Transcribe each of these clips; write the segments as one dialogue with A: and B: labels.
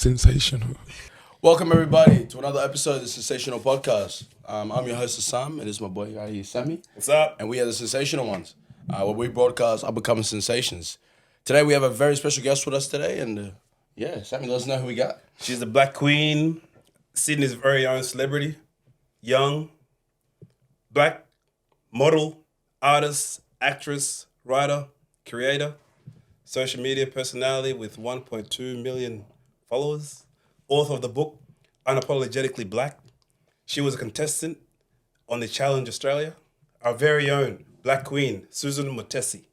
A: Sensational. Welcome everybody to another episode of the Sensational Podcast. I'm your host Suzan, and this is my boy right here, Sammy.
B: What's up?
A: And we are the Sensational Ones, where we broadcast up-and-coming sensations. Today we have a very special guest with us today, and Sammy, let us know who we got.
B: She's the Black Queen, Sydney's very own celebrity, young, black, model, artist, actress, writer, creator, social media personality with 1.2 million followers, author of the book Unapologetically Black. She was a contestant on the Challenge Australia. Our very own Black Queen, Suzan Mutesi.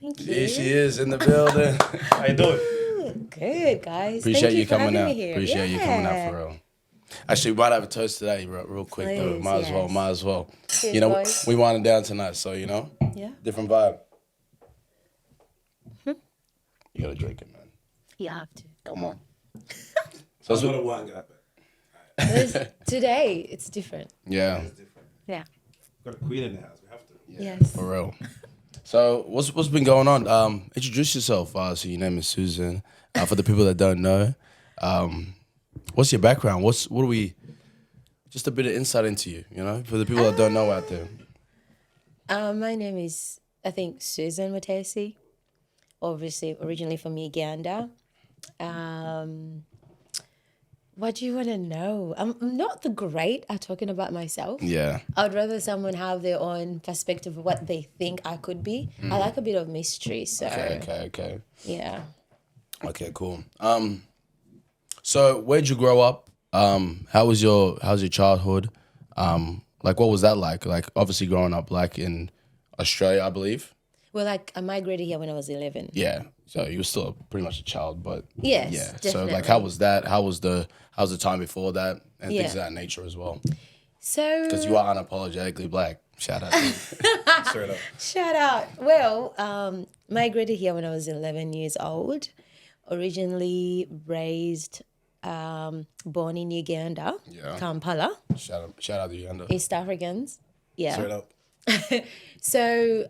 C: Thank you.
A: Here she is in the building.
B: How you doing?
C: Good, guys.
A: Appreciate
C: Thank
A: you coming
C: for having
A: out.
C: me here.
A: Appreciate you coming out for real. Actually, we might have a toast today, real quick though.
C: Please,
A: Might as well.
C: Cheers,
A: You know,
C: boys.
A: we winding down tonight, so
C: Yeah.
A: different vibe. You gotta drink it, man.
C: You have to.
A: Come on.
B: So I'm not a wine guy, but
C: Today, it's different.
A: Yeah,
B: it's different.
C: Yeah.
B: Got a queen in the house. We have to.
C: Yes.
A: for real. So what's been going on? Introduce yourself. So your name is Suzan. For the people that don't know, what's your background? What are we? Just a bit of insight into you. You know, for the people that don't know out there.
C: My name is, I think, Suzan Mutesi. Obviously, originally from Uganda. What do you want to know? I'm not the great at talking about myself.
A: Yeah.
C: I'd rather someone have their own perspective of what they think I could be. I like a bit of mystery, so
A: Okay.
C: yeah.
A: Okay, cool. So where'd you grow up? How's your childhood? Like what was that like? Like obviously growing up like in Australia, I believe.
C: Well, like I migrated here when I was 11.
A: Yeah. So you were still pretty much a child, but
C: Yes,
A: yeah.
C: definitely.
A: So like how was that? How was the time before that and things
C: Yeah.
A: of that nature as well?
C: So
A: Because you are unapologetically black. Shout out.
B: Straight up.
C: shout out. Well, migrated here when I was 11 years old. Originally raised, born in Uganda,
A: Yeah.
C: Kampala,
A: Shout out to Uganda.
C: East Africans. Yeah.
B: Straight up.
C: So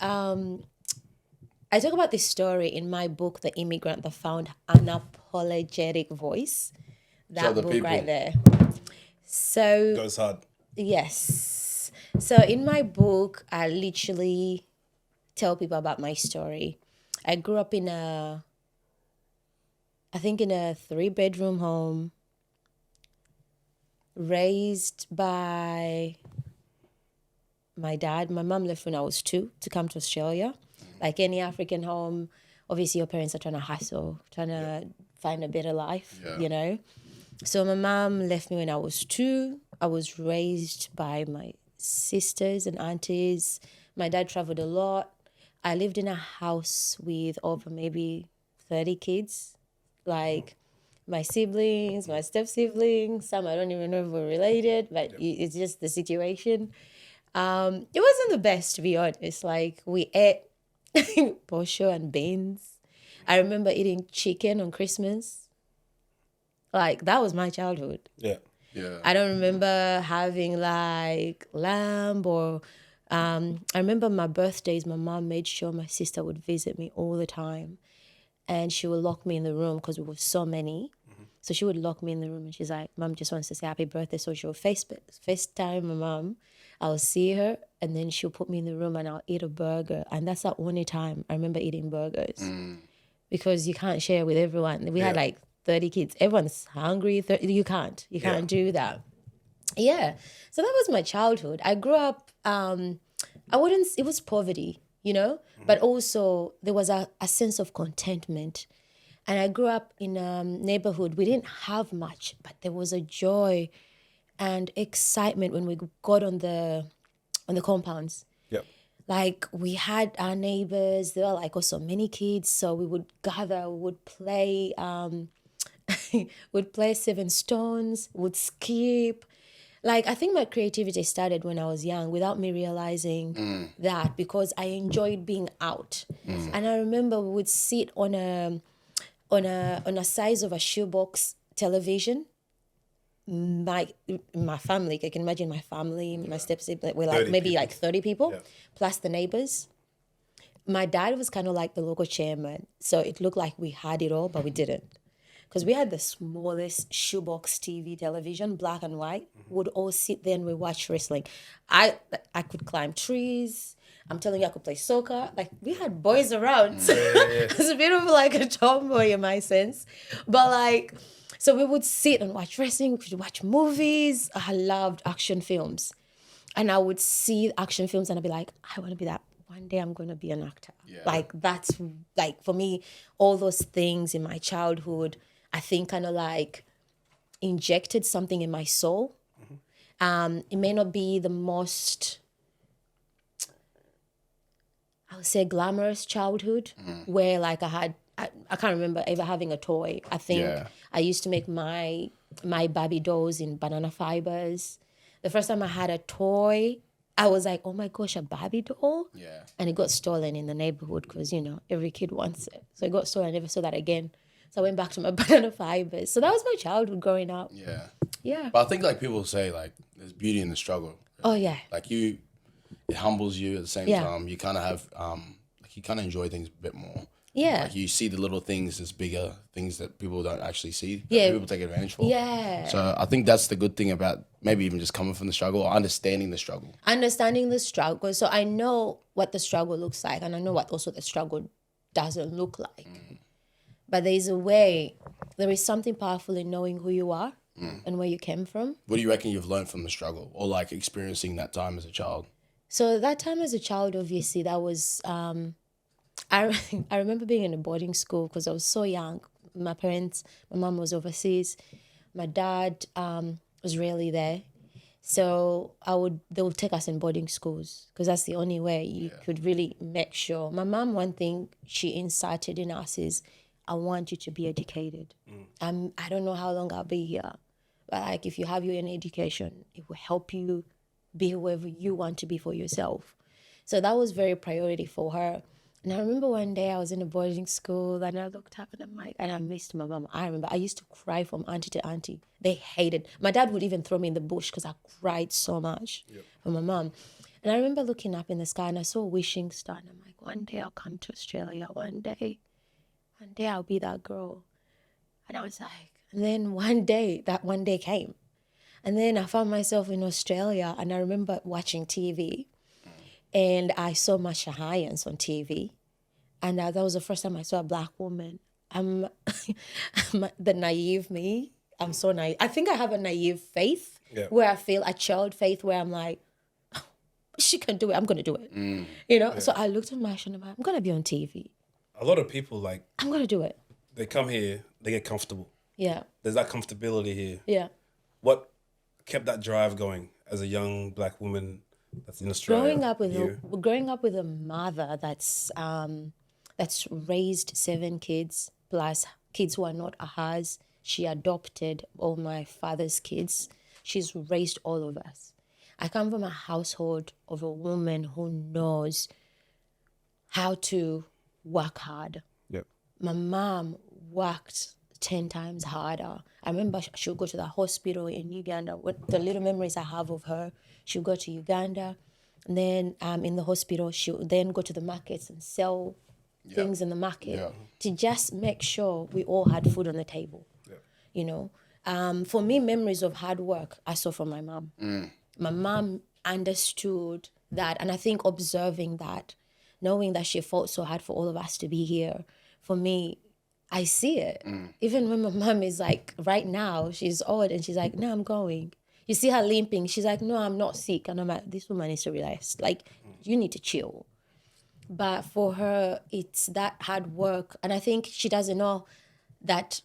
C: I talk about this story in my book, The Immigrant That Found Unapologetic Voice.
A: Show
C: That
A: the
C: book
A: people.
C: right there. So
B: Goes hard.
C: yes. So in my book, I literally tell people about my story. I grew up in a 3-bedroom home, raised by my dad. My mom left when I was 2 to come to Australia. Like any African home, obviously your parents are trying to hustle, trying to find a better life, you know. So my mom left me when I was 2. I was raised by my sisters and aunties. My dad traveled a lot. I lived in a house with over maybe 30 kids, like my siblings, my step-siblings, some I don't even know if we're related, but it's just the situation. It wasn't the best, to be honest. Like, we ate posho and beans. I remember eating chicken on Christmas. Like, that was my childhood.
B: Yeah.
A: Yeah.
C: I don't remember having like lamb or I remember my birthdays, my mom made sure my sister would visit me all the time. And she would lock me in the room because we were so many. So she would lock me in the room and she's like, Mom just wants to say happy birthday. So she'll FaceTime my mom. I'll see her and then she'll put me in the room and I'll eat a burger. And that's the only time I remember eating burgers. Because you can't share with everyone. We had like 30 kids. Everyone's hungry. You can't do that. Yeah. So that was my childhood. I grew up, it was poverty, you know, but also there was a sense of contentment. And I grew up in a neighborhood. We didn't have much, but there was a joy and excitement when we got on the compounds.
B: Yep.
C: Like we had our neighbors, there were like also many kids, so we would gather, would play, would play Seven Stones, would skip. Like I think my creativity started when I was young without me realizing that because I enjoyed being out. And I remember we would sit on a size of a shoebox television. My family, I can imagine my family, my step-sibling, we're like
B: 30
C: maybe
B: people.
C: like 30 people,
B: Yeah.
C: plus the neighbors. My dad was kind of like the local chairman, so it looked like we had it all, but we didn't. because we had the smallest shoebox television, black and white. Would all sit there and we watch wrestling. I could climb trees. I'm telling you, I could play soccer. Like, we had boys around. I was a bit of like a tomboy in my sense. But like, so we would sit and watch wrestling, we could watch movies. I loved action films. And I would see action films and I'd be like, I want to be that. One day I'm going to be an actor.
A: Yeah.
C: Like, that's like, for me, all those things in my childhood, I think kind of like injected something in my soul. It may not be the most, I would say, glamorous childhood where like I can't remember ever having a toy. I think
A: Yeah.
C: I used to make my Barbie dolls in banana fibers. The first time I had a toy, I was like, oh my gosh, a Barbie doll?
A: Yeah.
C: And it got stolen in the neighborhood because, every kid wants it. So it got stolen. I never saw that again. So I went back to my banana fibers. So that was my childhood growing up.
A: Yeah.
C: Yeah.
A: But I think like people say like there's beauty in the struggle.
C: Oh, yeah.
A: Like it humbles you at the same
C: Yeah.
A: time. You kind of have like you kind of enjoy things a bit more.
C: Yeah.
A: Like you see the little things as bigger things that people don't actually see. That
C: Yeah.
A: people take advantage for.
C: Yeah.
A: So I think that's the good thing about maybe even just coming from the struggle or understanding the struggle.
C: Understanding the struggle. So I know what the struggle looks like, and I know what also the struggle doesn't look like. But there is something powerful in knowing who you are and where you came from.
A: What do you reckon you've learned from the struggle or like experiencing that time as a child?
C: So that time as a child, obviously, that was, I remember being in a boarding school because I was so young. My mom was overseas. My dad was rarely there. So they would take us in boarding schools because that's the only way you could really make sure. My mom, one thing she incited in us is, I want you to be educated. I don't know how long I'll be here, but like if you have your own education, it will help you be whoever you want to be for yourself. So that was very priority for her. And I remember one day I was in a boarding school and I looked up and I'm like, and I missed my mom. I remember I used to cry from auntie to auntie. They hated. My dad would even throw me in the bush because I cried so much for my mom. And I remember looking up in the sky and I saw a wishing star and I'm like, one day I'll come to Australia. One day I'll be that girl. And I was like, and then that one day came. And then I found myself in Australia and I remember watching TV and I saw Masha Hyans on TV. And that was the first time I saw a black woman. I'm the naive me. I'm so naive. I think I have a naive faith where I feel a child faith where I'm like, oh, she can do it. I'm going to do it. So I looked at Masha and I'm like, I'm going to be on TV.
B: A lot of people, like,
C: I'm going to do it.
B: they come here, they get comfortable.
C: Yeah.
B: There's that comfortability here.
C: Yeah.
B: What kept that drive going as a young black woman that's in Australia?
C: Growing up with a mother that's raised 7 kids plus kids who are not hers. She adopted all my father's kids. She's raised all of us. I come from a household of a woman who knows how to work hard.
B: Yep.
C: My mom worked 10 times harder. I remember she would go to the hospital in Uganda. What the little memories I have of her, she would go to Uganda, and then in the hospital, she would then go to the markets and sell things in the market to just make sure we all had food on the table. For me, memories of hard work I saw from my mom. My mom understood that, and I think observing that, knowing that she fought so hard for all of us to be here, for me, I see it. Even when my mom is like, right now, she's old and she's like, no, I'm going. You see her limping. She's like, no, I'm not sick. And I'm like, this woman needs to relax. Like, you need to chill. But for her, it's that hard work. And I think she doesn't know that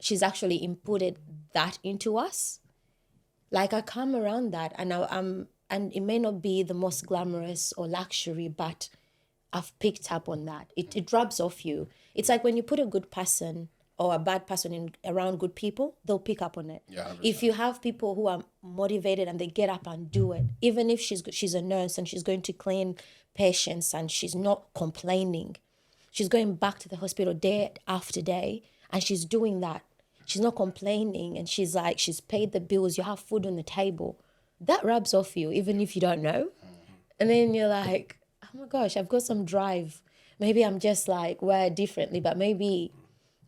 C: she's actually inputted that into us. Like, I come around that and and it may not be the most glamorous or luxury, but I've picked up on that. It rubs off you. It's like when you put a good person or a bad person around good people, they'll pick up on it.
A: Yeah, 100%.
C: If you have people who are motivated and they get up and do it, even if she's a nurse and she's going to clean patients and she's not complaining, she's going back to the hospital day after day and she's doing that. She's not complaining and she's like, she's paid the bills, you have food on the table. That rubs off you, even if you don't know. And then you're like, oh my gosh, I've got some drive. Maybe I'm just like wired differently, but maybe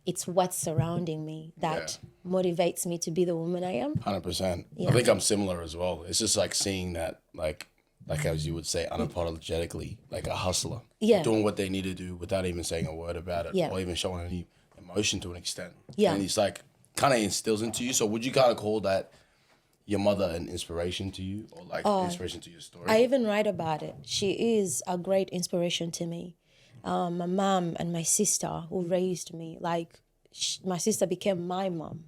C: it's what's surrounding me that motivates me to be the woman I am.
A: 100%.
C: Yeah.
A: I think I'm similar as well. It's just like seeing that, like as you would say, unapologetically, like a hustler.
C: Yeah.
A: Doing what they need to do without even saying a word about it
C: Yeah.
A: or even showing any emotion to an extent.
C: Yeah.
A: And it's like kind of instills into you. So would you kind of call that your mother an inspiration to you or like inspiration to your story?
C: I even write about it. She is a great inspiration to me. My mom and my sister who raised me, like my sister became my mom.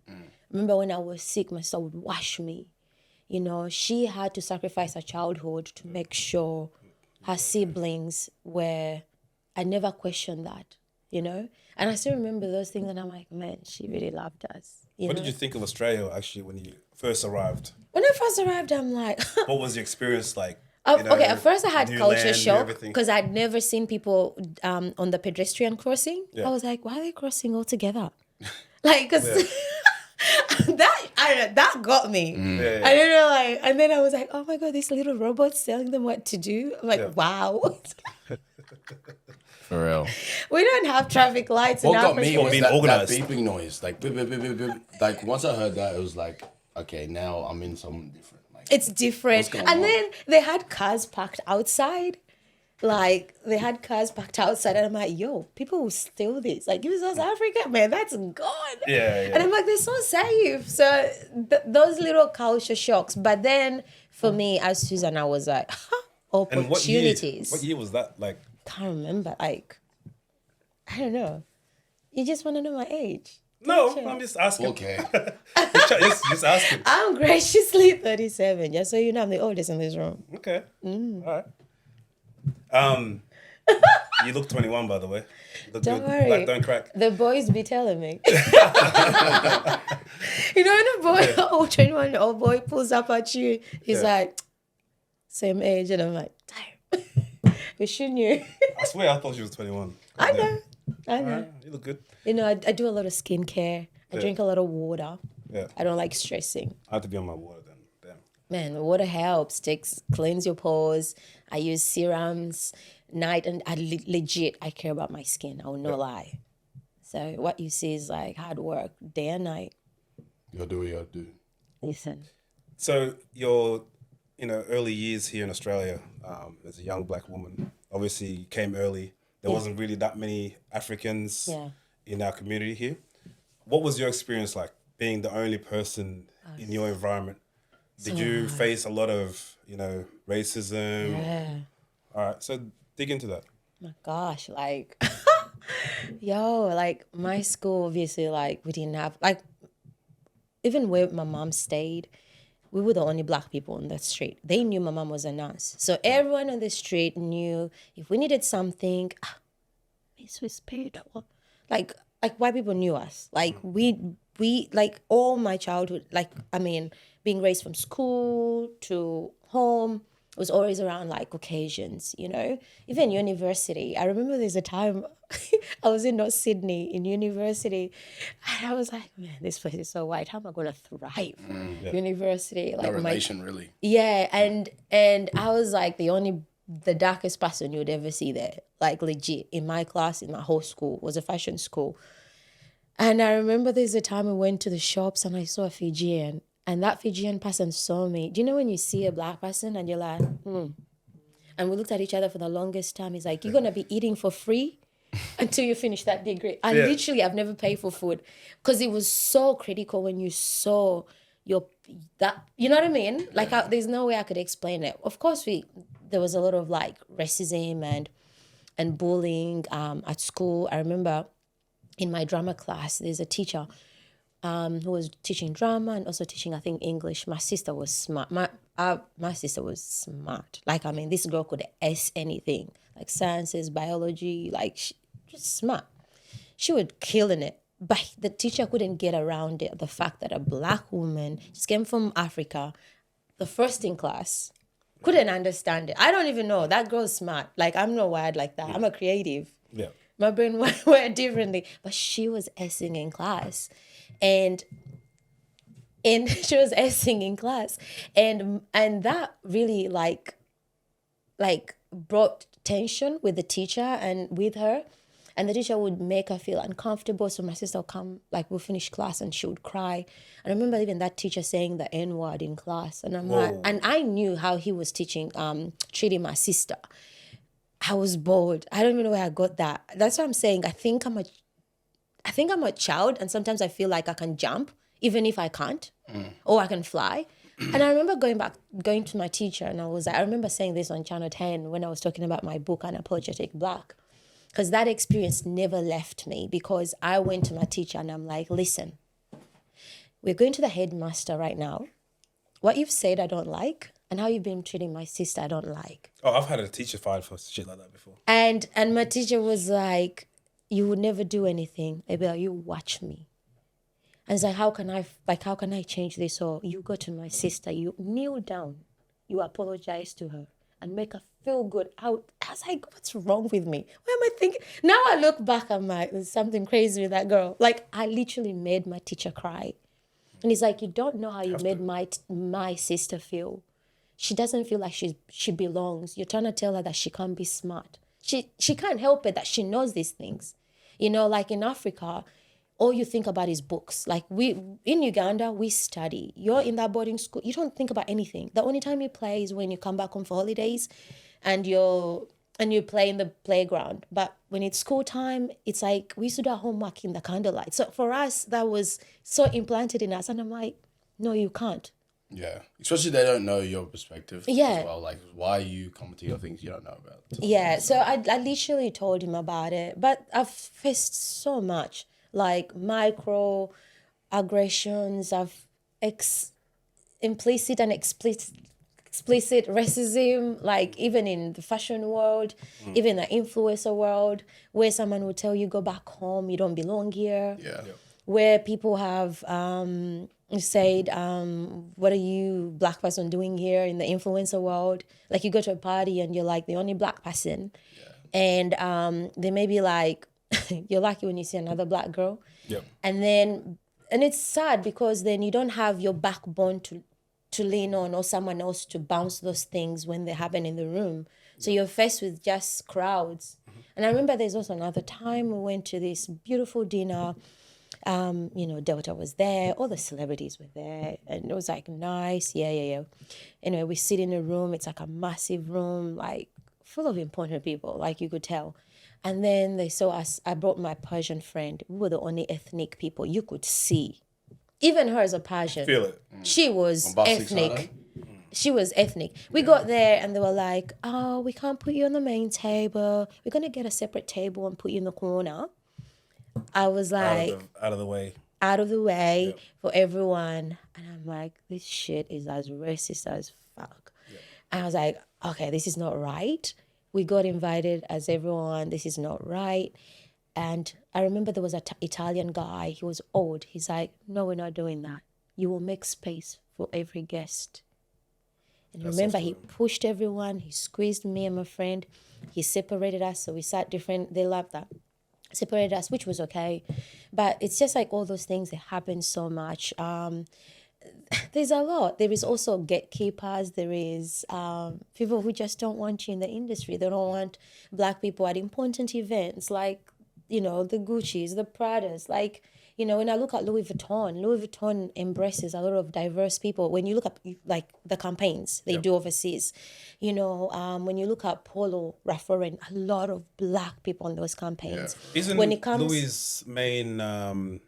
C: Remember when I was sick, my sister would wash me. You know, she had to sacrifice her childhood to make sure her siblings were, I never questioned that, you know? And I still remember those things and I'm like, man, she really loved us.
B: What did you think of Australia actually when you first arrived?
C: When I first arrived, I'm like...
B: What was the experience like?
C: Okay, at first I had
B: new
C: culture
B: land,
C: shock
B: everything.
C: because I'd never seen people on the pedestrian crossing.
B: Yeah.
C: I was like, why are they crossing all together? Like, because that got me.
B: Yeah.
C: I don't know, like, and then I was like, oh my God, these little robots telling them what to do. I'm like, wow.
A: For real.
C: We don't have traffic lights in
A: What got
C: Africa.
A: me was
B: being
A: that
B: organised.
A: beeping noise. Like, beep, beep, beep, beep, beep. Like, once I heard that, it was like, okay, now I'm in something different. Like,
C: It's different.
A: What's going
C: And
A: on?
C: then they had cars parked outside. Like, they had cars parked outside. And I'm like, yo, people will steal this. Like, in South Africa, man, that's gone.
B: Yeah.
C: And I'm like, they're so safe. So those little culture shocks. But then for me, as Suzan, I was like,
B: And
C: opportunities.
B: what year was that? Like,
C: Can't remember. Like, I don't know. You just want to know my age.
B: no,
C: Don't you?
B: I'm just asking.
A: okay.
B: just asking.
C: I'm graciously 37. Just so you know, I'm the oldest in this room.
B: Okay.
C: Mm.
B: All right. You look 21, by the way. You look
C: Don't
B: good.
C: worry.
B: Black don't crack.
C: The boys be telling me. You know, when a boy, old 21-year-old boy pulls up at you, he's like, same age. And I'm like, damn. We shouldn't you?
B: I swear, I thought she was 21.
C: I know. I
B: All
C: know.
B: right, you look good.
C: You know, I do a lot of skincare. I drink a lot of water.
B: Yeah.
C: I don't like stressing.
B: I have to be on my water then. Damn.
C: Man, the water helps. Cleanse your pores. I use serums night and legit, I care about my skin. I will not lie. So what you see is like hard work, day and night.
A: You'll do what you gotta do.
C: Listen.
B: So your, early years here in Australia, as a young black woman, obviously you came early. There wasn't really that many Africans in our community here. What was your experience like being the only person in your environment? Did you face a lot of, racism?
C: Yeah.
B: All right, so dig into that.
C: My gosh, like, like my school, obviously, like we didn't have, like, even where my mom stayed, we were the only black people on the street. They knew my mom was a nurse. So everyone on the street knew if we needed something, Miss Whispered. Like white people knew us. Like we like all my childhood, being raised from school to home was always around like occasions, Even university. I remember there's a time I was in North Sydney in university and I was like, man, this place is so white. How am I going to thrive? University. Like
A: No relation, really.
C: Yeah, and I was like the darkest person you would ever see there. Like legit. In my class, in my whole school, it was a fashion school. And I remember there's a time I went to the shops and I saw a Fijian. And that Fijian person saw me. Do you know when you see a black person and you're like, And we looked at each other for the longest time. He's like, you're going to be eating for free until you finish that degree. And literally, I've never paid for food because it was so critical when you saw you know what I mean? Like, there's no way I could explain it. Of course, there was a lot of like racism and bullying at school. I remember in my drama class, there's a teacher who was teaching drama and also teaching, I think, English. My sister was smart. My sister was smart. Like, this girl could S anything, like sciences, biology, like just smart. She would kill in it. But the teacher couldn't get around it. The fact that a black woman just came from Africa, the first in class, couldn't understand it. I don't even know. That girl's smart. Like, I'm not wired like that. I'm a creative.
B: Yeah.
C: My brain wired differently. But she was S-ing in class. And she was S-ing in class. And that really like brought tension with the teacher and with her. And the teacher would make her feel uncomfortable. So my sister would come, like we'll finish class and she would cry. And I remember even that teacher saying the N-word in class. And I'm like, and I knew how he was teaching, treating my sister. I was bored. I don't even know where I got that. That's what I'm saying. I think I'm a child, and sometimes I feel like I can jump even if I can't, or I can fly. And I remember going to my teacher, and I remember saying this on Channel 10 when I was talking about my book, Unapologetic Black, because that experience never left me, because I went to my teacher and I'm like, listen, we're going to the headmaster right now. What you've said I don't like, and how you've been treating my sister I don't like.
B: Oh, I've had a teacher fired for shit like that before.
C: And my teacher was like, you would never do anything. I'd be like, you watch me. And it's like, how can I change this? Or you go to my sister, you kneel down, you apologize to her and make her feel good. I was like, what's wrong with me? What am I thinking? Now I look back, I'm like, there's something crazy with that girl. Like, I literally made my teacher cry. And he's like, you don't know how you made my sister feel. She doesn't feel like she belongs. You're trying to tell her that she can't be smart. She can't help it that she knows these things. You know, like in Africa, all you think about is books. Like in Uganda, we study. You're in that boarding school, you don't think about anything. The only time you play is when you come back home for holidays and you play in the playground. But when it's school time, it's like we used to do our homework in the candlelight. So for us, that was so implanted in us. And I'm like, no, you can't.
A: Yeah, especially they don't know your perspective as well. Like, why you commenting your things you don't know about.
C: Yeah, so I literally told him about it. But I've faced so much, like micro aggressions, implicit and explicit racism, like even in the fashion world, even the influencer world, where someone will tell you, go back home, you don't belong here.
A: Yeah.
C: Where people have said, what are you black person doing here in the influencer world? Like you go to a party and you're like the only black person. Yeah. And they may be like, you're lucky when you see another black girl.
B: Yep.
C: And it's sad because then you don't have your backbone to lean on or someone else to bounce those things when they happen in the room. So you're faced with just crowds. Mm-hmm. And I remember there's also another time we went to this beautiful dinner. Delta was there, all the celebrities were there, and it was like nice, yeah. Anyway, we sit in a room, it's like a massive room, like full of important people, like you could tell. And then they saw us, I brought my Persian friend, we were the only ethnic people you could see. Even her as a Persian.
B: Feel it.
C: She was ethnic. She was ethnic. We got there and they were like, oh, we can't put you on the main table. We're going to get a separate table and put you in the corner. I was like,
B: out of the way
C: yep. For everyone. And I'm like, this shit is as racist as fuck. Yep. And I was like, okay, this is not right. We got invited as everyone. This is not right. And I remember there was an Italian guy. He was old. He's like, no, we're not doing that. You will make space for every guest. And remember, he pushed everyone. He squeezed me and my friend. He separated us. So we sat different. They loved that. Separated us, which was okay. But it's just like all those things that happen so much. There's a lot. There is also gatekeepers. There is people who just don't want you in the industry. They don't want black people at important events like, the Gucci's, the Pradas. Like, when I look at Louis Vuitton embraces a lot of diverse people. When you look at like the campaigns they do overseas, when you look at Polo, Ralph Lauren, a lot of black people on those campaigns.
B: Yeah. Isn't
C: when it comes,
B: Louis' main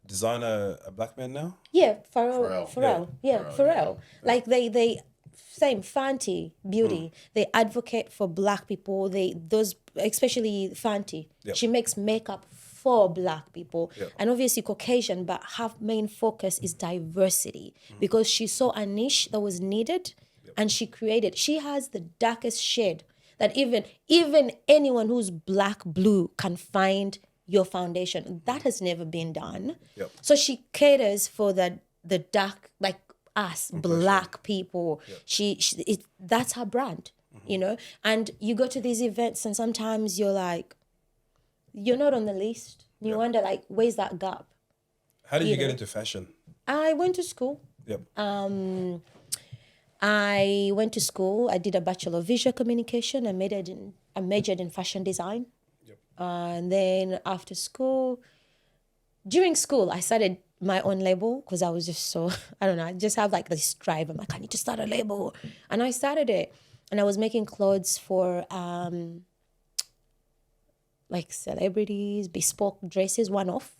B: designer a black man now?
C: Yeah, Pharrell. Yeah, Pharrell. Like they same Fenty Beauty. They advocate for black people. Especially Fenty. Yep. She makes makeup for black people, and obviously Caucasian, but her main focus is diversity because she saw a niche that was needed, and she has the darkest shade that even anyone who's black blue can find your foundation. That has never been done. Yep. So she caters for the dark, like us black people. Yep. That's her brand, and you go to these events and sometimes you're like, you're not on the list. You wonder, like, where's that gap?
B: How did you get into fashion?
C: I went to school.
B: Yep.
C: I went to school. I did a Bachelor of Visual Communication. I majored in fashion design. Yep. And then after school, during school, I started my own label because I was just so, I don't know, I just have like this drive. I'm like, I need to start a label. And I started it. And I was making clothes for like celebrities, bespoke dresses, one-off.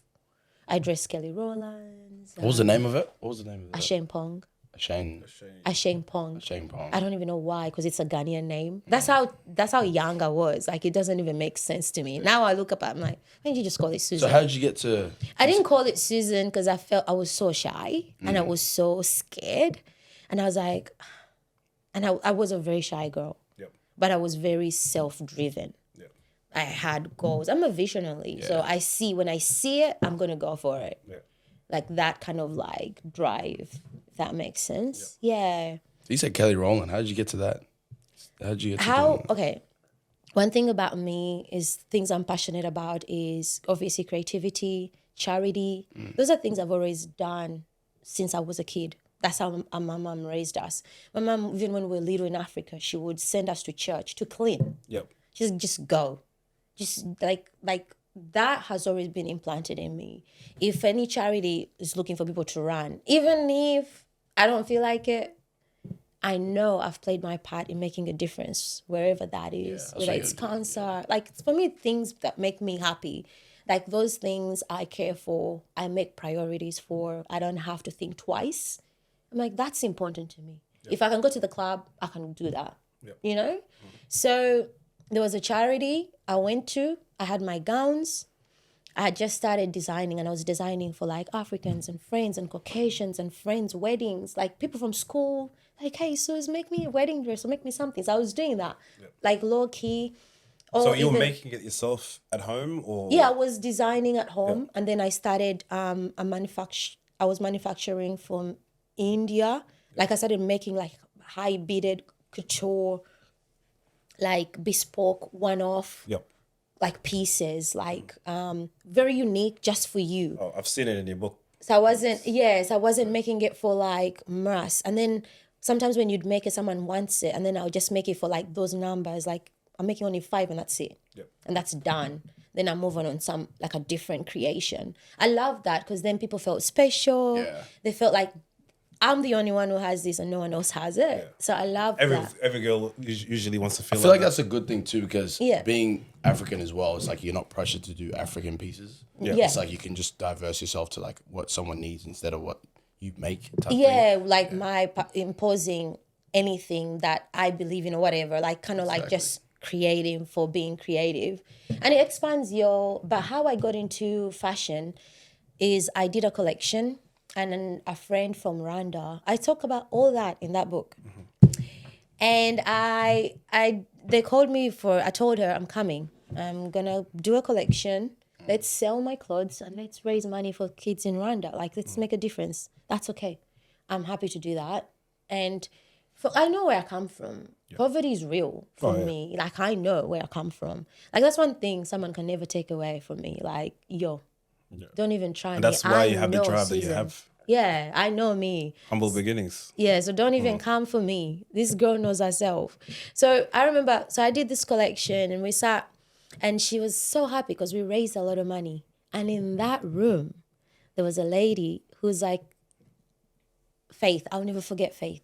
C: I dressed Kelly Rowlands.
A: What was the name of it? What was the name of it?
C: Ashane Pong.
A: Shane.
C: Ashane Pong.
A: Shane Pong.
C: I don't even know why, because it's a Ghanaian name. That's how young I was. Like, it doesn't even make sense to me. Now I look up, I'm like, why didn't you just call it Suzan?
A: So how did you get to?
C: I didn't call it Suzan because I felt I was so shy and I was so scared. And I was like, and I was a very shy girl, but I was very self-driven. I had goals. I'm a visionary. So when I see it, I'm going to go for it. Like that kind of like drive, if that makes sense. Yeah.
A: You said Kelly Rowland. How did you get to that? How did you get to doing that?
C: Okay. One thing about me is things I'm passionate about is obviously creativity, charity. Those are things I've always done since I was a kid. That's how my mom raised us. My mom, even when we were little in Africa, she would send us to church to clean. She'd just go. Just like that has always been implanted in me. If any charity is looking for people to run, even if I don't feel like it, I know I've played my part in making a difference wherever that is, whether it's cancer. Like, for me, things that make me happy, like those things I care for, I make priorities for. I don't have to think twice. I'm like, that's important to me. If I can go to the club, I can do that, you know? So there was a charity I went to. I had my gowns. I had just started designing, and I was designing for like Africans and friends and Caucasians and friends' weddings, like people from school. Like, hey, Sus, make me a wedding dress or make me something. So I was doing that, like low key.
B: So you were making it yourself at home, or?
C: Yeah, I was designing at home, and then I started I was manufacturing from India. Like I started making like high beaded couture, like bespoke one-off. Like pieces, like very unique just for you.
B: Oh, I've seen it in your book.
C: So I wasn't making it for like mass. And then sometimes when you'd make it, someone wants it, and then I'll just make it for like those numbers. Like I'm making only 5 and that's it. And that's done. Then I move on some like a different creation. I love that because then people felt special. They felt like I'm the only one who has this and no one else has it. So I love that.
B: Every girl usually wants to feel
A: I feel like that's a good thing too, because being African as well, it's like you're not pressured to do African pieces. It's like you can just diverse yourself to like what someone needs instead of what you make.
C: My imposing anything that I believe in or whatever, like kind of like just creating for being creative. And it expands but how I got into fashion is I did a collection. And then a friend from Rwanda, I talk about all that in that book. And they called me I told her I'm coming. I'm gonna do a collection. Let's sell my clothes and let's raise money for kids in Rwanda. Like, let's make a difference. That's okay. I'm happy to do that. And I know where I come from. Poverty is real for me. Like, I know where I come from. Like, that's one thing someone can never take away from me. Like, don't even try
B: and that's why you have the drive that you have.
C: Yeah, I know me.
B: Humble beginnings.
C: Yeah, so don't even come for me. This girl knows herself. So I remember, I did this collection and we sat, and she was so happy because we raised a lot of money. And in that room, there was a lady who's like, Faith. I'll never forget Faith.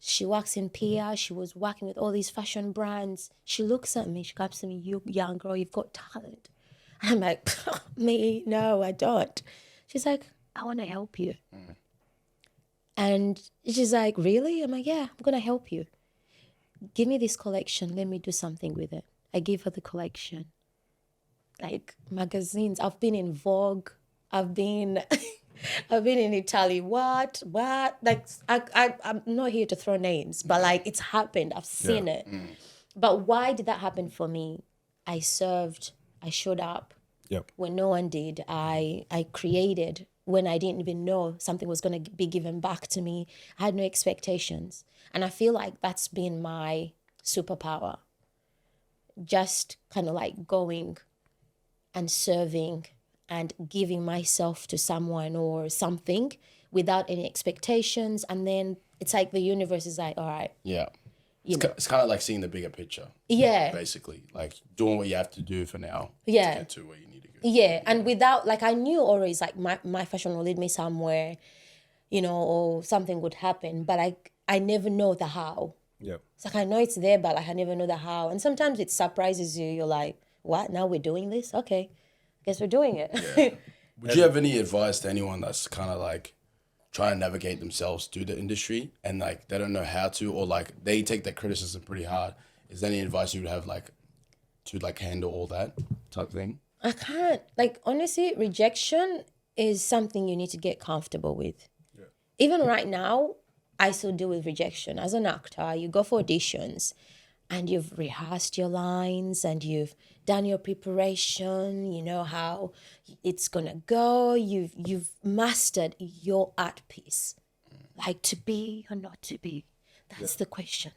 C: She works in PR. She was working with all these fashion brands. She looks at me. She comes to me, you young girl, you've got talent. I'm like, me? No, I don't. She's like, I want to help you. And she's like, really? I'm like, yeah, I'm going to help you. Give me this collection. Let me do something with it. I give her the collection. Like magazines. I've been in Vogue. I've been in Italy. What? Like, I'm not here to throw names, but like it's happened. I've seen it. But why did that happen for me? I served. I showed up when no one did. I created when I didn't even know something was going to be given back to me. I had no expectations. And I feel like that's been my superpower. Just kind of like going and serving and giving myself to someone or something without any expectations. And then it's like the universe is like, all right.
A: It's kind of like seeing the bigger picture.
C: Yeah.
A: Basically, like doing what you have to do for now.
C: Yeah.
A: To get to where you need to go.
C: Yeah, and without, like, I knew always, like, my fashion will lead me somewhere, or something would happen, but I never know the how.
B: Yeah.
C: It's like, I know it's there, but, like, I never know the how. And sometimes it surprises you. You're like, what? Now we're doing this? Okay. Guess we're doing it.
A: Yeah. Would you have any advice to anyone that's kind of, like, trying to navigate themselves through the industry and, like, they don't know how to, or, like, they take that criticism pretty hard? Is there any advice you would have, like, to, like, handle all that type thing?
C: I can't, like, honestly, rejection is something you need to get comfortable with.
B: Yeah.
C: Even right now, I still deal with rejection. As an actor, you go for auditions and you've rehearsed your lines and you've done your preparation, you know how it's gonna go, you've mastered your art piece. Like, to be or not to be, that's the question.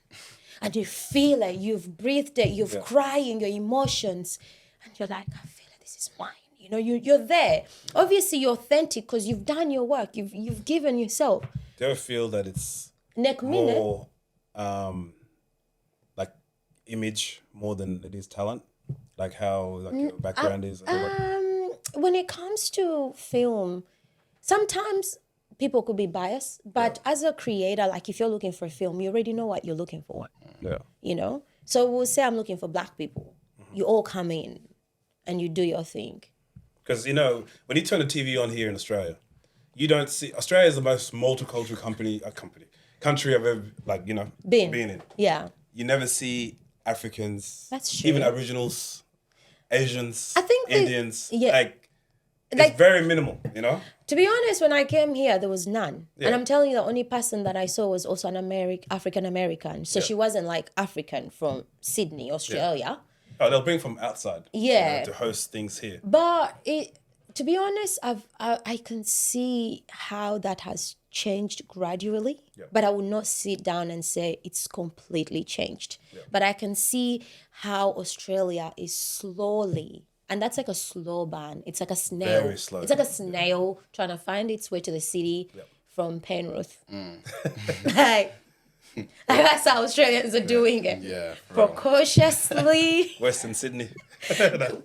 C: And you feel it, you've breathed it, you've crying your emotions, and you're like, I feel this is mine. You're there. Obviously, you're authentic because you've done your work. You've given yourself.
B: Do you ever feel that it's
C: Next minute,
B: more like image more than it is talent? Like how your background is?
C: when it comes to film, sometimes people could be biased, but as a creator, like if you're looking for a film, you already know what you're looking for.
B: Yeah.
C: So we'll say I'm looking for Black people. You all come in and you do your thing.
B: Because, when you turn the TV on here in Australia, you don't see... Australia is the most multicultural country I've ever, been in.
C: Yeah.
B: You never see Africans.
C: That's true.
B: Even Aboriginals, Asians,
C: I think
B: Indians.
C: like,
B: it's very minimal,
C: To be honest, when I came here, there was none.
B: Yeah.
C: And I'm telling you, the only person that I saw was also an African American. So she wasn't like African from Sydney, Australia.
B: Oh, they'll bring from outside.
C: Yeah.
B: To host things here.
C: But to be honest, I can see how that has changed gradually.
B: Yeah.
C: But I would not sit down and say it's completely changed. Yeah. But I can see how Australia is slowly, and that's like a slow burn. It's like a snail.
B: Very slow.
C: It's like a snail trying to find its way to the city from Penrith. Like, that's how Australians are doing it.
A: Yeah.
C: Precautiously,
B: Western Sydney.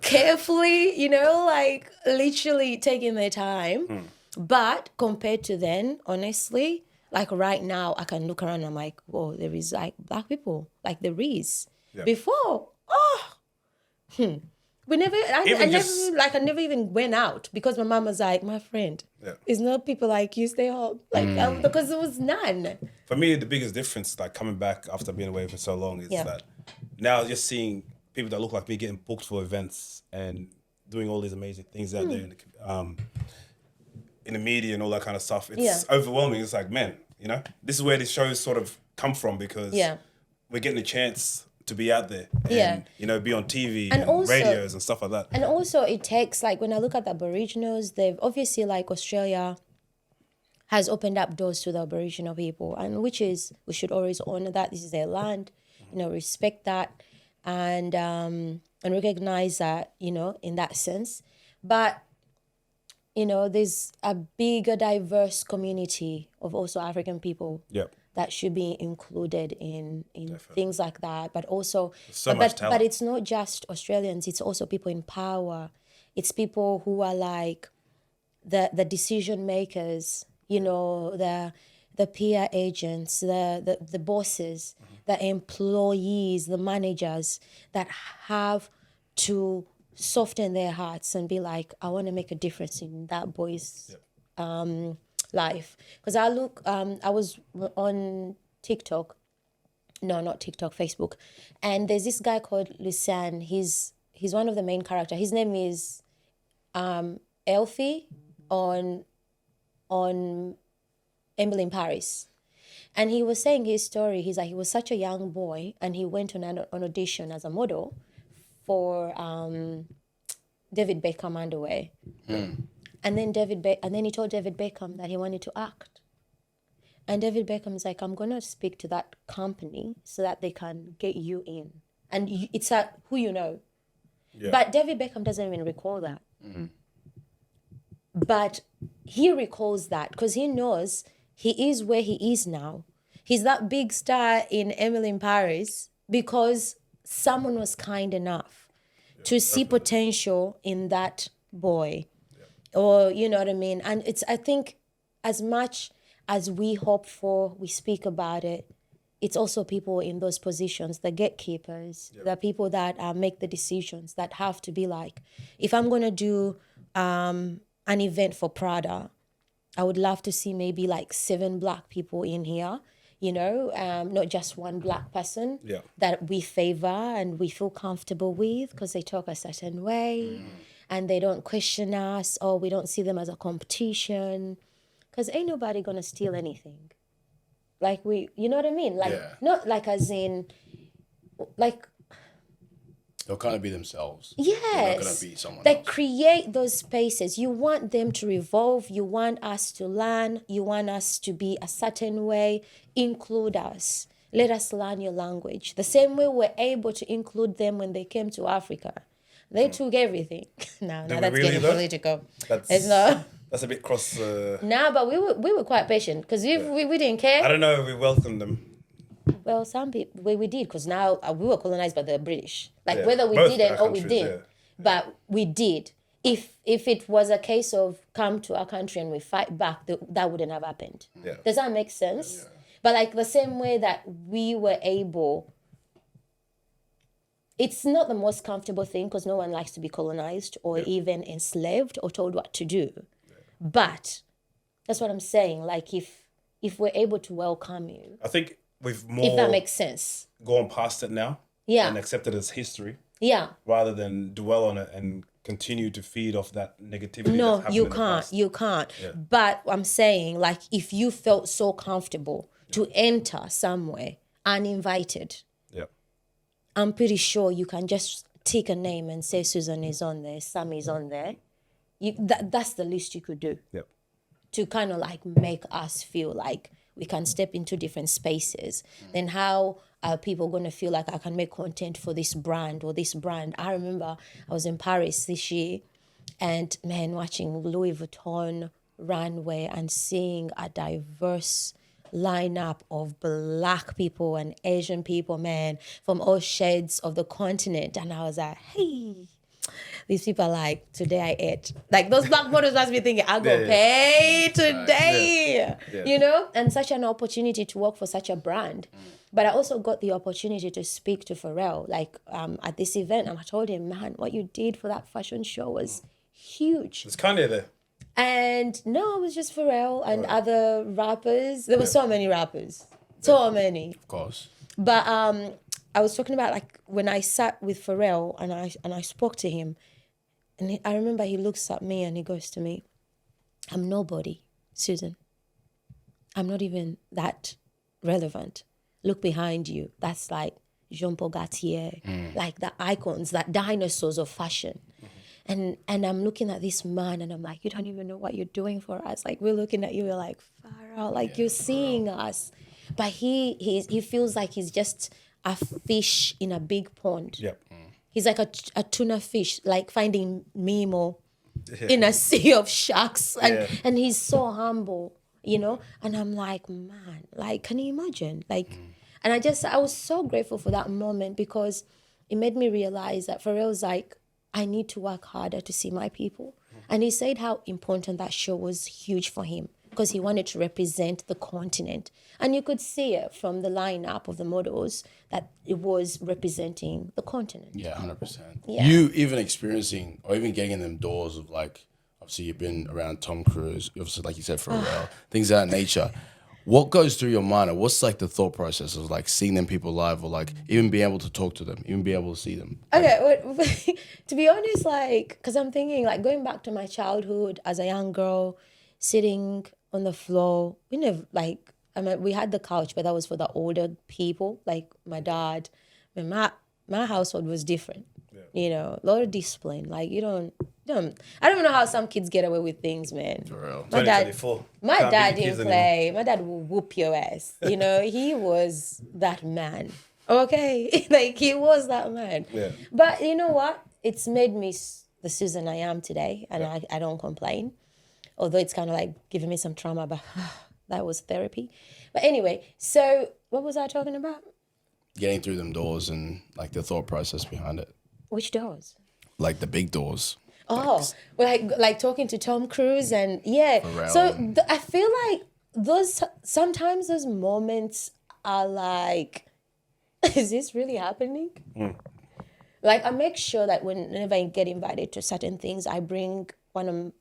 C: carefully, like literally taking their time. But compared to then, honestly, like right now, I can look around and I'm like, whoa, there is like Black people. Like there is.
B: Yeah.
C: Before, we never, I never even went out because my mom was like, my friend, it's not people like you, stay home. Like, because there was none.
B: For me, the biggest difference, like coming back after being away for so long, is that now just seeing people that look like me getting booked for events and doing all these amazing things out there in the media and all that kind of stuff. It's overwhelming. It's like, man, this is where these shows sort of come from because we're getting a chance to be out there and, be on TV and also, radios and stuff like that.
C: And also it takes, like, when I look at the Aboriginals, they've obviously, like, Australia has opened up doors to the Aboriginal people, and we should always honor that. This is their land, respect that and recognize that, in that sense. But, there's a bigger, diverse community of also African people that should be included in things like that. But also, but it's not just Australians, it's also people in power. It's people who are like the decision makers, the peer agents, the bosses, the employees, the managers that have to soften their hearts and be like, I want to make a difference in that boy's life. Because I was on TikTok, no, not TikTok, Facebook, and there's this guy called Suzan. He's one of the main characters. His name is Elfie on Emily in Paris. And he was saying his story. He's like, he was such a young boy and he went on an audition as a model for David Beckham underwear. And then he told David Beckham that he wanted to act. And David Beckham's like, I'm going to speak to that company so that they can get you in. And it's who you know. Yeah. But David Beckham doesn't even recall that. But he recalls that because he knows he is where he is now. He's that big star in Emily in Paris because someone was kind enough to see potential in that boy. Or, you know what I mean? And I think as much as we hope for, we speak about it, it's also people in those positions, the gatekeepers, the people that make the decisions that have to be like, if I'm going to do an event for Prada, I would love to see maybe like 7 Black people in here, you know, not just one Black person that we favor and we feel comfortable with because they talk a certain way and they don't question us or we don't see them as a competition because ain't nobody going to steal anything. Like you know what I mean? Like, not like as in, like,
A: they'll kind of be themselves.
C: yes.
A: They're not going to be someone
C: They
A: else.
C: create those spaces. You want them to revolve. You want us to learn. You want us to be a certain way. Include us. Let us learn your language. The same way we're able to include them when they came to Africa. They took everything. Now
B: we
C: that's
B: really
C: getting
B: though?
C: political.
B: That's
C: It's not.
B: that's a bit cross.
C: Nah, but we were quite patient because we didn't care.
B: I don't know if we welcomed them.
C: Well, some people we did because now we were colonized by the British. Like
B: Yeah.
C: whether we
B: Both
C: didn't
B: our
C: or we
B: countries,
C: didn't, but we did. If it was a case of come to our country and we fight back, that wouldn't have happened.
B: Yeah.
C: Does that make sense? Yeah. But like the same way that we were able. It's not the most comfortable thing because no one likes to be colonized or even enslaved or told what to do. Yeah. But that's what I'm saying. Like if we're able to welcome you.
B: I think we've more...
C: If that makes sense.
B: Gone past it now.
C: Yeah.
B: And accept it as history.
C: Yeah.
B: Rather than dwell on it and continue to feed off that negativity.
C: No, you can't. You can't. Yeah. But I'm saying, like, if you felt so comfortable to enter somewhere uninvited, I'm pretty sure you can just take a name and say Suzan is on there, Sam is on there. That's the least you could do.
B: Yep.
C: To kind of like make us feel like we can step into different spaces. Then how are people going to feel like I can make content for this brand or this brand? I remember I was in Paris this year and man, watching Louis Vuitton runway and seeing a diverse lineup of Black people and Asian people, man, from all shades of the continent. And I was like, hey, these people are like, today I ate. Like those Black models must be thinking, I'll go pay today, you know? And such an opportunity to work for such a brand. But I also got the opportunity to speak to Pharrell, like at this event. And I told him, man, what you did for that fashion show was huge.
B: It's kind of there.
C: And no, it was just Pharrell and other rappers. There were so many rappers. So many.
A: Of course.
C: But I was talking about like when I sat with Pharrell and I spoke to him, and I remember he looks at me and he goes to me, I'm nobody, Suzan. I'm not even that relevant. Look behind you. That's like Jean-Paul Gaultier, like the icons, that dinosaurs of fashion. And I'm looking at this man and I'm like, you don't even know what you're doing for us. Like we're looking at you, we're like, far out, like you're seeing us. But he feels like he's just a fish in a big pond.
B: Yep.
C: He's like a tuna fish, like finding Nemo in a sea of sharks. And he's so humble, you know? And I'm like, man, like, can you imagine? Like, and I was so grateful for that moment because it made me realize that Pharrell's like, I need to work harder to see my people. And he said how important that show was huge for him because he wanted to represent the continent. And you could see it from the lineup of the models that it was representing the continent.
A: Yeah, 100%.
C: Yeah.
A: You even experiencing or even getting in them doors of like, obviously you've been around Tom Cruise, obviously like you said, Pharrell, things of that nature. What goes through your mind, or what's like the thought process of like seeing them people live, or like even being able to talk to them, even be able to see them?
C: Okay, to be honest, like, because I'm thinking like going back to my childhood as a young girl, sitting on the floor. We never like, I mean, we had the couch, but that was for the older people, like my dad. I mean, my household was different. You know, a lot of discipline. Like I don't even know how some kids get away with things, man.
A: For real.
C: My dad didn't play. My dad will whoop your ass. You know, he was that man. Okay? Like, he was that man.
B: Yeah.
C: But you know what? It's made me the Suzan I am today, and I don't complain. Although it's kind of like giving me some trauma, but That was therapy. But anyway, so what was I talking about?
A: Getting through them doors and like the thought process behind it,
C: Which doors?
A: like the big doors.
C: Oh, like talking to Tom Cruise and yeah.
A: Pharrell.
C: So I feel like sometimes those moments are like, is this really happening? Like I make sure that whenever I get invited to certain things, I bring one of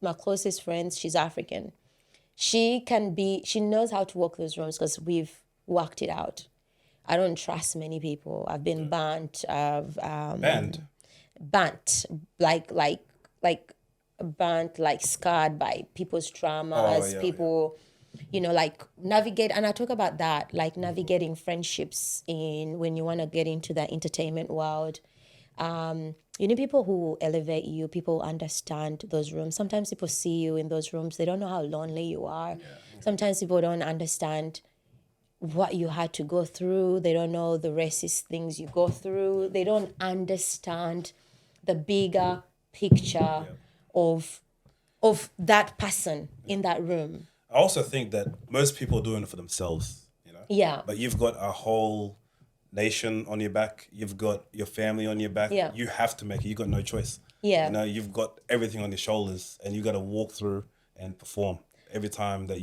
C: my closest friends. She's African. She knows how to walk those rooms because we've worked it out. I don't trust many people. I've been burnt.
B: Banned.
C: Burnt, like burnt, like scarred by people's traumas, people, like navigate. And I talk about that, like navigating friendships when you want to get into the entertainment world. You need people who will elevate you, people who understand those rooms. Sometimes people see you in those rooms, they don't know how lonely you are. Sometimes people don't understand what you had to go through. They don't know the racist things you go through. They don't understand the bigger picture of that person in that room.
B: I also think that most people are doing it for themselves,
C: Yeah.
B: But you've got a whole nation on your back. You've got your family on your back.
C: Yeah.
B: You have to make it. You've got no choice.
C: Yeah.
B: You've got everything on your shoulders, and you got to walk through and perform every time that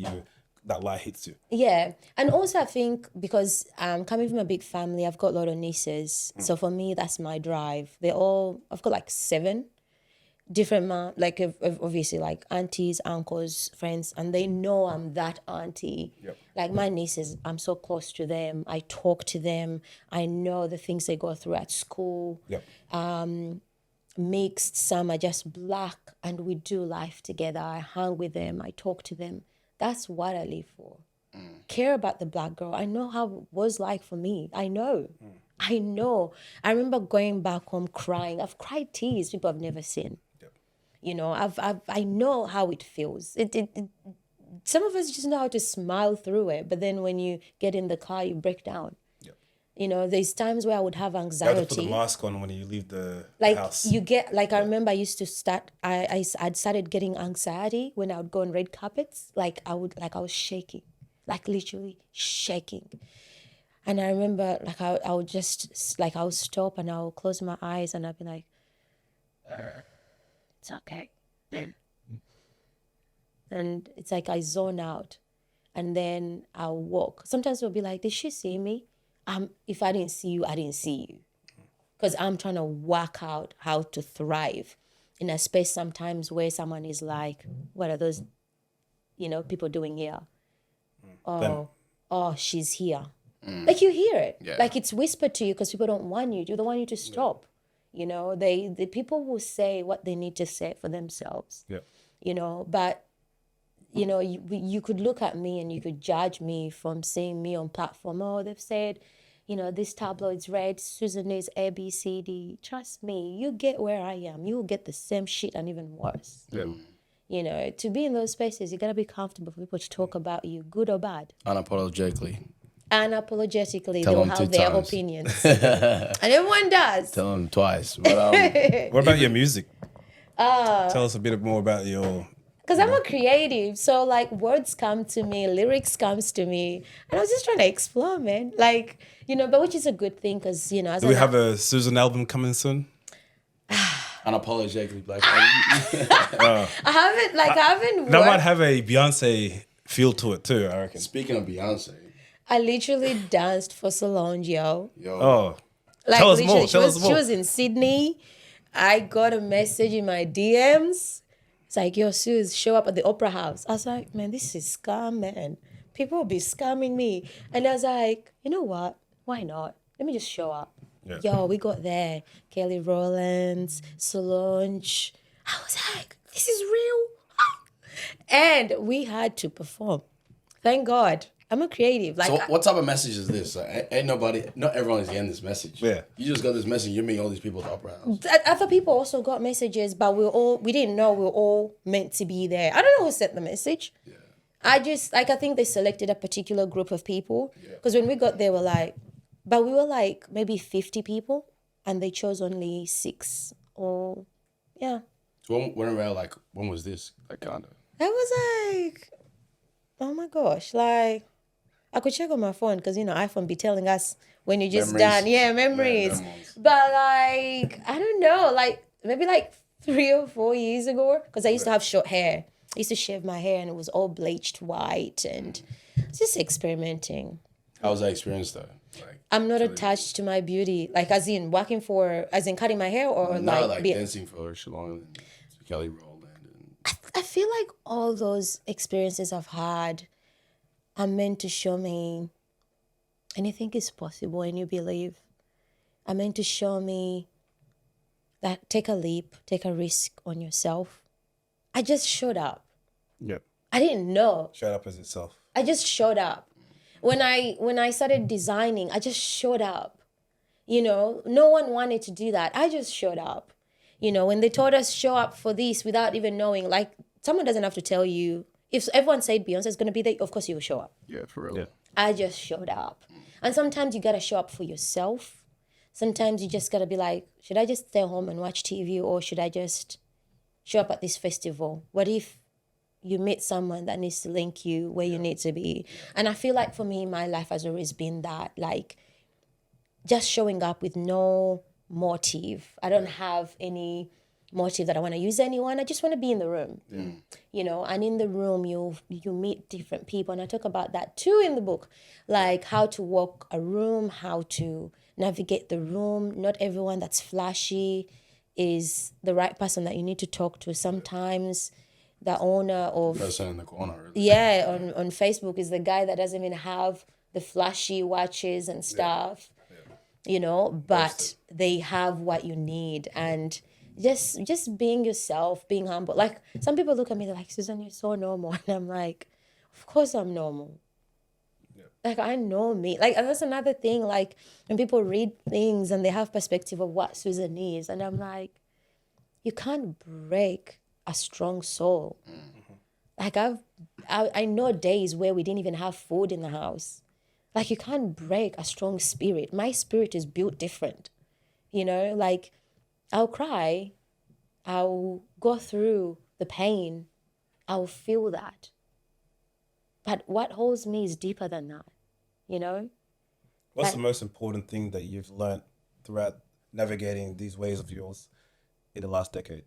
B: that light hits you.
C: Yeah. And also I think because coming from a big family, I've got a lot of nieces. So for me, that's my drive. I've got like 7 different like obviously like aunties, uncles, friends, and they know I'm that auntie.
B: Yep.
C: Like my nieces, I'm so close to them. I talk to them. I know the things they go through at school.
B: Yep.
C: Mixed, some are just black, and we do life together. I hang with them. I talk to them. That's what I live for. Care about the black girl. I know how it was like for me. I know. I know. I remember going back home crying. I've cried tears people have never seen. I know how it feels. Some of us just know how to smile through it, but then when you get in the car, you break down. There's times where I would have
B: You
C: anxiety.
B: have to put the mask on when you leave the house.
C: You get, like, I remember I used to start, I'd started getting anxiety when I would go on red carpets. I was shaking, like literally shaking. And I remember I would just, I would stop and I would close my eyes and I'd be like, it's okay. And it's like I zone out and then I'll walk. Sometimes they'll be like, did she see me? If I didn't see you, I didn't see you. Because I'm trying to work out how to thrive in a space sometimes where someone is like, what are those, people doing here? Oh, she's here. Like you hear it.
A: Yeah.
C: Like it's whispered to you because people don't want you. They don't want you to stop. The people will say what they need to say for themselves.
B: Yeah.
C: But you could look at me and you could judge me from seeing me on platform. Oh, they've said, this tabloid's read, Suzan is A, B, C, D. Trust me, you get where I am. You will get the same shit and even worse.
B: Yeah.
C: To be in those spaces, you got to be comfortable for people to talk about you, good or bad.
A: Unapologetically.
C: Unapologetically,
A: Tell
C: they'll
A: them 2
C: have their
A: times.
C: opinions. And everyone does.
A: Tell them twice. But
B: What about your music? Tell us a bit more about your...
C: Because I'm a creative, so words come to me, lyrics comes to me, and I was just trying to explore, man. But which is a good thing, because as
B: Do we have a Suzan album coming soon?
A: unapologetically black.
C: I haven't.
B: That might have a Beyonce feel to it too, I reckon.
A: Speaking of Beyonce.
C: I literally danced for Solange, yo.
B: Oh, tell us more.
C: She was in Sydney. I got a message in my DMs. It's like, yo, Suze, show up at the Opera House. I was like, man, this is scam, man. People will be scamming me. And I was like, you know what? Why not? Let me just show up.
B: Yeah.
C: Yo, we got there. Kelly Rowlands, Solange. I was like, this is real. And we had to perform. Thank God. I'm a creative.
A: So what type of message is this? Not everyone is getting this message.
B: Yeah.
A: You just got this message, you're meeting all these people at the Opera House.
C: Other people also got messages, but we didn't know we were all meant to be there. I don't know who sent the message. Yeah. I think they selected a particular group of people. Because when we got there, we were maybe 50 people, and they chose only 6 or, yeah.
A: So when was this? Kind of.
C: That was oh my gosh, like I could check on my phone because, iPhone be telling us when you just
A: Memories.
C: done. Yeah, memories.
A: memories.
C: But like, I don't know, like maybe like 3 or 4 years ago, because I used to have short hair. I used to shave my hair and it was all bleached white and just experimenting.
A: How was that experience though? Like,
C: I'm not
A: Kelly-
C: attached to my beauty, like as in cutting my hair or
A: No,
C: like,
A: like dancing for Shalom and Kelly Rowland. And
C: I feel like all those experiences I've had are meant to show me anything is possible and you believe. Are meant to show me that take a leap, take a risk on yourself. I just showed up.
B: Yep.
C: I didn't know.
B: Shut up as itself.
C: I just showed up. When I started designing, I just showed up. No one wanted to do that. I just showed up. When they told us show up for this without even knowing, like someone doesn't have to tell you. If everyone said Beyonce's gonna be there, of course you will show up.
A: yeah, for real.
B: Yeah.
C: I just showed up. And sometimes you gotta show up for yourself. Sometimes you just gotta be like, should I just stay home and watch TV or should I just show up at this festival? What if you meet someone that needs to link you where you need to be? And I feel like for me, my life has always been that, like, just showing up with no motive. I don't have any motive that I want to use anyone. I just want to be in the room. And in the room you meet different people. And I talk about that too in the book, like how to walk a room, how to navigate the room. Not everyone that's flashy is the right person that you need to talk to. Sometimes the owner of
A: Person in the corner. Really.
C: yeah on Facebook is the guy that doesn't even have the flashy watches and stuff. But they have what you need. And just being yourself, being humble. Like some people look at me, they're like, Suzan, you're so normal. And I'm like, of course I'm normal. Like I know me. Like that's another thing. Like when people read things and they have perspective of what Suzan is, and I'm like, you can't break a strong soul. Like I know days where we didn't even have food in the house. Like you can't break a strong spirit. My spirit is built different. Like I'll cry, I'll go through the pain, I'll feel that. But what holds me is deeper than that,
B: What's
C: Like-
B: the most important thing that you've learned throughout navigating these ways of yours in the last decade?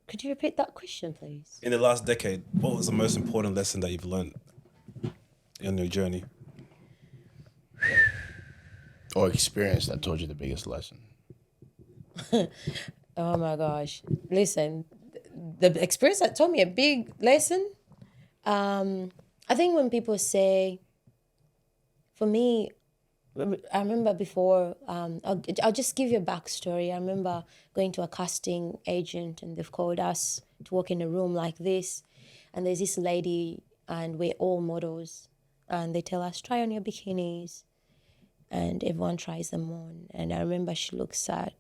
C: Could you repeat that question, please?
B: In the last decade, what was the most important lesson that you've learned in your journey?
A: Or experience that taught you the biggest lesson.
C: Oh my gosh. Listen, the experience that taught me a big lesson, I think when people say, for me, I remember before, I'll just give you a backstory. I remember going to a casting agent and they've called us to walk in a room like this. And there's this lady and we're all models. And they tell us, try on your bikinis. And everyone tries them on. And I remember she looks at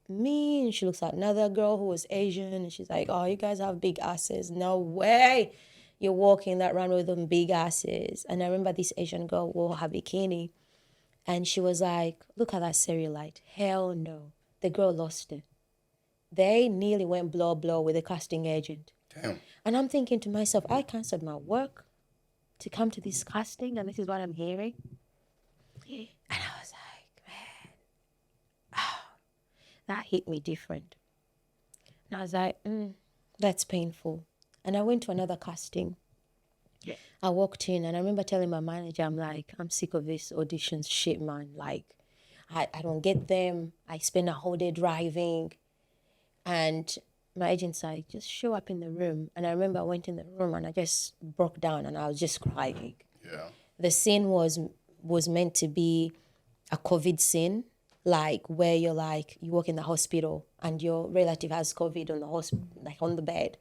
C: me and she looks at another girl who was Asian. And she's like, oh, you guys have big asses. No way you're walking that runway with them big asses. And I remember this Asian girl wore her bikini. And she was like, look at that cellulite. Hell no. The girl lost it. They nearly went blow with the casting agent.
A: Damn.
C: And I'm thinking to myself, I canceled my work to come to this casting and this is what I'm hearing. And I was like, man, that hit me different. And I was like, that's painful. And I went to another casting. Yeah. I walked in and I remember telling my manager, I'm like, I'm sick of this auditions shit, man. Like, I don't get them. I spend a whole day driving. And my agent's like, just show up in the room. And I remember I went in the room and I just broke down and I was just crying.
A: Yeah.
C: The scene was meant to be a COVID scene, like where you're like, you walk in the hospital and your relative has COVID on the like on the bed.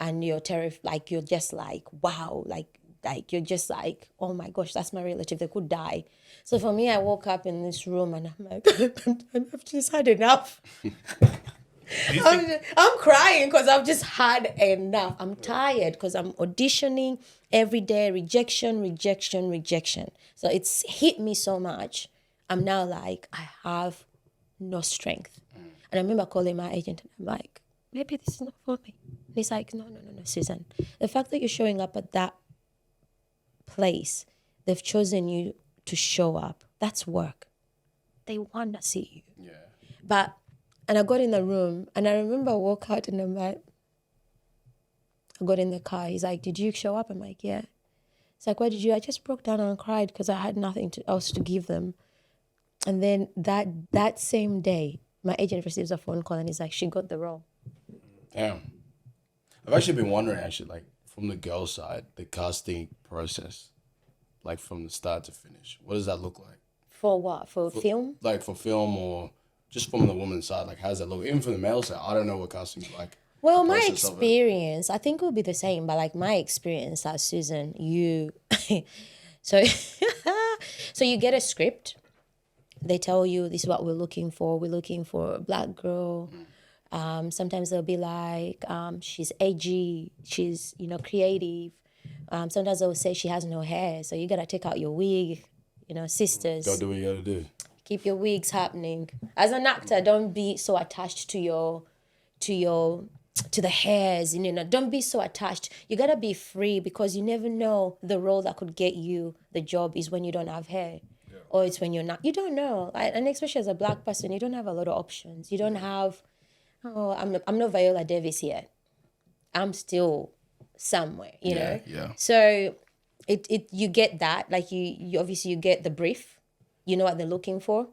C: And you're terrified, like you're just like, wow, like you're just like, oh my gosh, that's my relative, they could die. So for me, I woke up in this room and I'm like, I've just had enough. I'm crying because I've just had enough. I'm tired because I'm auditioning every day, rejection. So it's hit me so much. I'm now like, I have no strength. And I remember calling my agent and I'm like, maybe this is not for me. And he's like, no, Suzan. The fact that you're showing up at that place, they've chosen you to show up. That's work. They want to see you.
A: Yeah.
C: And I got in the room, and I remember I walked out, and I'm like, I got in the car. He's like, did you show up? I'm like, yeah. It's like, why did you? I just broke down and cried because I had nothing else to give them. And then that same day, my agent receives a phone call, and he's like, she got the role.
A: Damn. I've actually been wondering, from the girl side, the casting process, like from the start to finish. What does that look like?
C: For what? For film?
A: Like for film, or just from the woman's side, like how does that look? Even from the male side, I don't know what casting's like.
C: Well,
A: the
C: my
A: process of it.
C: experience, I think it will be the same, but like my experience as Suzan, you, so, so you get a script. They tell you this is what we're looking for. We're looking for a black girl. Sometimes they'll be like, she's edgy, she's, creative. Sometimes they'll say she has no hair, so you gotta take out your wig, sisters.
A: Go do what you gotta do.
C: Keep your wigs happening. As an actor, don't be so attached to the hairs, don't be so attached. You gotta be free, because you never know the role that could get you the job is when you don't have hair. Yeah. Or it's when you don't know. And especially as a black person, you don't have a lot of options. You don't have, I'm not Viola Davis yet. I'm still somewhere, you know?
A: Yeah.
C: So you get that, like you obviously you get the brief, you know what they're looking for.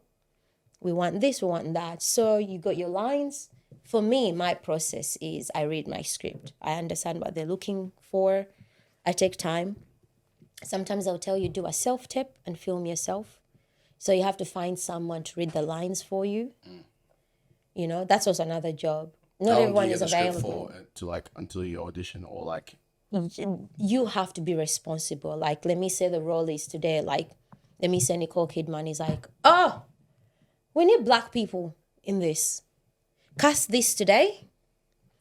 C: We want this, we want that. So you got your lines. For me, my process is I read my script. I understand what they're looking for. I take time. Sometimes I'll tell you, do a self-tape and film yourself. So you have to find someone to read the lines for you. That's also another job. Not everyone is available.
A: Until you audition, or like
C: you have to be responsible. Like, let me say the role is today. Like, let me say Nicole Kidman is like, oh, we need black people in this. Cast this today.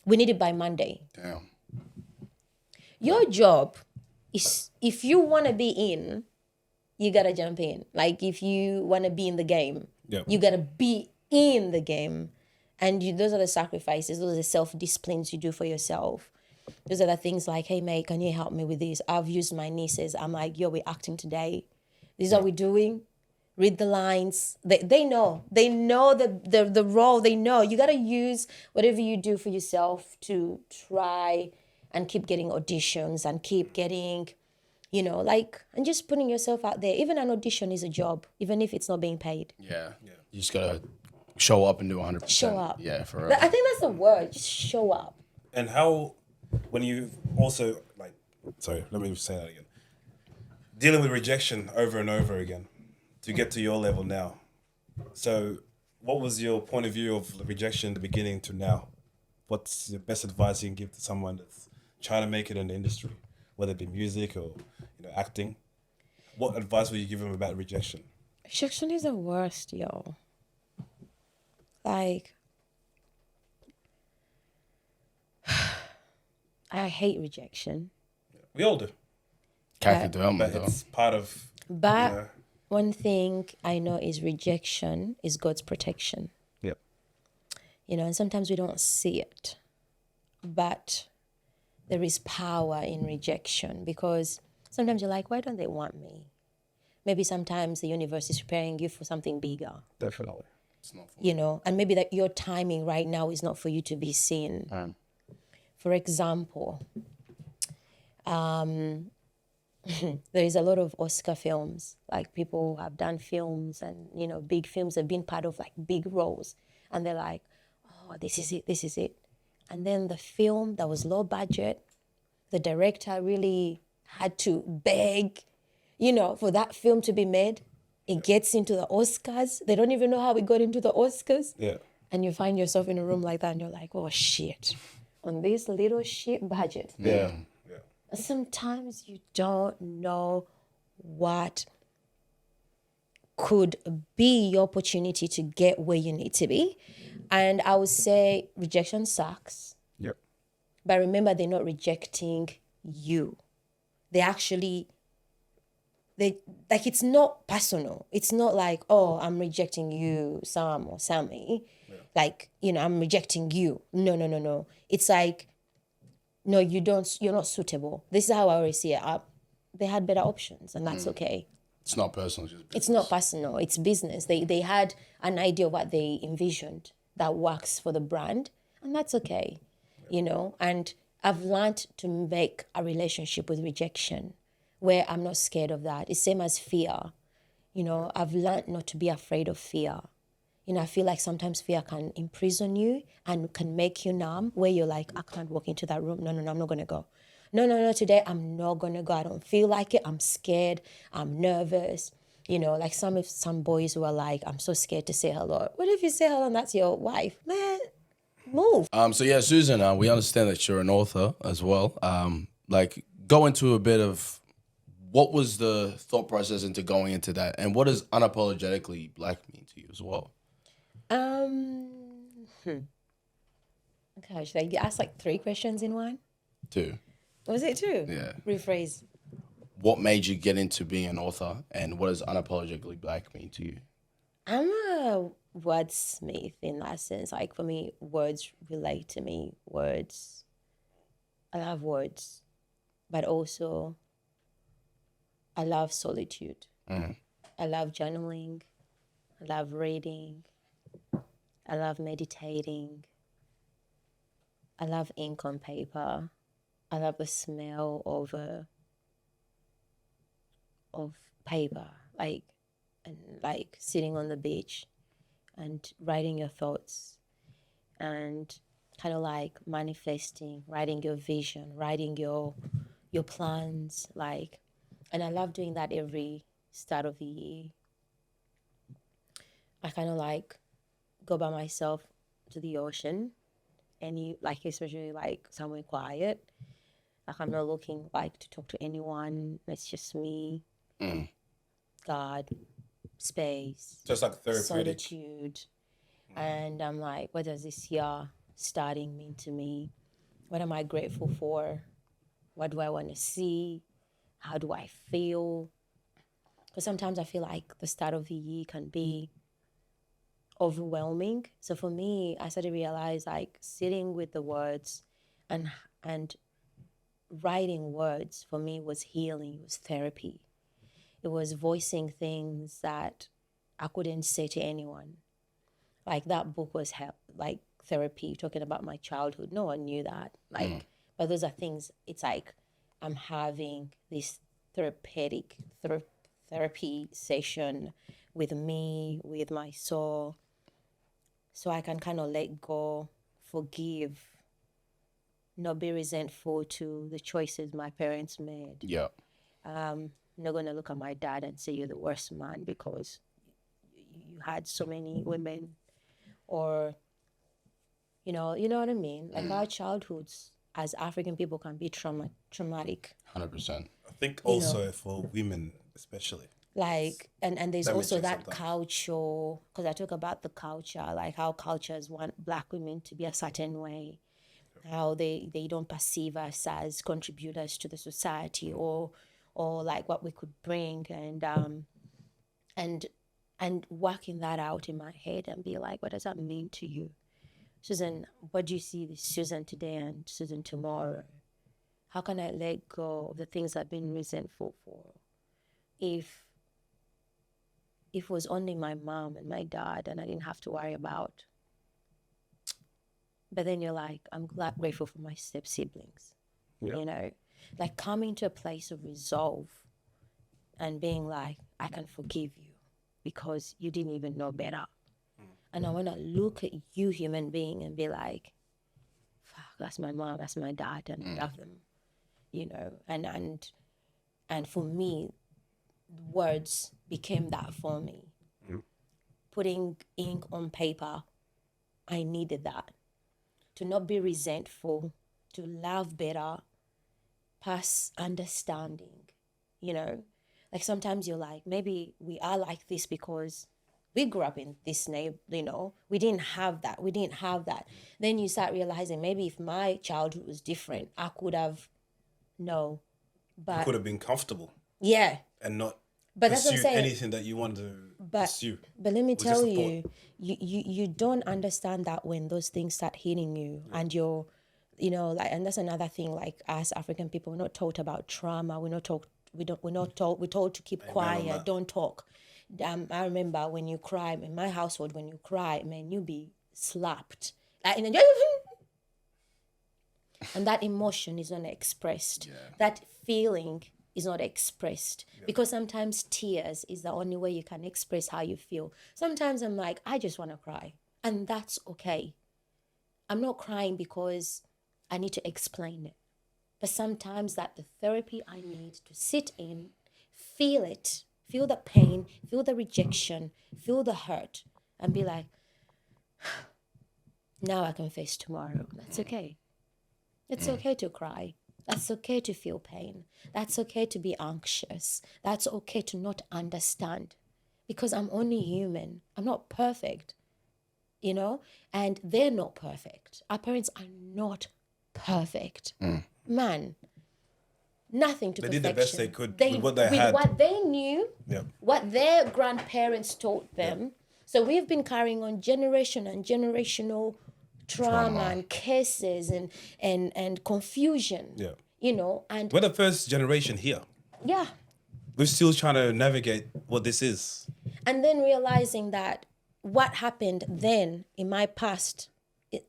C: We need it by Monday.
A: Damn.
C: Your job is, if you want to be in, you got to jump in. Like, if you want to be in the game, you got to be in the game. And those are the sacrifices. Those are the self-disciplines you do for yourself. Those are the things like, hey, mate, can you help me with this? I've used my nieces. I'm like, yo, we're acting today. This is what we're doing. Read the lines. They know. They know the role. They know. You got to use whatever you do for yourself to try and keep getting auditions and keep getting, and just putting yourself out there. Even an audition is a job, even if it's not being paid.
A: Yeah. You just got to show up and do 100%.
C: Show up.
A: Yeah, for real.
C: I think that's the word. Just show up.
B: And how, when you also, sorry, let me say that again. Dealing with rejection over and over again to get to your level now. So what was your point of view of rejection in the beginning to now? What's the best advice you can give to someone that's trying to make it in the industry, whether it be music or acting? What advice would you give them about rejection?
C: Rejection is the worst, yo. Like, I hate rejection.
B: We all do.
A: Character development,
B: But
A: though.
B: it's part of...
C: But one thing I know is rejection is God's protection.
B: Yep.
C: And sometimes we don't see it. But there is power in rejection, because sometimes you're like, why don't they want me? Maybe sometimes the universe is preparing you for something bigger.
B: Definitely.
A: It's not for
C: And maybe that your timing right now is not for you to be seen. For example, there is a lot of Oscar films, like people who have done films and, big films have been part of like big roles. And they're like, oh, this is it. And then the film that was low budget, the director really had to beg, for that film to be made. It gets into the Oscars. They don't even know how it got into the Oscars.
B: Yeah.
C: And you find yourself in a room like that and you're like, oh, shit. On this little shit budget.
A: Yeah.
C: Sometimes you don't know what could be your opportunity to get where you need to be. And I would say rejection sucks.
B: Yep.
C: But remember, they're not rejecting you. It's not personal. It's not like, oh, I'm rejecting you, Sam or Sammy. Like, I'm rejecting you. No. It's like, no, you're not suitable. This is how I always see it. They had better options, and that's okay.
A: It's not personal, it's just business.
C: It's not personal, it's business. They had an idea of what they envisioned that works for the brand, and that's okay, And I've learned to make a relationship with rejection where I'm not scared of that. It's same as fear. I've learned not to be afraid of fear. I feel like sometimes fear can imprison you and can make you numb, where you're like, I can't walk into that room. No, I'm not going to go. No, today I'm not going to go. I don't feel like it. I'm scared. I'm nervous. Like some boys who are like, I'm so scared to say hello. What if you say hello and that's your wife? Man, move.
A: So yeah, Susan, we understand that you're an author as well. Like, go into a bit of what was the thought process into going into that, and what does unapologetically black mean to you as well?
C: Gosh, like you asked like 3 questions in one.
A: 2.
C: Was it 2?
A: Yeah.
C: Rephrase.
A: What made you get into being an author, and what does unapologetically black mean to you?
C: I'm a wordsmith in that sense. Like for me, words relate to me. Words. I love words, but also I love solitude. I love journaling. I love reading. I love meditating. I love ink on paper. I love the smell of paper, like sitting on the beach and writing your thoughts and kind of like manifesting, writing your vision, writing your plans, and I love doing that every start of the year. I kind of like go by myself to the ocean, and especially like somewhere quiet. Like I'm not looking like to talk to anyone. It's just me, God, space,
B: Just like therapeutic.
C: solitude. And I'm like, what does this year starting mean to me? What am I grateful for? What do I want to see? How do I feel? Because sometimes I feel like the start of the year can be overwhelming. So for me, I started to realize like sitting with the words and writing words for me was healing, it was therapy. It was voicing things that I couldn't say to anyone. Like that book was like therapy, talking about my childhood. No one knew that. But those are things, it's like I'm having this therapy session with me, with my soul, so I can kind of let go, forgive, not be resentful to the choices my parents made.
A: Yeah.
C: I'm not going to look at my dad and say you're the worst man because you had so many women, or you know what I mean? Like our childhoods as African people can be traumatic.
A: 100%.
B: I think also for women especially.
C: Like and there's
B: That
C: also
B: makes
C: that
B: sense.
C: culture, because I talk about the culture, like how cultures want black women to be a certain way, how they don't perceive us as contributors to the society, or like what we could bring, and working that out in my head and be like, what does that mean to you, Suzan? What do you see this Suzan today and Suzan tomorrow? How can I let go of the things I've been resentful for? If it was only my mom and my dad and I didn't have to worry about. But then you're like, I'm grateful for my step siblings.
B: Yeah.
C: Like coming to a place of resolve and being like, I can forgive you because you didn't even know better. And I want to look at you, human being, and be like, fuck, that's my mom, that's my dad, and I love them, and for me, words became that for me. Putting ink on paper, I needed that. To not be resentful, to love better, pass understanding, Like sometimes you're like, maybe we are like this because we grew up in this neighborhood, we didn't have that. Then you start realizing maybe if my childhood was different, I could have, no,
B: You
C: but
B: could have been comfortable
C: yeah.
B: and not
C: But that's what I'm
B: pursued
C: saying.
B: anything that you wanted to.
C: But
B: It's you.
C: but let me
B: With
C: tell
B: your
C: you, you don't understand that when those things start hitting you, and you're, like, and that's another thing. Like, us African people, we're not taught about trauma. We're not taught. We're not told. We're told to keep
B: on
C: quiet.
B: that.
C: Don't talk. I remember when you cry in my household. When you cry, man, you be slapped. Like, and that emotion is not expressed. That feeling is not expressed because sometimes tears is the only way you can express how you feel. Sometimes I'm like, I just want to cry, and that's okay. I'm not crying because I need to explain it, but sometimes that the therapy I need to sit in, feel it, feel the pain, feel the rejection, feel the hurt, and be like, now I can face tomorrow. That's okay. It's okay to cry. That's okay to feel pain. That's okay to be anxious. That's okay to not understand, because I'm only human. I'm not perfect, and they're not perfect. Our parents are not perfect. Man, nothing to
B: They
C: perfection.
B: did the best they could with what they
C: with
B: had.
C: what they knew,
B: Yeah.
C: what their grandparents taught them. So we've been carrying on generation and generational trauma and cases and confusion.
B: Yeah.
C: And
B: We're the first generation here.
C: yeah.
B: We're still trying to navigate what this is.
C: And then realizing that what happened then in my past,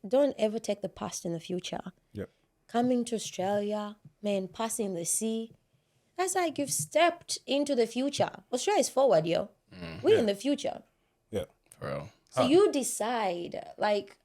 C: don't ever take the past in the future.
B: Yeah.
C: Coming to Australia, man, passing the sea, that's like you've stepped into the future. Australia is forward, yo. We're in the future.
B: Yeah.
A: For real.
C: So you decide, like,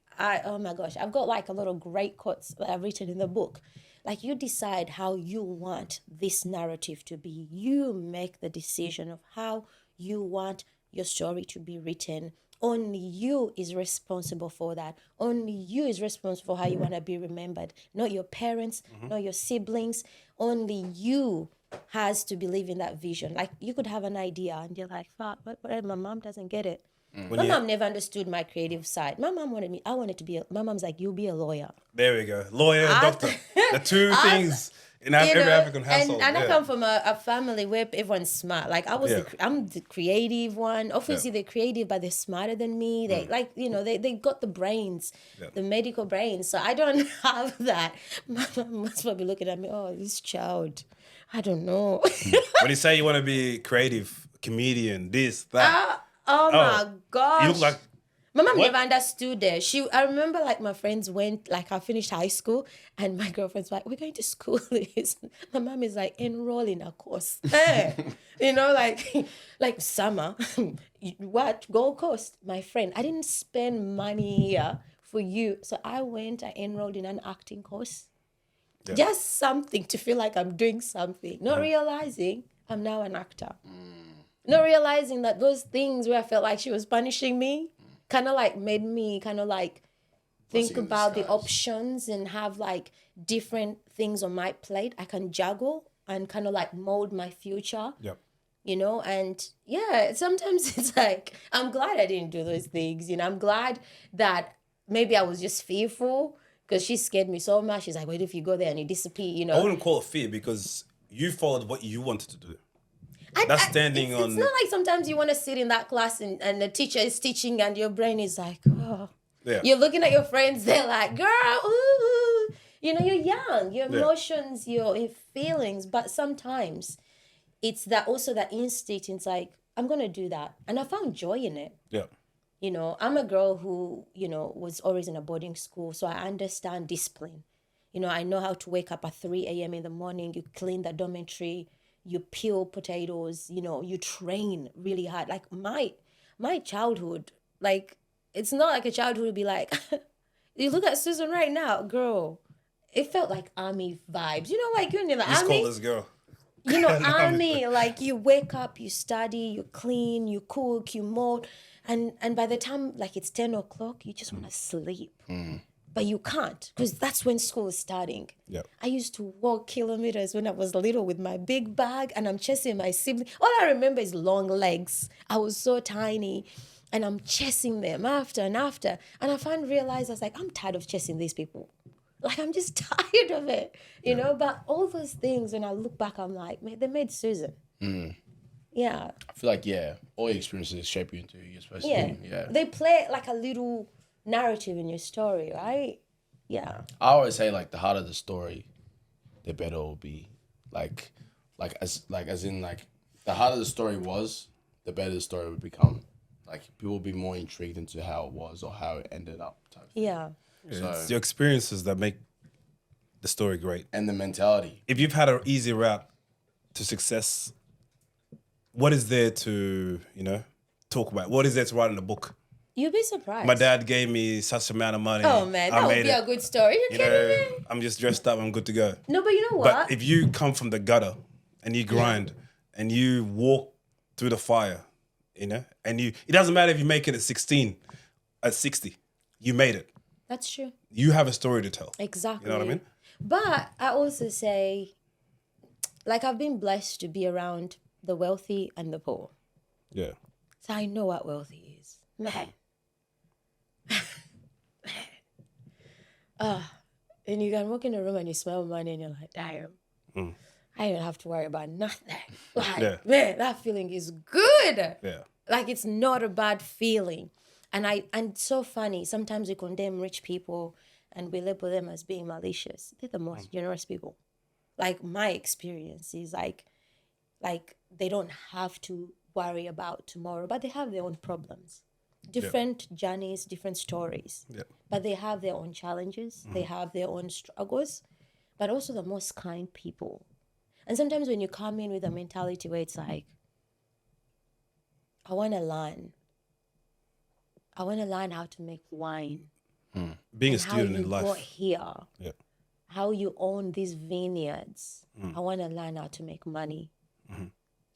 C: oh my gosh, I've got like a lot of great quotes that I've written in the book. Like, you decide how you want this narrative to be. You make the decision of how you want your story to be written. Only you is responsible for that. Only you is responsible for how you want to be remembered. Not your parents, not your siblings. Only you has to believe in that vision. Like, you could have an idea and you're like, fuck, but my mom doesn't get it. My mom never understood my creative side. My mom wanted to be, my mom's like, you'll be a lawyer.
B: There we go. Lawyer, doctor. The two things in every African household.
C: And I come from a family where everyone's smart. Like, I'm the creative one. Obviously, they're creative, but they're smarter than me. They they got the brains, the medical brains. So I don't have that. My mom must probably looking at me, oh, this child. I don't know.
B: When you say you want to be creative, comedian, this, that.
C: Oh my gosh.
B: You look like...
C: My mom never understood it. I remember, like, my friends went, like, I finished high school and my girlfriend's like, we're going to school. My mom is like, enroll in a course. Like summer. What? Gold Coast. My friend, I didn't spend money here for you. So I enrolled in an acting course. Yeah. Just something to feel like I'm doing something. Not realizing I'm now an actor. Not realizing that those things where I felt like she was punishing me kind of like made me kind of like think about the options and have like different things on my plate I can juggle and kind of like mold my future.
B: Yep.
C: And sometimes it's like, I'm glad I didn't do those things. I'm glad that maybe I was just fearful because she scared me so much. She's like, what if you go there and you disappear,
B: I wouldn't call it fear because you followed what you wanted to do. That's standing on...
C: It's not like sometimes you want to sit in that class and the teacher is teaching and your brain is like, oh. Yeah. You're looking at your friends, they're like, girl, ooh. You're young, your emotions, your feelings. But sometimes it's also that instinct. It's like, I'm going to do that. And I found joy in it.
B: Yeah.
C: I'm a girl who, was always in a boarding school. So I understand discipline. I know how to wake up at 3 a.m. in the morning. You clean the dormitory. You peel potatoes, you train really hard. Like my childhood, like, it's not like a childhood would be like, you look at Suzan right now, girl, it felt like army vibes. Like you're in the army.
B: Just call this girl.
C: Army, like you wake up, you study, you clean, you cook, you mold. And by the time like it's 10 o'clock, you just want to sleep. But you can't because that's when school is starting.
B: Yep.
C: I used to walk kilometers when I was little with my big bag and I'm chasing my sibling. All I remember is long legs. I was so tiny and I'm chasing them after and after. And I realized I was like, I'm tired of chasing these people. Like, I'm just tired of it, But all those things, when I look back, I'm like, man, they made Suzan. Yeah.
A: I feel like all your experiences shape you into who you're supposed to be. Yeah.
C: They play like a little narrative in your story, right? Yeah.
A: I always say like the harder the story, the better it will be. As in the harder the story was, the better the story would become. Like people will be more intrigued into how it was or how it ended up. Type thing.
C: Yeah.
A: So
B: It's your experiences that make the story great.
A: and the mentality.
B: If you've had an easy route to success, what is there to, talk about? What is there to write in a book?
C: You'd be surprised.
B: My dad gave me such amount of money.
C: Oh man, that would be a good story. You kidding me?
B: I'm just dressed up. I'm good to go.
C: No, but you know what?
B: But if you come from the gutter and you grind and you walk through the fire, and it doesn't matter if you make it at 16, at 60, you made it.
C: That's true.
B: You have a story to tell.
C: Exactly.
B: You know what I mean?
C: But I also say, like, I've been blessed to be around the wealthy and the poor.
B: Yeah.
C: So I know what wealthy is. Man. And you can walk in a room and you smell money and you're like, damn. I don't have to worry about nothing. Like, man, that feeling is good.
B: Yeah.
C: Like, it's not a bad feeling. And it's so funny. Sometimes we condemn rich people and we label them as being malicious. They're the most generous people. Like, my experience is like they don't have to worry about tomorrow, but they have their own problems. Different journeys, different stories.
B: Yeah.
C: But they have their own challenges. They have their own struggles, but also the most kind people. And sometimes when you come in with a mentality where it's like, I want to learn how to make wine.
B: Being a
C: and
B: student in
C: how you got
B: life.
C: here,
B: Yeah.
C: how you own these vineyards. I want to learn how to make money.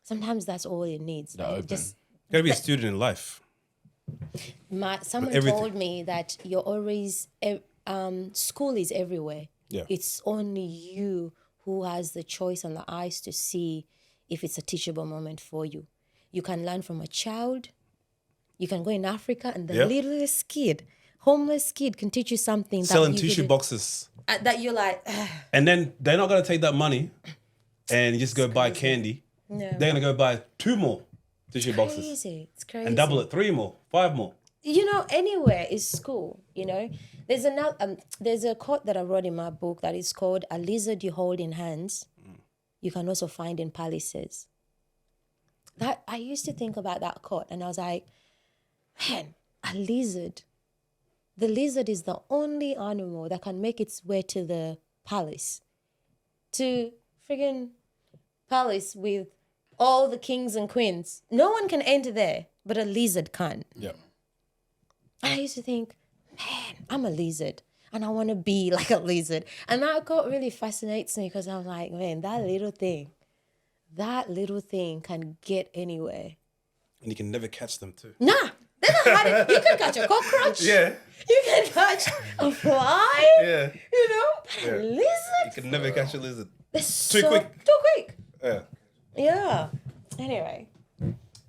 C: Sometimes that's all it needs.
A: The
C: Like,
A: open.
C: just
B: Gotta be a student in life.
C: someone
B: everything.
C: told me that you're always school is everywhere.
B: Yeah.
C: It's only you who has the choice and the eyes to see if it's a teachable moment for you. You can learn from a child. You can go in Africa and the littlest kid, homeless kid, can teach you something that
B: Selling
C: you
B: tissue
C: could-
B: boxes.
C: that you're like,
B: And then they're not gonna take that money and just go buy candy.
C: no.
B: They're gonna go buy 2 more tissue boxes
C: Crazy. It's crazy.
B: and double it, 3 more, 5 more.
C: Anywhere is school, There's there's a quote that I wrote in my book that is called "A lizard you hold in hands, you can also find in palaces." That I used to think about that quote and I was like, man, a lizard. The lizard is the only animal that can make its way to the palace. To friggin' palace with all the kings and queens. No one can enter there, but a lizard can.
A: Yeah.
C: I used to think, man, I'm a lizard and I want to be like a lizard. And that quote really fascinates me because I'm like, man, that little thing can get anywhere.
B: And you can never catch them too.
C: Nah, they're not hard. You can catch a cockroach.
B: Yeah.
C: You can catch a fly.
B: Yeah.
C: But a lizard?
B: You can never catch a lizard.
C: It's
B: Too quick.
C: Too quick.
B: Yeah.
C: Yeah. Anyway.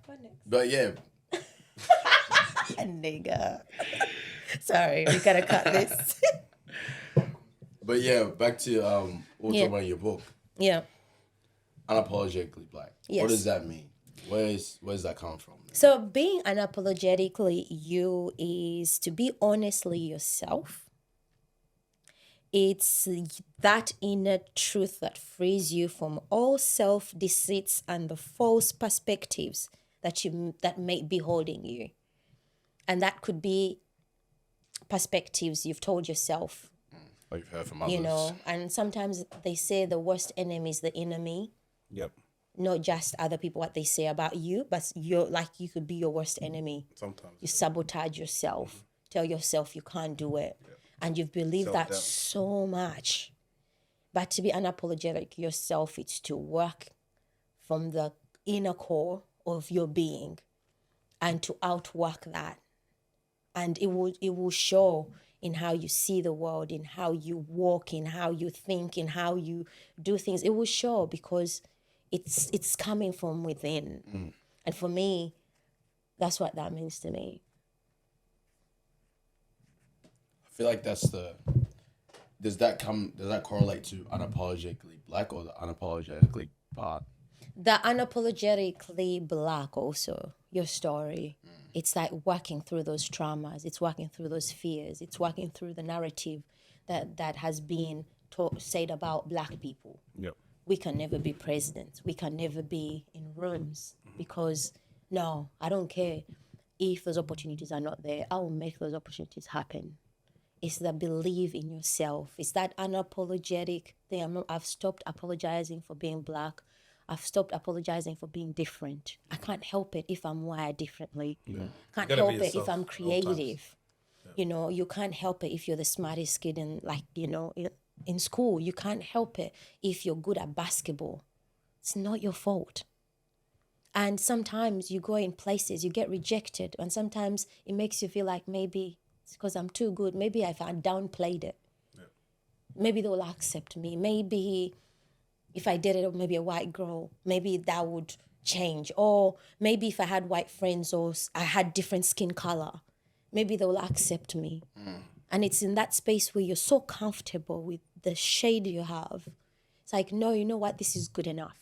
C: What next?
A: But yeah,
C: Nigga. Sorry, we gotta cut this.
A: but yeah, back to we'll talk about your book,
C: Yeah.
A: Unapologetically Black.
C: Yes.
A: What does that mean? Where's that come from?
C: So being unapologetically you is to be honestly yourself. It's that inner truth that frees you from all self-deceits and the false perspectives that may be holding you. And that could be perspectives you've told yourself,
A: Or you've heard from others.
C: and sometimes they say the worst enemy is the enemy.
B: Yep.
C: Not just other people, what they say about you, but you could be your worst enemy.
B: Sometimes.
C: You sabotage yourself, tell yourself you can't do it. And you've believed that
B: Self-doubt.
C: so much. But to be unapologetic yourself, it's to work from the inner core of your being and to outwork that. And it will show in how you see the world, in how you walk, in how you think, in how you do things. It will show because it's coming from within. And for me, that's what that means to me.
A: I feel like does that correlate to Unapologetically Black or the Unapologetically part?
C: the unapologetically black also, your story. It's like working through those traumas. It's working through those fears. It's working through the narrative that has been said about black people.
B: Yep.
C: We can never be presidents. We can never be in rooms because, no, I don't care if those opportunities are not there. I will make those opportunities happen. It's that believe in yourself. It's that unapologetic thing. I've stopped apologizing for being black. I've stopped apologizing for being different. I can't help it if I'm wired differently. Can't
B: gotta be
C: help it if
B: yourself
C: I'm
B: at all times.
C: creative. You know, you can't help it if you're the smartest kid in, like, you know, in school. You can't help it if you're good at basketball. It's not your fault. And sometimes you go in places, you get rejected, and sometimes it makes you feel like maybe it's because I'm too good. Maybe if I downplayed it, maybe they will accept me. Maybe if I did it with maybe a white girl, maybe that would change. Or maybe if I had white friends or I had different skin color, maybe they will accept me. And it's in that space where you're so comfortable with the shade you have. It's like, no, you know what? This is good enough.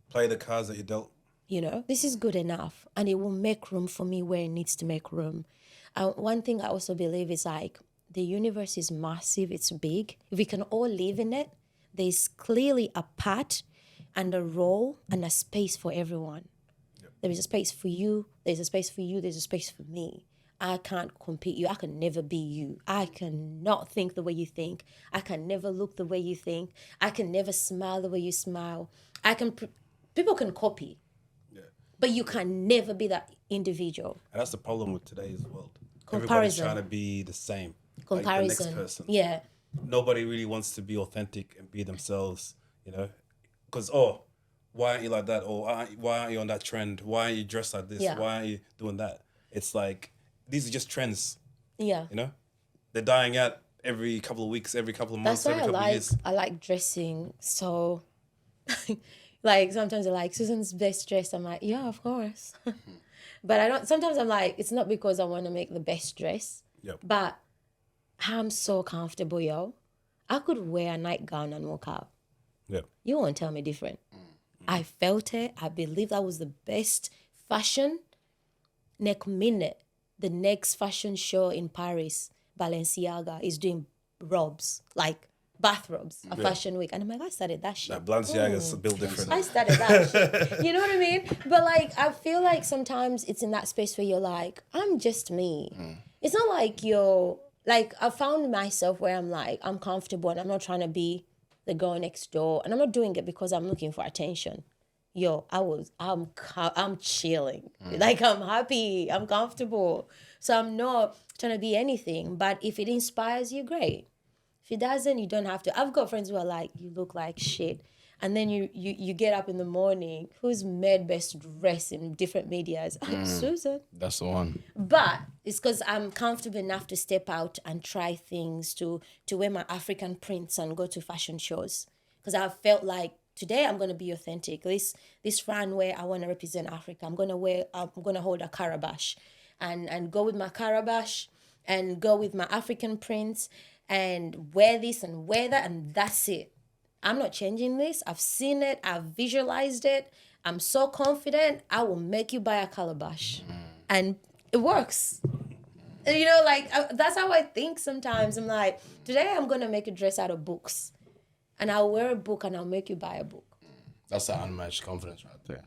B: Play the cards that you dealt.
C: You know, this is good enough. And it will make room for me where it needs to make room. One thing I also believe is like the universe is massive. It's big. If we can all live in it, there's clearly a part and a role and a space for everyone. There is a space for you. There's a space for you. There's a space for me. I can't compete you. I can never be you. I cannot think the way you think. I can never look the way you think. I can never smile the way you smile. People can copy, but you can never be that individual.
B: And that's the problem with today's world.
C: Comparison.
B: Everybody's trying to be the same.
C: Comparison.
B: Like the next person.
C: Yeah.
B: Nobody really wants to be authentic and be themselves, you know? Because, why aren't you like that? Or why aren't you on that trend? Why aren't you dressed like this?
C: Yeah.
B: Why aren't you doing that? It's like, these are just trends,
C: Yeah.
B: you know? They're dying out every couple of weeks, every couple of months,
C: That's why
B: every couple of years.
C: I like dressing. So, like, sometimes they're like, Susan's best dressed. I'm like, yeah, of course. But I don't, sometimes I'm like, it's not because I want to make the best dress, but I'm so comfortable, yo. I could wear a nightgown and walk out.
B: Yeah.
C: You won't tell me different. I felt it. I believe that was the best fashion. Next minute, the next fashion show in Paris, Balenciaga is doing robes, like bathrobes, a fashion week. And I'm like, I started that shit.
B: Like Balenciaga's built different.
C: I started that shit. You know what I mean? But like, I feel like sometimes it's in that space where you're like, I'm just me. It's not like you're, like, I found myself where I'm like, I'm comfortable and I'm not trying to be the girl next door. And I'm not doing it because I'm looking for attention. Yo, I'm chilling. Like, I'm happy, I'm comfortable. So I'm not trying to be anything. But if it inspires you, great. If it doesn't, you don't have to. I've got friends who are like, you look like shit. And then you get up in the morning, who's made best dress in different medias? Suzan.
A: That's the one.
C: But it's because I'm comfortable enough to step out and try things, to wear my African prints and go to fashion shows. Because I felt like today I'm going to be authentic. This runway, I want to represent Africa. I'm going to hold a calabash and go with my calabash and go with my African prints and wear this and wear that, and that's it. I'm not changing this. I've seen it. I've visualized it. I'm so confident. I will make you buy a calabash. And it works. You know, like, that's how I think sometimes. I'm like, today I'm going to make a dress out of books. And I'll wear a book and I'll make you buy a book.
A: That's the unmatched confidence right there.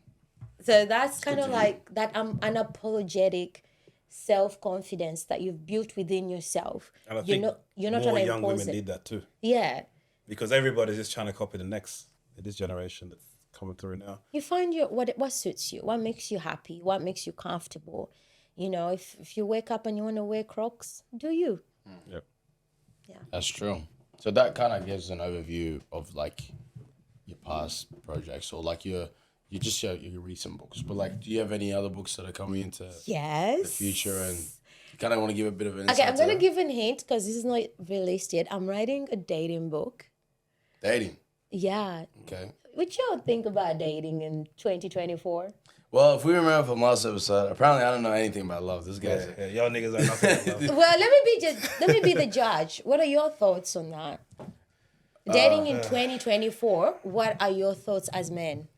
C: So that's kind of like that unapologetic self-confidence that you've built within yourself.
B: And I think
C: you're not
B: more
C: trying to
B: young
C: impose
B: women
C: it.
B: need that too.
C: Yeah.
B: Because everybody's just trying to copy the next, this generation that's coming through now.
C: You find what suits you, what makes you happy, what makes you comfortable. You know, if you wake up and you want to wear Crocs, do you?
B: Yep.
C: Yeah.
A: That's true. So that kind of gives an overview of like your past projects or like your recent books. But like, do you have any other books that are coming into the future and you kind of want to give a bit of an insight?
C: Okay, I'm going to give a hint because this is not released yet. I'm writing a dating book.
A: Dating.
C: Yeah.
A: Okay.
C: What y'all think about dating in 2024?
A: Well, if we remember from last episode, apparently I don't know anything about love. This guy's
B: Yeah, y'all niggas are nothing about love.
C: Well, let me be the judge. What are your thoughts on that? Dating in 2024, what are your thoughts as men?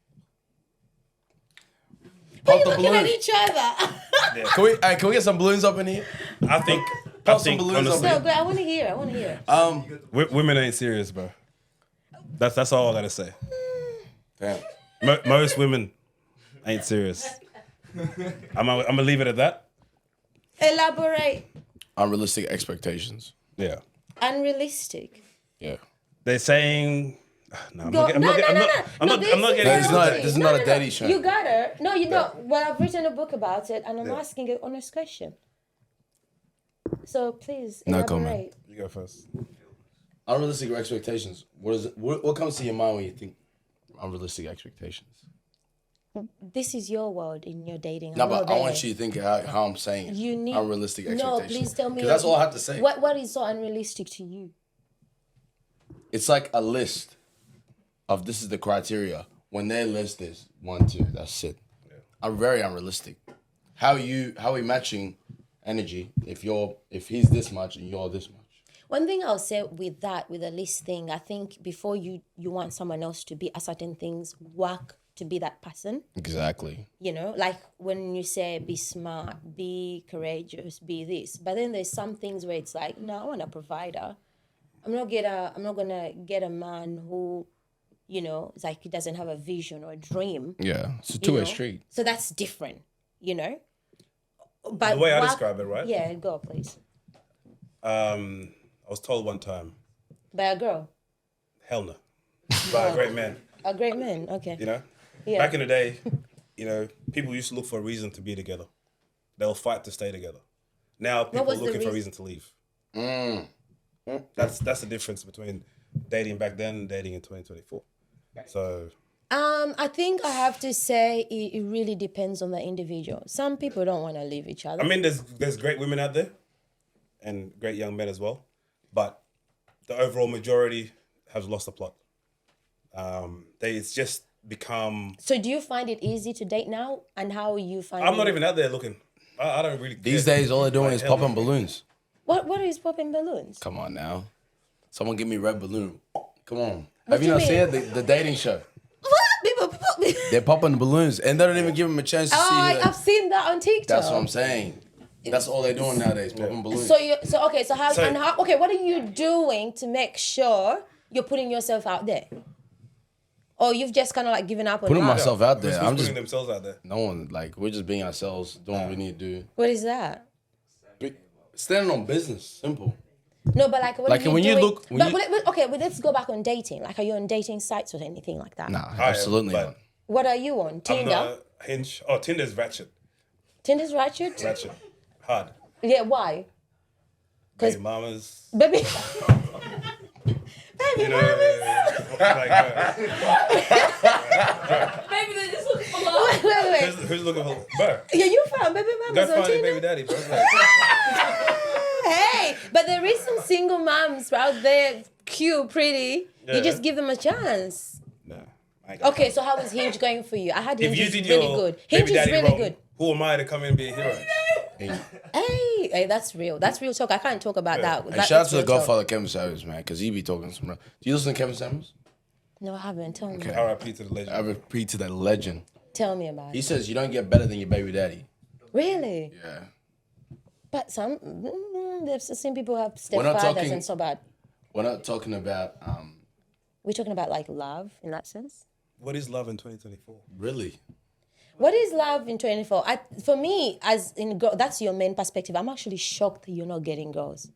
A: Pop the
C: Looking at
A: balloons.
C: each other.
A: Can we get some balloons up in here?
B: I think
A: some balloons
B: honestly,
C: No, but I want to hear. I want to hear.
B: women ain't serious, bro. That's all I gotta say.
A: Damn.
B: Most women ain't serious. I'm gonna leave it at that.
C: Elaborate.
A: Unrealistic expectations.
B: Yeah.
C: Unrealistic.
A: Yeah.
B: They're saying. No,
C: No,
B: I'm not getting.
A: This is not-
C: serious.
A: this is not a dating show.
C: You got her. No, you know. Well, I've written a book about it, and I'm asking an honest question. So please
A: No
C: elaborate.
A: comment.
B: You go first.
A: Unrealistic expectations. What is it? What comes to your mind when you think unrealistic expectations?
C: This is your world in your dating.
A: No,
C: I'm
A: but
C: not
A: I
C: there.
A: want you to think how I'm saying it.
C: You need
A: unrealistic
C: No,
A: expectations.
C: please tell me.
A: Because that's all I have to say.
C: What is so unrealistic to you?
A: It's like a list of this is the criteria. When they list this 1, 2, that's it. Yeah. I'm very unrealistic. How are we matching energy if he's this much and you're this much?
C: One thing I'll say with the list thing, I think before you want someone else to be a certain things, work to be that person.
A: Exactly.
C: You know, like when you say be smart, be courageous, be this. But then there's some things where it's like, no, I want a provider. I'm not gonna get a man who, you know, it's like he doesn't have a vision or a dream.
A: Yeah, it's a
C: you
A: two-way
C: know?
A: street.
C: So that's different, you know. But
B: The way I describe it, right?
C: Yeah, go please.
B: I was told one time,
C: By a girl,
B: hell no, by a great man.
C: a great man. Okay.
B: You know,
C: Yeah.
B: back in the day, you know, people used to look for a reason to be together. They'll fight to stay together. Now people are
C: was the
B: looking for a
C: reason?
B: reason to leave. That's the difference between dating back then and dating in 2024. So
C: I think I have to say it really depends on the individual. Some people don't want to leave each other.
B: I mean, there's great women out there, and great young men as well, but the overall majority has lost the plot. It's just become.
C: So do you find it easy to date now? And how are you finding
B: I'm not even out there looking. I don't really.
A: These
B: care.
A: days, all they're doing is
B: hell
A: popping
B: no.
A: balloons.
C: What is popping balloons?
A: Come on now. Someone give me red balloon. Come on.
C: What
A: Have
C: do
A: you
C: you
A: not seen
C: mean?
A: it? The dating show.
C: People.
A: They're popping balloons and they don't even give them a chance to see it.
C: I've seen that on TikTok.
A: That's what I'm saying. That's all they're doing nowadays, popping balloons.
C: Okay, what are you doing to make sure you're putting yourself out there? Or you've just kind of like given up on
A: Putting
C: love?
A: myself out
B: Who's
A: there. I'm just
B: putting themselves out there.
A: no one like we're just being ourselves, doing what we need to do.
C: What is that?
A: Standing on business, simple.
C: No, but like, what
A: Like,
C: are you
A: when you
C: doing?
A: look- when you-
C: Okay, well, let's go back on dating. Like, are you on dating sites or anything like that?
A: Nah,
B: I am,
A: absolutely
B: but-
A: not.
C: What are you on?
B: I'm
C: Tinder?
B: not Hinge. Oh, Tinder's ratchet.
C: Tinder's ratchet?
B: Ratchet. Hard.
C: Yeah, why?
B: Baby mamas.
C: Baby.
B: You know, like,
C: Baby, this is wait.
B: who's looking for bro?
C: Yeah, you found baby
B: Go
C: mamas on
B: find a
C: Tinder?
B: baby daddy, bro. Like,
C: Hey, but there is some single moms out there, cute, pretty.
B: Yeah.
C: You just give them a chance.
B: nah, I ain't got
C: Okay, so how is Hinge going for you? I had
B: If
C: Hinge
B: you
C: is
B: did
C: really
B: your
C: good.
B: baby
C: Hinge is
B: daddy
C: really
B: wrong,
C: good.
B: who am I to come in and be a hero?
C: Hey, that's real. That's real talk. I can't talk about that.
A: And
C: That-
A: shout out
C: that's
A: to the
C: real talk.
A: Godfather Kevin Samuels, man, because he be talking some. Do you listen to Kevin Samuels?
C: No, I haven't. Tell me.
B: R.I.P. to the legend.
A: I repeat to that legend.
C: Tell me about
A: He
C: it.
A: says you don't get better than your baby daddy.
C: Really?
A: Yeah.
C: But there's some people have
A: We're not
C: stepfathers
A: talking-
C: and so bad.
A: We're not talking about
C: We're talking about like love in that sense.
B: What is love in 2024?
A: really.
C: What is love in 24? For me, as in girl, that's your main perspective. I'm actually shocked that you're not getting girls.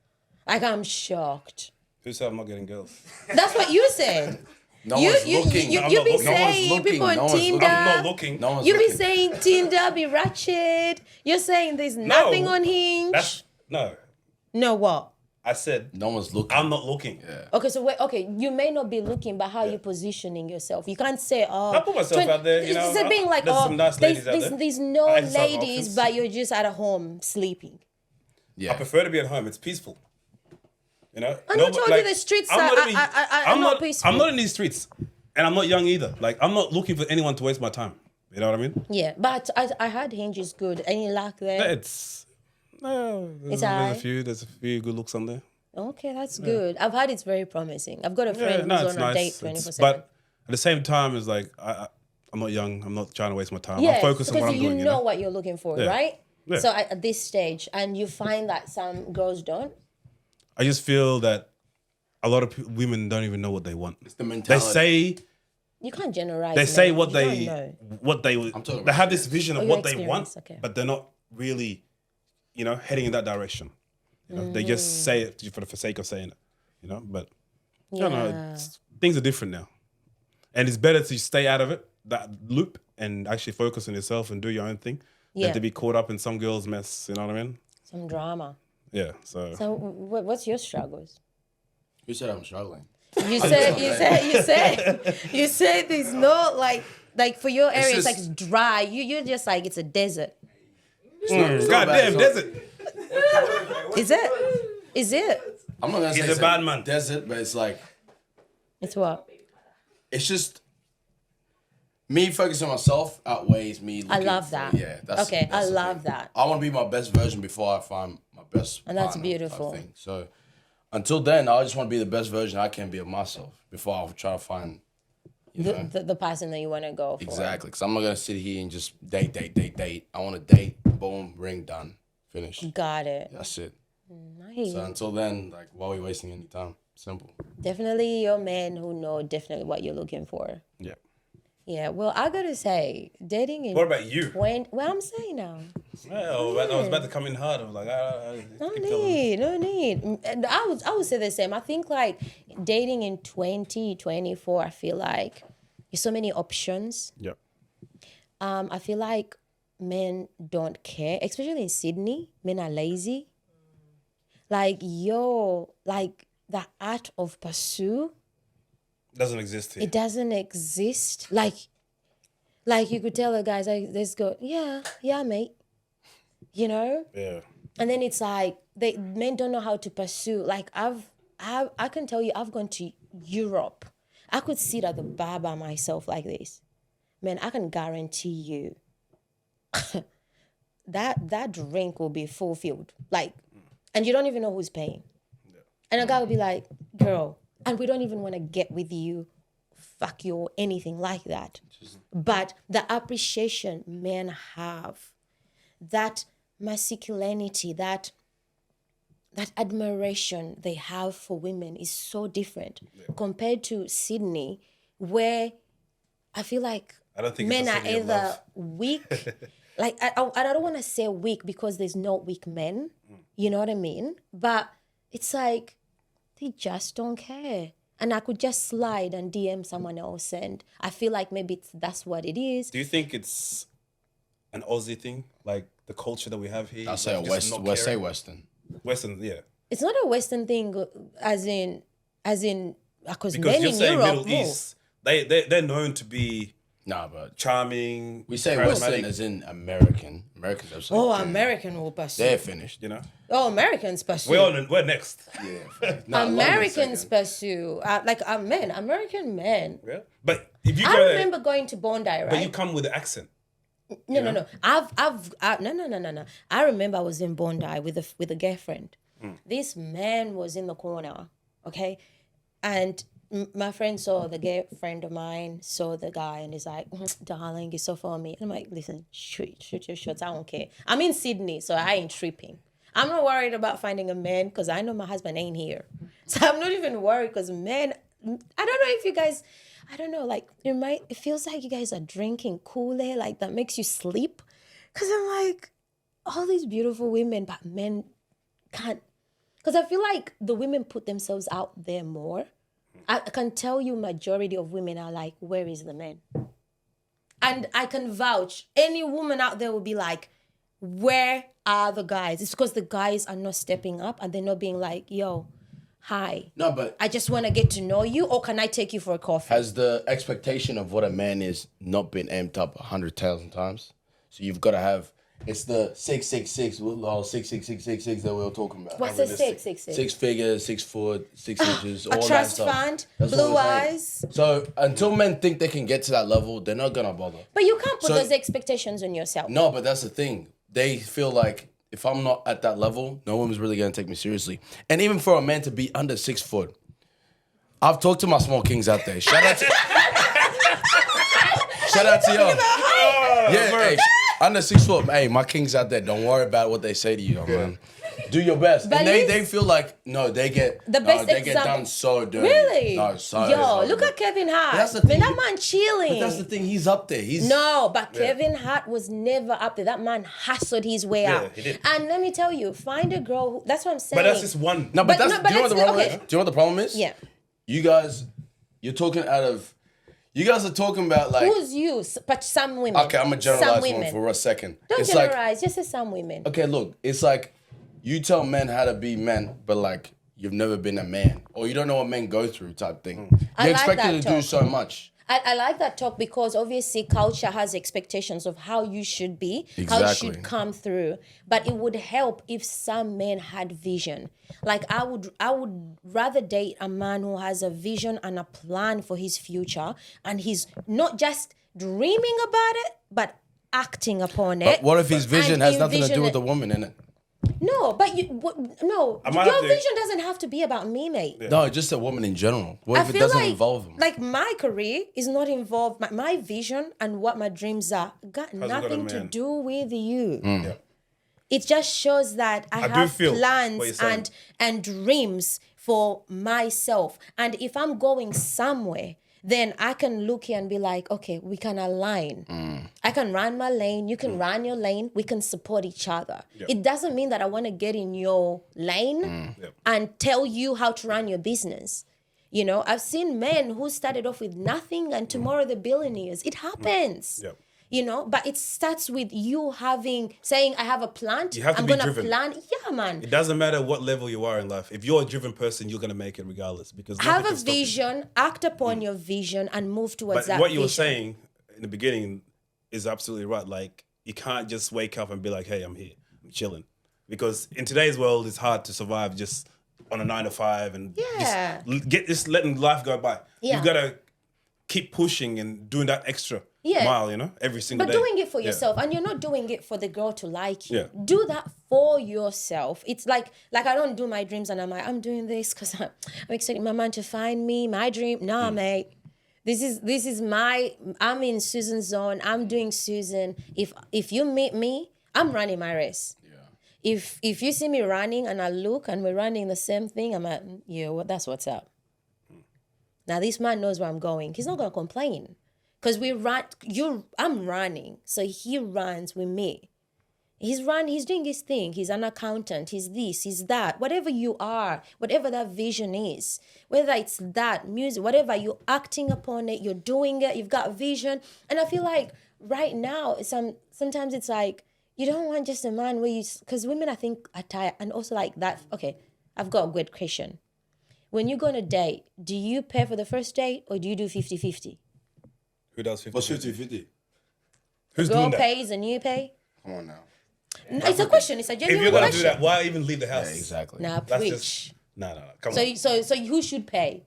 C: Like, I'm shocked.
B: Who said I'm not getting girls?
C: That's what you said.
A: No one's looking.
C: You
B: I'm
C: be
B: not looking.
A: No one's
C: saying
A: looking.
C: people on
A: No one's
C: Tinder.
A: looking.
B: I'm not looking.
A: No one's
C: You be
A: looking.
C: saying Tinder be ratchet. You're saying there's nothing on Hinge. No, what?
B: I said
A: No one's looking.
B: I'm not looking.
C: Okay, so wait. Okay, you may not be looking, but how are you positioning yourself? You can't say, "Oh,
B: I put myself out there, you know,
C: It's being like,
B: there's
C: "Oh,
B: some nice ladies out there.
C: there's no
B: I exercise
C: ladies,
B: options.
C: but you're just at home sleeping."
A: Yeah.
B: I prefer to be at home. It's peaceful. You know.
C: I told you the streets are not peaceful.
B: I'm not in these streets, and I'm not young either. Like I'm not looking for anyone to waste my time. You know what I mean?
C: Yeah, but I heard Hinge is good. Any luck there?
B: It's there's
C: alright.
B: there's a few good looks on there.
C: Okay, that's good. I've heard it's very promising. I've got a friend
B: no,
C: who's
B: it's
C: on a
B: nice.
C: date 24/7.
B: But at the same time, it's like I'm I'm not young. I'm not trying to waste my time.
C: Yeah,
B: I'm focused on what I'm
C: because you
B: doing.
C: know what you're looking for,
B: Yeah.
C: right?
B: Yeah.
C: So at this stage, and you find that some girls don't.
B: I just feel that a lot of women don't even know what they want.
A: It's the
B: They
A: mentality.
B: say
C: You can't generalize.
B: they say
C: man.
B: what
C: You
B: they
C: don't know.
A: talking
B: they
A: about
B: have this vision of
C: Oh, your
B: what they want,
C: experience, okay.
B: but they're not really, heading in that direction. They just say it for the sake of saying it. But I don't know.
C: Yeah.
B: Things are different now, and it's better to stay out of it, that loop, and actually focus on yourself and do your own thing,
C: Yeah.
B: than to be caught up in some girl's mess. You know what I mean?
C: Some drama.
B: Yeah. So
C: So what's your struggles?
A: You said I'm struggling.
C: You said there's no like for your area it's
A: just-
C: like dry. You're just like it's a desert.
A: It's not
B: goddamn
A: bad.
B: desert.
C: Is it? Is it?
A: I'm not gonna say
B: He's
A: it's
B: a bad man.
A: desert, but it's like
C: It's what?
A: it's just me focusing on myself outweighs me.
C: I
A: looking
C: love
A: for-
C: that.
A: Yeah, that's
C: Okay,
A: that's
C: I
A: the
C: love
A: thing.
C: that.
A: I want to be my best version before I find my best.
C: And that's
A: partner,
C: beautiful.
A: I think. So until then, I just want to be the best version I can be of myself before I try to find.
C: The person that you want to go for.
A: Exactly, because I'm not gonna sit here and just date. I want to date, boom, ring, done, finish.
C: Got it.
A: That's it.
C: Nice.
A: So until then, like, why are we wasting any time? Simple.
C: Definitely your men who know definitely what you're looking for.
B: Yeah.
C: Yeah, well, I gotta say, dating in
B: What about you?
C: Well, I'm saying now.
B: Well, I was about to come in hard. I was like,
C: No need. And I would say the same. I think like dating in 2024, I feel like there's so many options.
B: Yeah.
C: I feel like men don't care, especially in Sydney. Men are lazy. Like like the art of pursue,
B: Doesn't exist here.
C: it doesn't exist. Like you could tell the guys, like, let's go, yeah, mate.
B: Yeah.
C: And then it's like men don't know how to pursue. Like I can tell you, I've gone to Europe. I could sit at the bar by myself like this. Man, I can guarantee you that drink will be fulfilled. Like, and you don't even know who's paying. And a guy will be like, girl, and we don't even want to get with you, fuck you, or anything like that. But the appreciation men have, that masculinity, that admiration they have for women is so different compared to Sydney, where I feel like
B: I don't think
C: men
B: it's a
C: are
B: city of
C: either
B: love.
C: weak. Like I don't want to say weak because there's no weak men. You know what I mean? But it's like they just don't care. And I could just slide and DM someone else, and I feel like maybe that's what it is.
B: Do you think it's an Aussie thing, like the culture that we have here?
A: I'll say a
B: like, just not
A: West. Say
B: caring?
A: Western.
B: Western, yeah.
C: It's not a Western thing, as in because
B: Because
C: men
B: you're
C: in
B: saying
C: Europe
B: Middle East, they're known to be
A: Nah, but
B: charming.
A: we say
B: charismatic,
A: Western as in American. Americans are
C: Oh,
A: saying,
C: American will pursue.
A: they're finished.
B: you know.
C: Oh, Americans pursue.
B: We're next.
A: Yeah. Nah, London's
C: Americans
A: second.
C: pursue. American men.
B: Yeah. But if you
C: I
B: go there,
C: remember going to Bondi, right?
B: but you come with the accent.
C: No. No. I remember I was in Bondi with a girlfriend. This man was in the corner, okay, and my friend saw the gay friend of mine, saw the guy, and he's like, darling, you're so for me. And I'm like, listen, shoot your shots. I don't care. I'm in Sydney, so I ain't tripping. I'm not worried about finding a man because I know my husband ain't here. So I'm not even worried because men, I don't know if you guys, I don't know, like it feels like you guys are drinking Kool-Aid, like that makes you sleep. Because I'm like, all these beautiful women, but men can't. Because I feel like the women put themselves out there more. I can tell you majority of women are like, where is the man? And I can vouch, any woman out there will be like, where are the guys? It's because the guys are not stepping up and they're not being like, yo, hi.
A: No, but
C: I just want to get to know you, or can I take you for a coffee?
A: has the expectation of what a man is not been amped up 100,000 times? So you've got to have. It's the 666, 66666 that we were talking about.
C: What's the 666?
A: 6 figures, 6 foot, 6 inches, all
C: A
A: that
C: trust
A: stuff.
C: fund,
A: That's what
C: blue
A: we're saying.
C: eyes.
A: So until men think they can get to that level, they're not gonna bother.
C: But you can't put
A: So-
C: those expectations on yourself.
A: No, but that's the thing. They feel like if I'm not at that level, no one's really gonna take me seriously. And even for a man to be under 6 foot, I've talked to my small kings out there. Shout shout out to y'all.
B: Oh,
A: Yeah,
B: bro.
A: hey, under 6 foot. Hey, my kings out there. Don't worry about what they say to you, man. Do your best.
C: But
A: And they feel like they get
C: The best
A: they get
C: example-
A: done so dirty.
C: Really?
A: No, so
C: Yo, look at Kevin Hart.
A: That's the thing.
C: That man chilling.
A: But that's the thing. He's up there. He's
C: No, but Kevin Hart was never up there. That man hustled his way
B: Yeah,
C: out.
B: he did.
C: And let me tell you, find a girl who, that's what I'm saying.
B: But that's just one.
A: no, but
C: But
A: that's
C: no, but
A: do you know what the
C: let's-
A: problem
C: okay.
A: is? Do you know what the problem is?
C: Yeah.
A: You guys, you're talking out of. You guys are talking about like.
C: Who's you? But some women.
A: Okay, I'm gonna
C: Some
A: generalize one
C: women.
A: for a second.
C: Don't
A: It's like
C: generalize, just say some women.
A: okay, look, it's like you tell men how to be men, but like you've never been a man, or you don't know what men go through, type thing.
C: I
A: You're
C: like
A: expected
C: that
A: to do
C: talk.
A: so much.
C: I like that talk because obviously culture has expectations of how you should be, how you
A: Exactly.
C: should come through. But it would help if some men had vision. Like I would rather date a man who has a vision and a plan for his future, and he's not just dreaming about it, but acting upon it.
A: But what if his vision
C: and
A: has nothing to
C: envision
A: do with
C: it.
A: the woman in it?
C: No, but no,
B: I might
C: your
B: have to-
C: vision doesn't have to be about me, mate.
A: No, just a woman in general. What
C: I
A: if it
C: feel
A: doesn't
C: like,
A: involve him?
C: like my career is not involved. My vision and what my dreams are got
B: got a
C: nothing to
B: man.
C: do with you.
B: Yeah.
C: It just shows that I
B: do
C: have
B: feel what you're
C: plans
B: saying.
C: and dreams for myself. And if I'm going somewhere, then I can look here and be like, okay, we can align. I can run my lane, you can run your lane, we can support each other. It doesn't mean that I want to get in your lane and tell you how to run your business. You know, I've seen men who started off with nothing and tomorrow they're billionaires. It happens.
B: Yep.
C: You know, but it starts with you saying, I have a plan.
B: You have to
C: I'm
B: be
C: gonna
B: driven.
C: plan. Yeah, man.
B: It doesn't matter what level you are in life. If you're a driven person, you're gonna make it regardless because
C: Have
B: nothing
C: a
B: can stop you.
C: vision, act upon your vision, and move towards
B: But
C: that
B: what you were
C: vision.
B: saying in the beginning is absolutely right. Like you can't just wake up and be like, "Hey, I'm here, I'm chilling," because in today's world, it's hard to survive just on a 9 to 5 and
C: Yeah.
B: just letting life go by.
C: Yeah.
B: You gotta keep pushing and doing that extra mile, you know, every single
C: But
B: day.
C: doing it for
B: Yeah.
C: yourself, and you're not doing it for the girl to like you.
B: Yeah.
C: Do that for yourself. It's like I don't do my dreams and I'm like, I'm doing this because I'm expecting my man to find me, my dream. Nah, mate. This is I'm in Suzan's zone. I'm doing Suzan. If you meet me, I'm running my race. Yeah. If you see me running and I look and we're running the same thing, I'm like, that's what's up. Now this man knows where I'm going. He's not gonna complain. Because I'm running. So he runs with me. He's doing his thing. He's an accountant. He's this, he's that. Whatever you are, whatever that vision is, whether it's that, music, whatever, you're acting upon it, you're doing it, you've got vision. And I feel like right now, sometimes it's like, you don't want just a man where because women, I think, are tired. And also like that, okay, I've got a good question. When you go on a date, do you pay for the first date or do you do 50-50?
B: Who does 50?
A: What's 50-50?
B: Who's
C: Girl
B: doing that?
C: pays and you pay?
A: Come on now.
C: No, it's a question. It's a
B: If
C: genuine
B: you're gonna
C: question.
B: do that, why even leave the house?
A: Yeah, exactly.
C: Nah,
B: That's
C: preach.
B: just no. Come
C: So,
B: on.
C: so who should pay?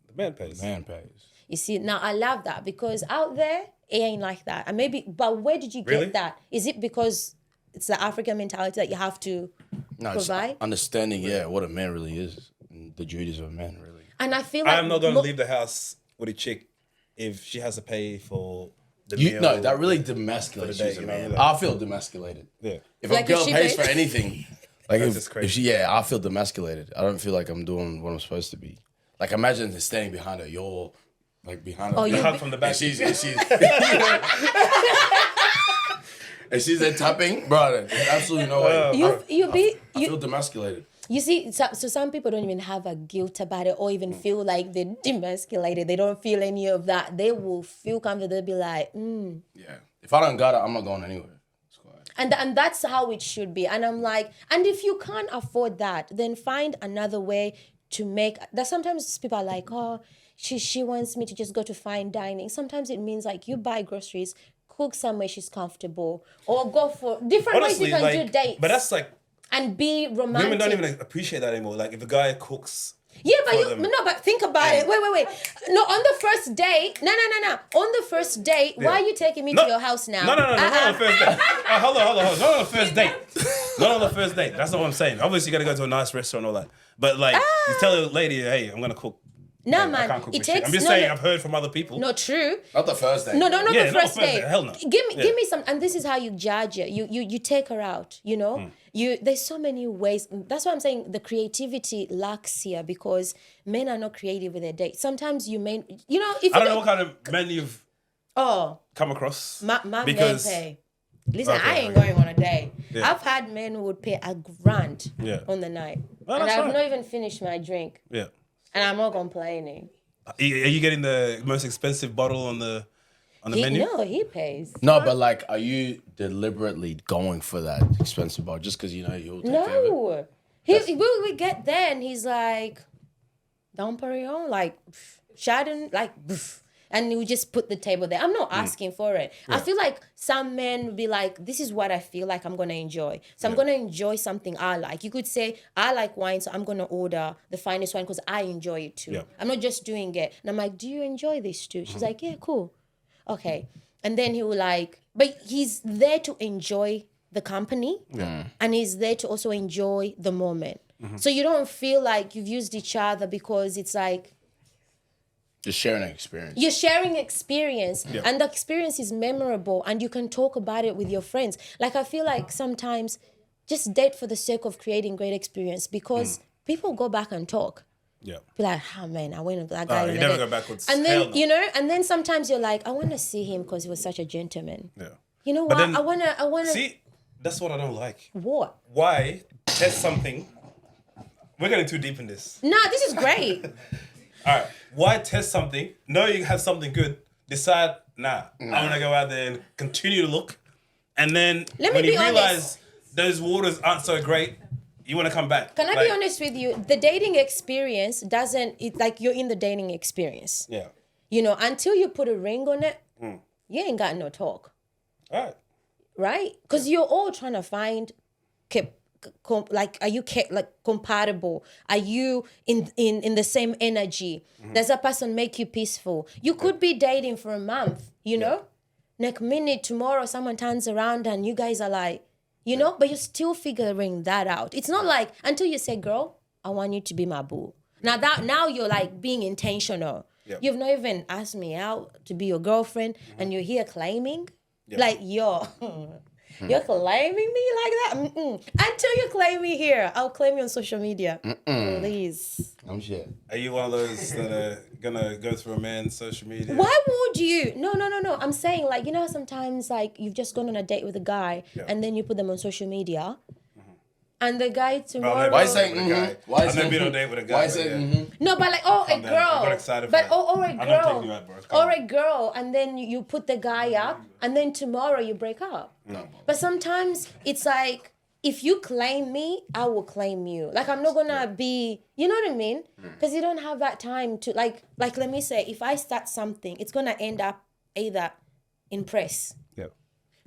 B: The man pays.
A: Man pays.
C: You see, now I love that because out there it ain't like that. And but where did you
B: Really?
C: get that? Is it because it's the African mentality that you have to
A: No, just
C: provide?
A: understanding, what a man really is, and the duties of a man, really.
C: And I feel like
B: I'm not gonna leave the house with a chick if she has to pay for the meal.
A: No, that really demasculates
B: day,
A: you as a
B: you know,
A: man.
B: like-
A: I feel demasculated.
B: Yeah.
A: If
C: Like
A: a
C: if
A: girl
C: she
A: pays
C: paid-
A: for anything, like
B: That's
A: if,
B: just crazy.
A: if she, I feel demasculated. I don't feel like I'm doing what I'm supposed to be. Like imagine standing behind her, you're like behind her.
C: Oh,
B: The
C: you-
B: hug from the back.
A: And she's and she's there tapping, bro. There's absolutely no way. I feel demasculated.
C: You see, so some people don't even have a guilt about it or even feel like they're demasculated. They don't feel any of that. They will feel comfortable. They'll be like,
A: Yeah. If I don't got it, I'm not going anywhere. It's quiet.
C: And that's how it should be. And I'm like, and if you can't afford that, then find another way to make that. Sometimes people are like, oh, she wants me to just go to fine dining. Sometimes it means like you buy groceries, cook somewhere she's comfortable, or go for different
B: Honestly,
C: ways you can
B: like,
C: do dates.
B: but that's like
C: and be romantic.
B: women don't even appreciate that anymore. Like if a guy cooks,
C: Yeah, but
B: for them.
C: but think about it. Wait. No, on the first date. No. On the first date, why are you taking me to your house now?
B: No, not on the first date. Hold on. Not on the first date. Not on the first date. That's not what I'm saying. Obviously, you gotta go to a nice restaurant and all that. But like, you tell a lady, hey, I'm gonna cook
C: No,
B: I
C: man.
B: can't cook
C: It
B: with shit.
C: takes.
B: I'm just saying, I've heard from other people.
C: Not true.
A: Not the first day.
C: No, not
B: Yeah,
C: the
B: not
C: first
B: the first
C: day.
B: day, hell no.
C: Give me some, and this is how you judge it. You take her out. You know, there's so many ways. That's why I'm saying the creativity lacks here because men are not creative with their dates. Sometimes you may, you know, if
B: I
C: you
B: don't know what kind of men you've come across.
C: my
B: because
C: men pay. Listen,
B: Okay,
C: I ain't
B: okay.
C: going on a date.
B: Yeah.
C: I've had men who would pay $1,000
B: Yeah.
C: on the night,
B: Oh,
C: and
B: that's
C: I've
B: right.
C: not even finished my drink,
B: Yeah.
C: and I'm not complaining.
B: Are you getting the most expensive bottle on the menu?
C: No, he pays.
A: No, but like, are you deliberately going for that expensive bar just because you know you'll take care of it?
C: No, we get there and he's like, Dom Perignon, like Chardonnay, like, and we just put the table there. I'm not asking for it. I feel like some men would be like, this is what I feel like I'm gonna enjoy. So I'm gonna enjoy something I like. You could say, I like wine, so I'm gonna order the finest wine because I enjoy it too.
B: Yeah.
C: I'm not just doing it. And I'm like, do you enjoy this too? She's like, yeah, cool. Okay. And then he will like, but he's there to enjoy the company and he's there to also enjoy the moment. So you don't feel like you've used each other because it's like
A: Just sharing an experience.
C: you're sharing experience and the experience is memorable and you can talk about it with your friends. Like I feel like sometimes just date for the sake of creating great experience because people go back and talk.
B: Yeah.
C: Be like, oh man, I went with that guy.
B: You
C: on a
B: never
C: date."
B: go backwards.
C: And
B: Hell
C: then,
B: no.
C: you know, and then sometimes you're like, I want to see him because he was such a gentleman.
B: Yeah.
C: You know
B: But
C: what?
B: then-
C: I want to.
B: See, that's what I don't like.
C: What?
B: Why test something? We're getting too deep in this.
C: No, this is great.
B: All right. Why test something? Know you have something good. Decide, nah. I'm gonna go out there and continue to look. And then
C: Let me
B: when you
C: be honest.
B: realize those waters aren't so great, you want to come back.
C: Can I be honest with you? The dating experience doesn't, like you're in the dating experience.
B: Yeah.
C: You know, until you put a ring on it, you ain't got no talk,
B: All right.
C: right? Because you're all trying to find, like, are you like compatible? Are you in the same energy? Does that person make you peaceful? You could be dating for a month, you know? Next minute, tomorrow, someone turns around and you guys are like, you know, but you're still figuring that out. It's not like until you say, girl, I want you to be my boo. Now you're like being intentional.
B: Yep.
C: You've not even asked me out to be your girlfriend and you're here claiming. Like, yo, you're claiming me like that? Until you claim me here, I'll claim you on social media. Please.
A: I'm shit.
B: Are you one of those that are gonna go through a man's social media?
C: Why would you? No. I'm saying, like, you know, sometimes like you've just gone on a date with a guy and then you put them on social media. And the guy tomorrow.
A: Why say
B: with a guy?
A: Why
B: I've
A: say
B: never been on a date with a guy.
A: Why
B: but
A: say
B: yeah.
C: No, but like, oh, a
B: Calm down. I got
C: girl.
B: excited for
C: But
B: that.
C: or a
B: I'm not taking
C: girl.
B: you out, bro. Come
C: Or
B: on.
C: a girl, and then you put the guy up, and then tomorrow you break up.
A: No.
C: But sometimes it's like, if you claim me, I will claim you. Like, I'm not gonna be, you know what I mean? Because you don't have that time to, like, let me say, if I start something, it's gonna end up either in press.
B: Yeah.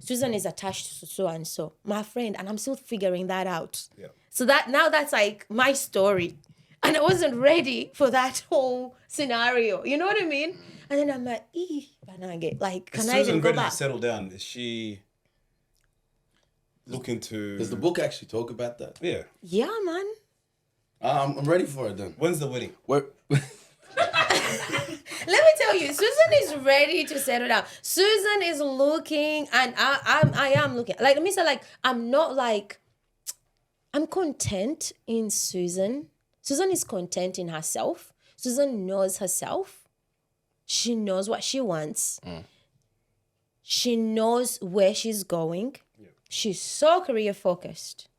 C: Suzan is attached to so and so, my friend, and I'm still figuring that out.
B: Yeah.
C: So that's like my story. And I wasn't ready for that whole scenario. You know what I mean? And then I'm like, like, can I even
B: Susan
C: go
B: ready
C: back?
B: to settle down? Is she looking to?
A: Does the book actually talk about that?
B: Yeah.
C: Yeah, man.
A: I'm ready for it then.
B: When's the wedding?
A: Where?
C: Let me tell you, Susan is ready to settle down. Susan is looking, and I am looking. Like, let me say, like, I'm not like, I'm content in Susan. Susan is content in herself. Susan knows herself. She knows what she wants. She knows where she's going.
B: Yeah.
C: She's so career focused.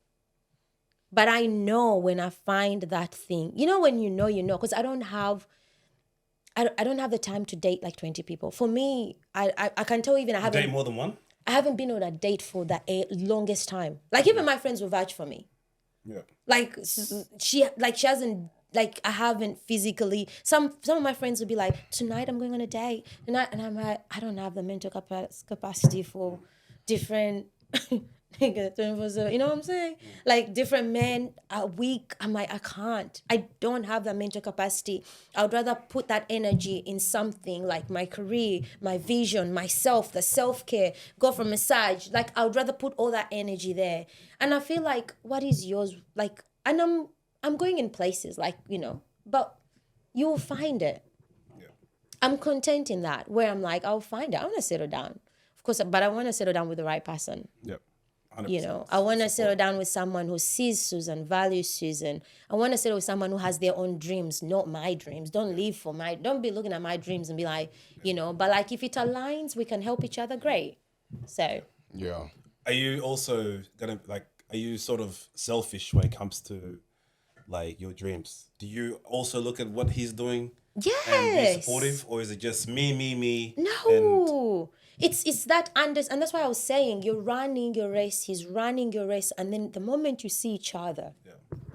C: But I know when I find that thing, you know, when you know, because I don't have the time to date like 20 people. For me, I can tell even I
B: Date more than one?
C: I haven't been on a date for the longest time. Like, even my friends will vouch for me.
B: Yeah.
C: Like, she hasn't, like, I haven't physically, some of my friends will be like, tonight I'm going on a date. And I'm like, I don't have the mental capacity for different niggas, 24/7, you know what I'm saying? Like, different men a week. I'm like, I can't. I don't have that mental capacity. I would rather put that energy in something like my career, my vision, myself, the self-care, go for massage. Like, I would rather put all that energy there. And I feel like, what is yours? Like, and I'm going in places, like, you know, but you will find it.
B: Yeah.
C: I'm content in that, where I'm like, I'll find it. I want to settle down. Of course, but I want to settle down with the right person.
B: Yep. 100%.
C: You know, I want to settle down with someone who sees Suzan, values Suzan. I want to settle with someone who has their own dreams, not my dreams. Don't be looking at my dreams and be like, you know, but like if it aligns, we can help each other, great. So.
A: Yeah.
B: Are you also are you sort of selfish when it comes to like your dreams? Do you also look at what he's doing and be
C: Yes.
B: supportive, or is it just me?
C: No. It's that and that's why I was saying you're running your race, he's running your race, and then the moment you see each other,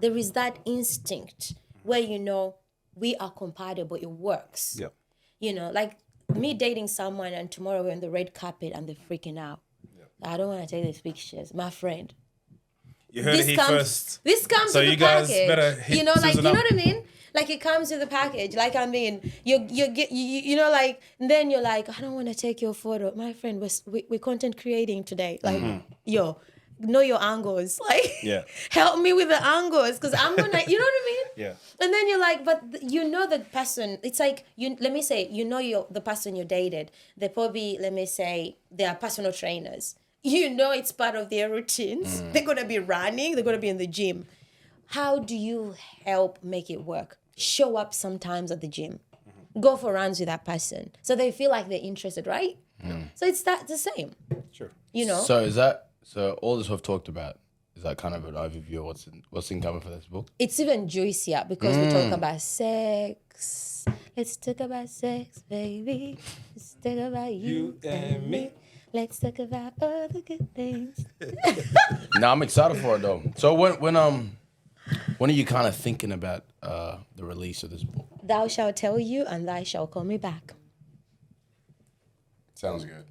C: there is that instinct where you know we are compatible, it works.
B: Yeah.
C: You know, like me dating someone and tomorrow we're on the red carpet and they're freaking out. I don't want to take these pictures. My friend.
B: You heard it here first.
C: This comes
B: So
C: with
B: you
C: the
B: guys
C: package.
B: better hit
C: You know, like,
B: Suzan
C: you know
B: up.
C: what I mean? Like it comes with the package. Like, I mean, you know, like, then you're like, I don't want to take your photo. My friend, we're content creating today. Like, yo, know your angles. Like,
B: Yeah.
C: help me with the angles because I'm going to, you know what I mean?
B: Yeah.
C: And then you're like, but you know the person. It's like, let me say, you know the person you dated. They probably, let me say, they are personal trainers. You know it's part of their routines. They're going to be running. They're going to be in the gym. How do you help make it work? Show up sometimes at the gym. Go for runs with that person. So they feel like they're interested, right? So it's the same.
B: Sure.
C: You know?
A: So all this we've talked about, is that kind of an overview of what's in common for this book?
C: It's even juicier because we talk about sex. Let's talk about sex, baby. Let's talk about you and me. Let's talk about all the good things.
A: No, I'm excited for it though. So when are you kind of thinking about the release of this book?
C: Thou shalt tell you, and thou shalt call me back.
A: Sounds good.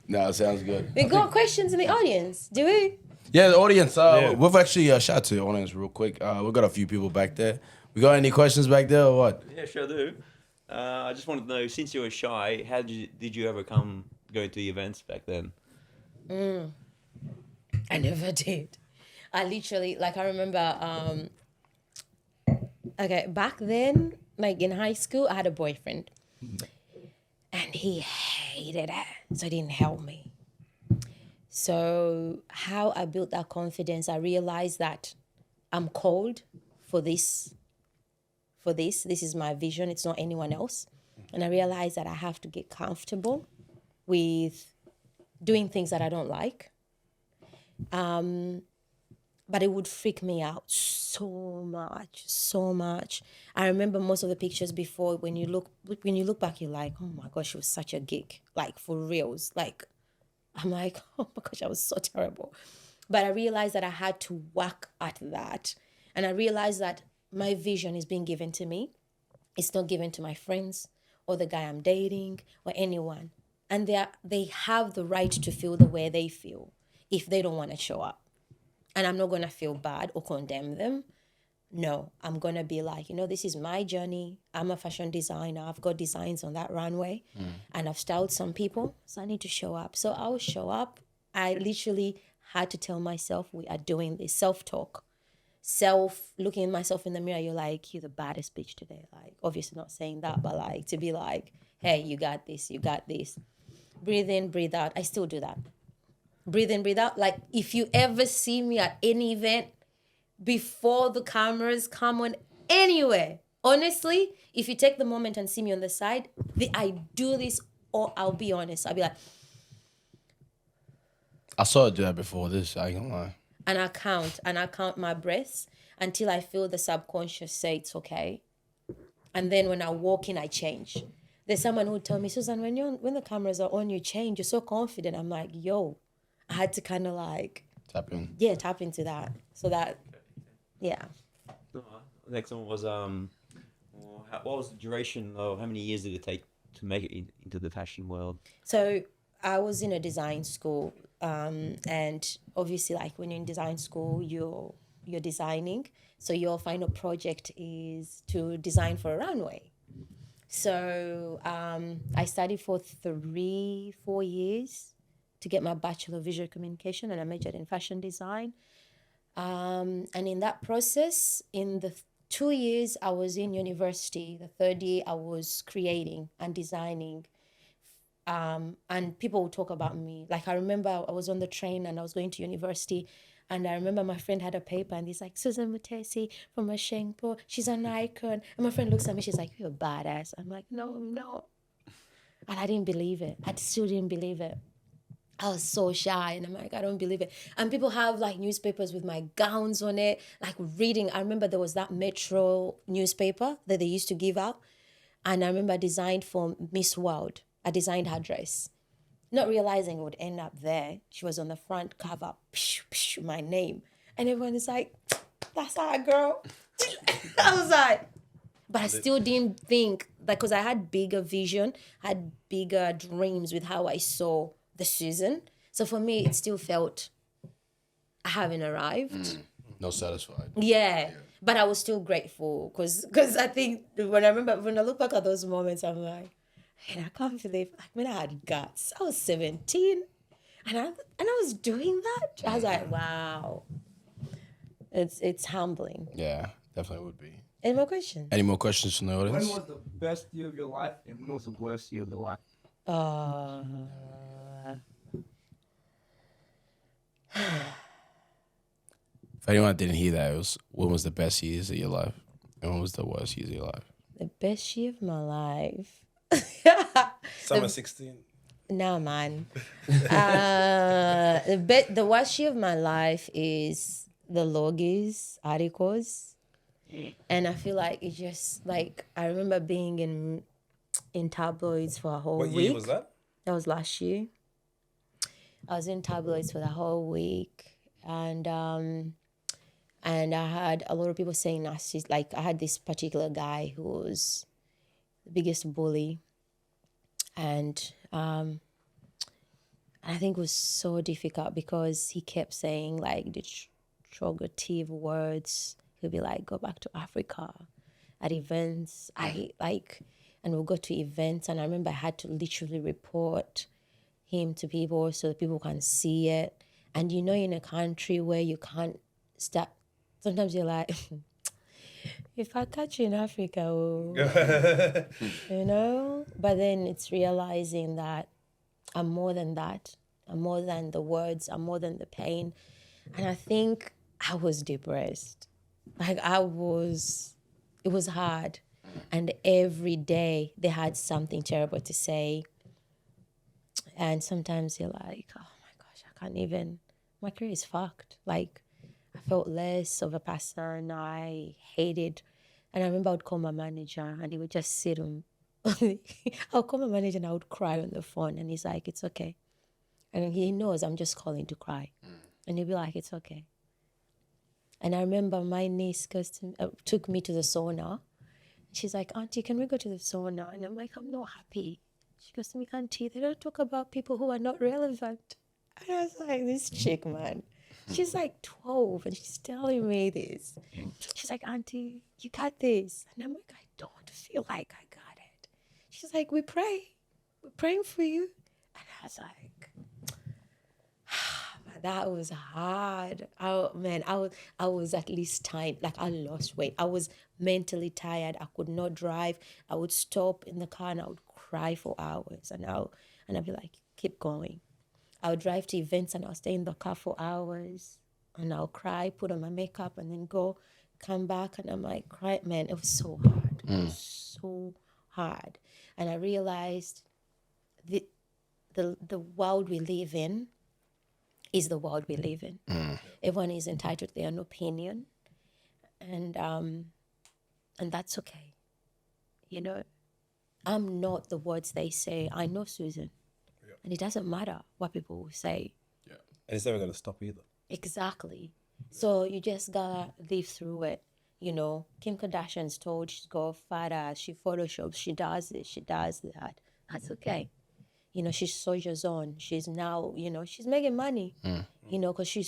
A: No, it sounds good.
C: We got questions in the audience, do we?
A: Yeah, the audience. We've actually shout out to the audience real quick. We've got a few people back there. We got any questions back there or what?
D: Yeah, sure do. I just wanted to know, since you were shy, how did you overcome going to the events back then?
C: I never did. I literally, like, I remember, okay, back then, like in high school, I had a boyfriend. And he hated it, so he didn't help me. So how I built that confidence, I realized that I'm called for this. This is my vision. It's not anyone else. And I realized that I have to get comfortable with doing things that I don't like. But it would freak me out so much. I remember most of the pictures before, when you look back, you're like, oh my gosh, she was such a geek, like for reals. Like, I'm like, oh my gosh, I was so terrible. But I realized that I had to work at that. And I realized that my vision is being given to me. It's not given to my friends or the guy I'm dating or anyone. And they have the right to feel the way they feel if they don't want to show up. And I'm not going to feel bad or condemn them. No, I'm going to be like, this is my journey. I'm a fashion designer. I've got designs on that runway. And I've styled some people. So I need to show up. So I'll show up. I literally had to tell myself we are doing this. Self-talk. Looking at myself in the mirror, you're like, you're the baddest bitch today. Like, obviously not saying that, but like to be like, hey, you got this. Breathe in, breathe out. I still do that. Breathe in, breathe out. Like, if you ever see me at any event before the cameras come on anywhere, honestly, if you take the moment and see me on the side, I do this, or I'll be honest. I'll be like,
A: I saw her do that before this, I ain't gonna lie.
C: and I count my breaths until I feel the subconscious say it's okay. And then when I walk in, I change. There's someone who told me, Suzan, when the cameras are on, you change. You're so confident. I'm like, yo, I had to kind of like
A: Tap in.
C: Yeah, tap into that. So that, yeah.
D: The next one was what was the duration, or how many years did it take to make it into the fashion world?
C: So I was in a design school, and obviously, like when you're in design school, you're designing. So your final project is to design for a runway. So I studied for 3-4 years to get my Bachelor of Visual Communication, and I majored in fashion design. And in that process, in the 2 years I was in university. The third year I was creating and designing. And people would talk about me. Like, I remember I was on the train and I was going to university, and I remember my friend had a paper and he's like, Suzan Mutesi from Ashengpo, she's an icon. And my friend looks at me, she's like, you're a badass. I'm like, no, I'm not. And I didn't believe it. I still didn't believe it. I was so shy, and I'm like, I don't believe it. And people have like newspapers with my gowns on it, like reading. I remember there was that Metro newspaper that they used to give out. And I remember I designed for Miss World. I designed her dress, not realizing it would end up there. She was on the front cover, my name. And everyone is like, that's our girl. I was like, but I still didn't think, like, because I had bigger vision, had bigger dreams with how I saw the season. So for me, it still felt I haven't arrived.
A: No satisfied.
C: Yeah. But I was still grateful because I think when I look back at those moments, I'm like, man, I can't believe, like, when I had guts. I was 17 and I was doing that. I was like, wow. It's humbling.
A: Yeah, definitely would be.
C: Any more questions?
A: Any more questions from the
E: When
A: audience?
E: was the best year of your life and when was the worst year of your life?
A: If anyone didn't hear that, it was when was the best years of your life and when was the worst years of your life?
C: The best year of my life.
B: Summer 16.
C: No, man. The worst year of my life is the Logis articles. And I feel like it's just like, I remember being in tabloids for a whole
B: What
C: week.
B: year was that?
C: That was last year. I was in tabloids for the whole week, and I had a lot of people saying nasty. Like, I had this particular guy who was the biggest bully, and I think it was so difficult because he kept saying like derogative words. He'll be like, "Go back to Africa," at events. And we'll go to events, and I remember I had to literally report him to people so that people can see it. And you know, in a country where you can't stop, sometimes you're like, if I catch you in Africa, you know? But then it's realizing that I'm more than that. I'm more than the words. I'm more than the pain. And I think I was depressed. Like, it was hard. And every day they had something terrible to say. And sometimes you're like, oh my gosh, I can't even, my career is fucked. Like, I felt less of a person. I hated. And I remember I would call my manager and he would just sit on, I would call my manager and I would cry on the phone. And he's like, it's okay. And he knows I'm just calling to cry. And he'll be like, it's okay. And I remember my niece took me to the sauna. She's like, Auntie, can we go to the sauna? And I'm like, I'm not happy. She goes to me, Auntie, they don't talk about people who are not relevant. And I was like, this chick, man. She's like 12 and she's telling me this. She's like, Auntie, you got this. And I'm like, I don't feel like I got it. She's like, we pray. We're praying for you. And I was like, that was hard. I was at least tired. Like, I lost weight. I was mentally tired. I could not drive. I would stop in the car and I would cry for hours. And I'd be like, keep going. I would drive to events and I'll stay in the car for hours. And I'll cry, put on my makeup and then come back. And I'm like, cry. Man, it was so hard. It was so hard. And I realized the world we live in is the world we live in. Everyone is entitled to their own opinion, and that's okay. You know, I'm not the words they say. I know Suzan, and it doesn't matter what people will say.
B: And it's never going to stop either.
C: Exactly. So you just gotta live through it. You know, Kim Kardashian's told she's got fat ass, she photoshops, she does this, she does that. That's okay. You know, she soldiers on. She's now, you know, she's making money. You know, because she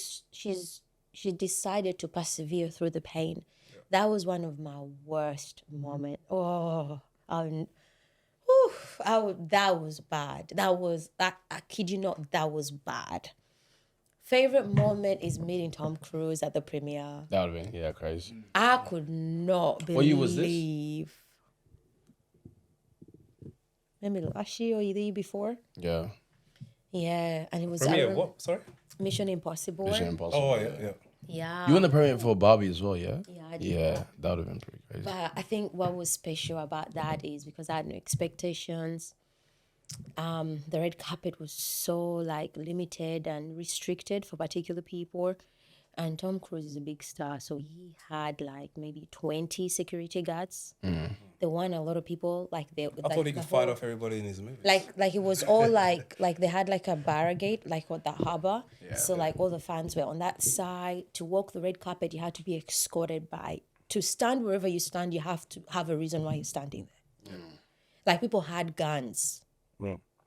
C: decided to persevere through the pain. Yeah. That was one of my worst moments. Oh, that was bad. I kid you not, that was bad. Favorite moment is meeting Tom Cruise at the premiere.
A: That would have been crazy.
C: I could not believe.
A: What year was this?
C: Maybe last year or the year before.
A: Yeah.
C: Yeah, and it was
B: Premiere what? Sorry.
C: Mission Impossible.
A: Mission Impossible.
B: Oh yeah.
C: Yeah.
A: You were in the premiere for Barbie as well, yeah?
C: Yeah, I did.
A: Yeah, that would have been pretty crazy.
C: But I think what was special about that is because I had no expectations. The red carpet was so like limited and restricted for particular people. And Tom Cruise is a big star, so he had like maybe 20 security guards. The one a lot of people like they.
B: I thought he could fight off everybody in his movie.
C: Like it was all like they had like a barricade like at the harbor. So like all the fans were on that side. To walk the red carpet, you had to be escorted by. To stand wherever you stand, you have to have a reason why you're standing there. Like people had guns.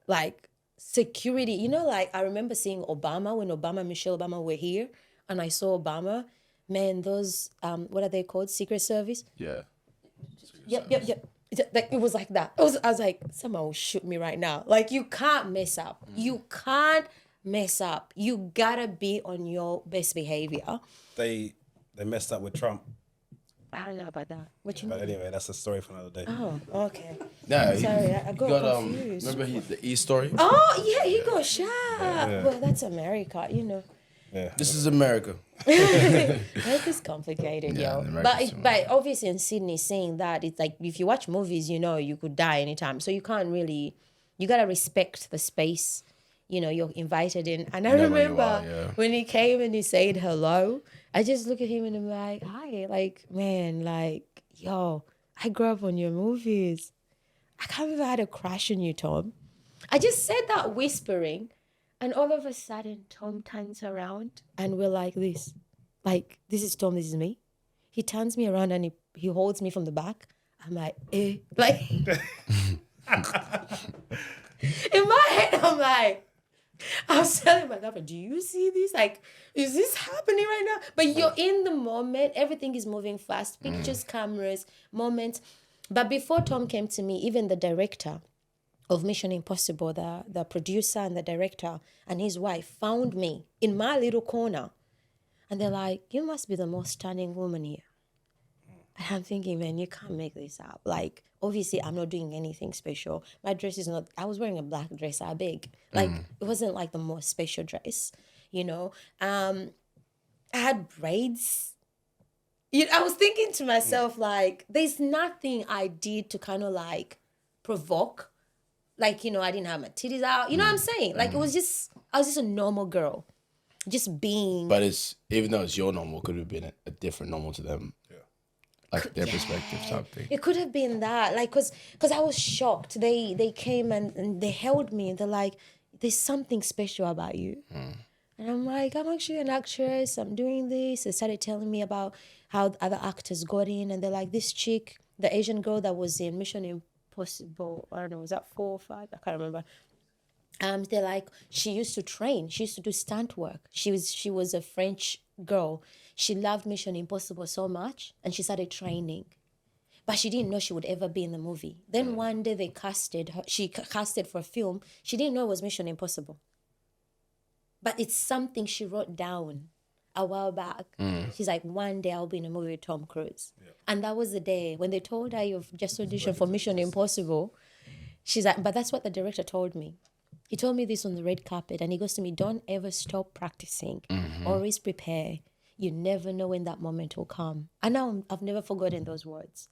C: Like security, like I remember seeing Obama when Michelle Obama were here, and I saw Obama. Man, those what are they called? Secret Service.
A: Yeah.
C: Yep. Like it was like that. I was like, someone will shoot me right now. Like you can't mess up. You can't mess up. You gotta be on your best behavior.
B: They messed up with Trump.
C: I don't know about that. What you
B: But
C: mean?
B: anyway, that's a story for another day.
C: Oh, okay.
A: Nah,
C: Sorry, I got confused.
A: remember the E story?
C: Oh yeah, he got shot. Well, that's America,
B: Yeah.
A: This is America.
C: Life is complicated,
A: Yeah,
C: yo.
A: America's
C: But obviously in Sydney, seeing that, it's like if you watch movies, you could die anytime. So you can't really, you gotta respect the space. You're invited in. And I
A: You know where you
C: remember
A: are, yeah.
C: when he came and he said hello, I just look at him and I'm like, hi, like, man, like, yo, I grew up on your movies. I can't believe I had a crush on you, Tom. I just said that whispering. And all of a sudden, Tom turns around and we're like this. Like, this is Tom, this is me. He turns me around and he holds me from the back. I'm like, eh. Like, in my head, I was telling my girlfriend, do you see this? Like, is this happening right now? But you're in the moment. Everything is moving fast. Pictures, cameras, moments. But before Tom came to me, even the director of Mission Impossible, the producer and the director and his wife found me in my little corner. And they're like, you must be the most stunning woman here. And I'm thinking, man, you can't make this up. Like, obviously, I'm not doing anything special. My dress is not, I was wearing a black dress, I beg. Like, it wasn't like the most special dress, I had braids. I was thinking to myself, like, there's nothing I did to kind of like provoke. Like, I didn't have my titties out. You know what I'm saying? Like, I was just a normal girl. Just being.
A: But even though it's your normal, could have been a different normal to them. Yeah. Like their perspective type thing.
C: It could have been that. Like, because I was shocked. They came and they held me and they're like, there's something special about you. And I'm like, I'm actually an actress. I'm doing this. They started telling me about how other actors got in. And they're like, this chick, the Asian girl that was in Mission Impossible, I don't know, was that 4 or 5? I can't remember. They're like, she used to train. She used to do stunt work. She was a French girl. She loved Mission Impossible so much, and she started training. But she didn't know she would ever be in the movie. Then one day they casted her. She casted for a film. She didn't know it was Mission Impossible. But it's something she wrote down a while back. She's like, one day I'll be in a movie with Tom Cruise. Yeah. And that was the day when they told her you've just auditioned for Mission Impossible. She's like, but that's what the director told me. He told me this on the red carpet, and he goes to me, don't ever stop practicing. Always prepare. You never know when that moment will come. And now I've never forgotten those words.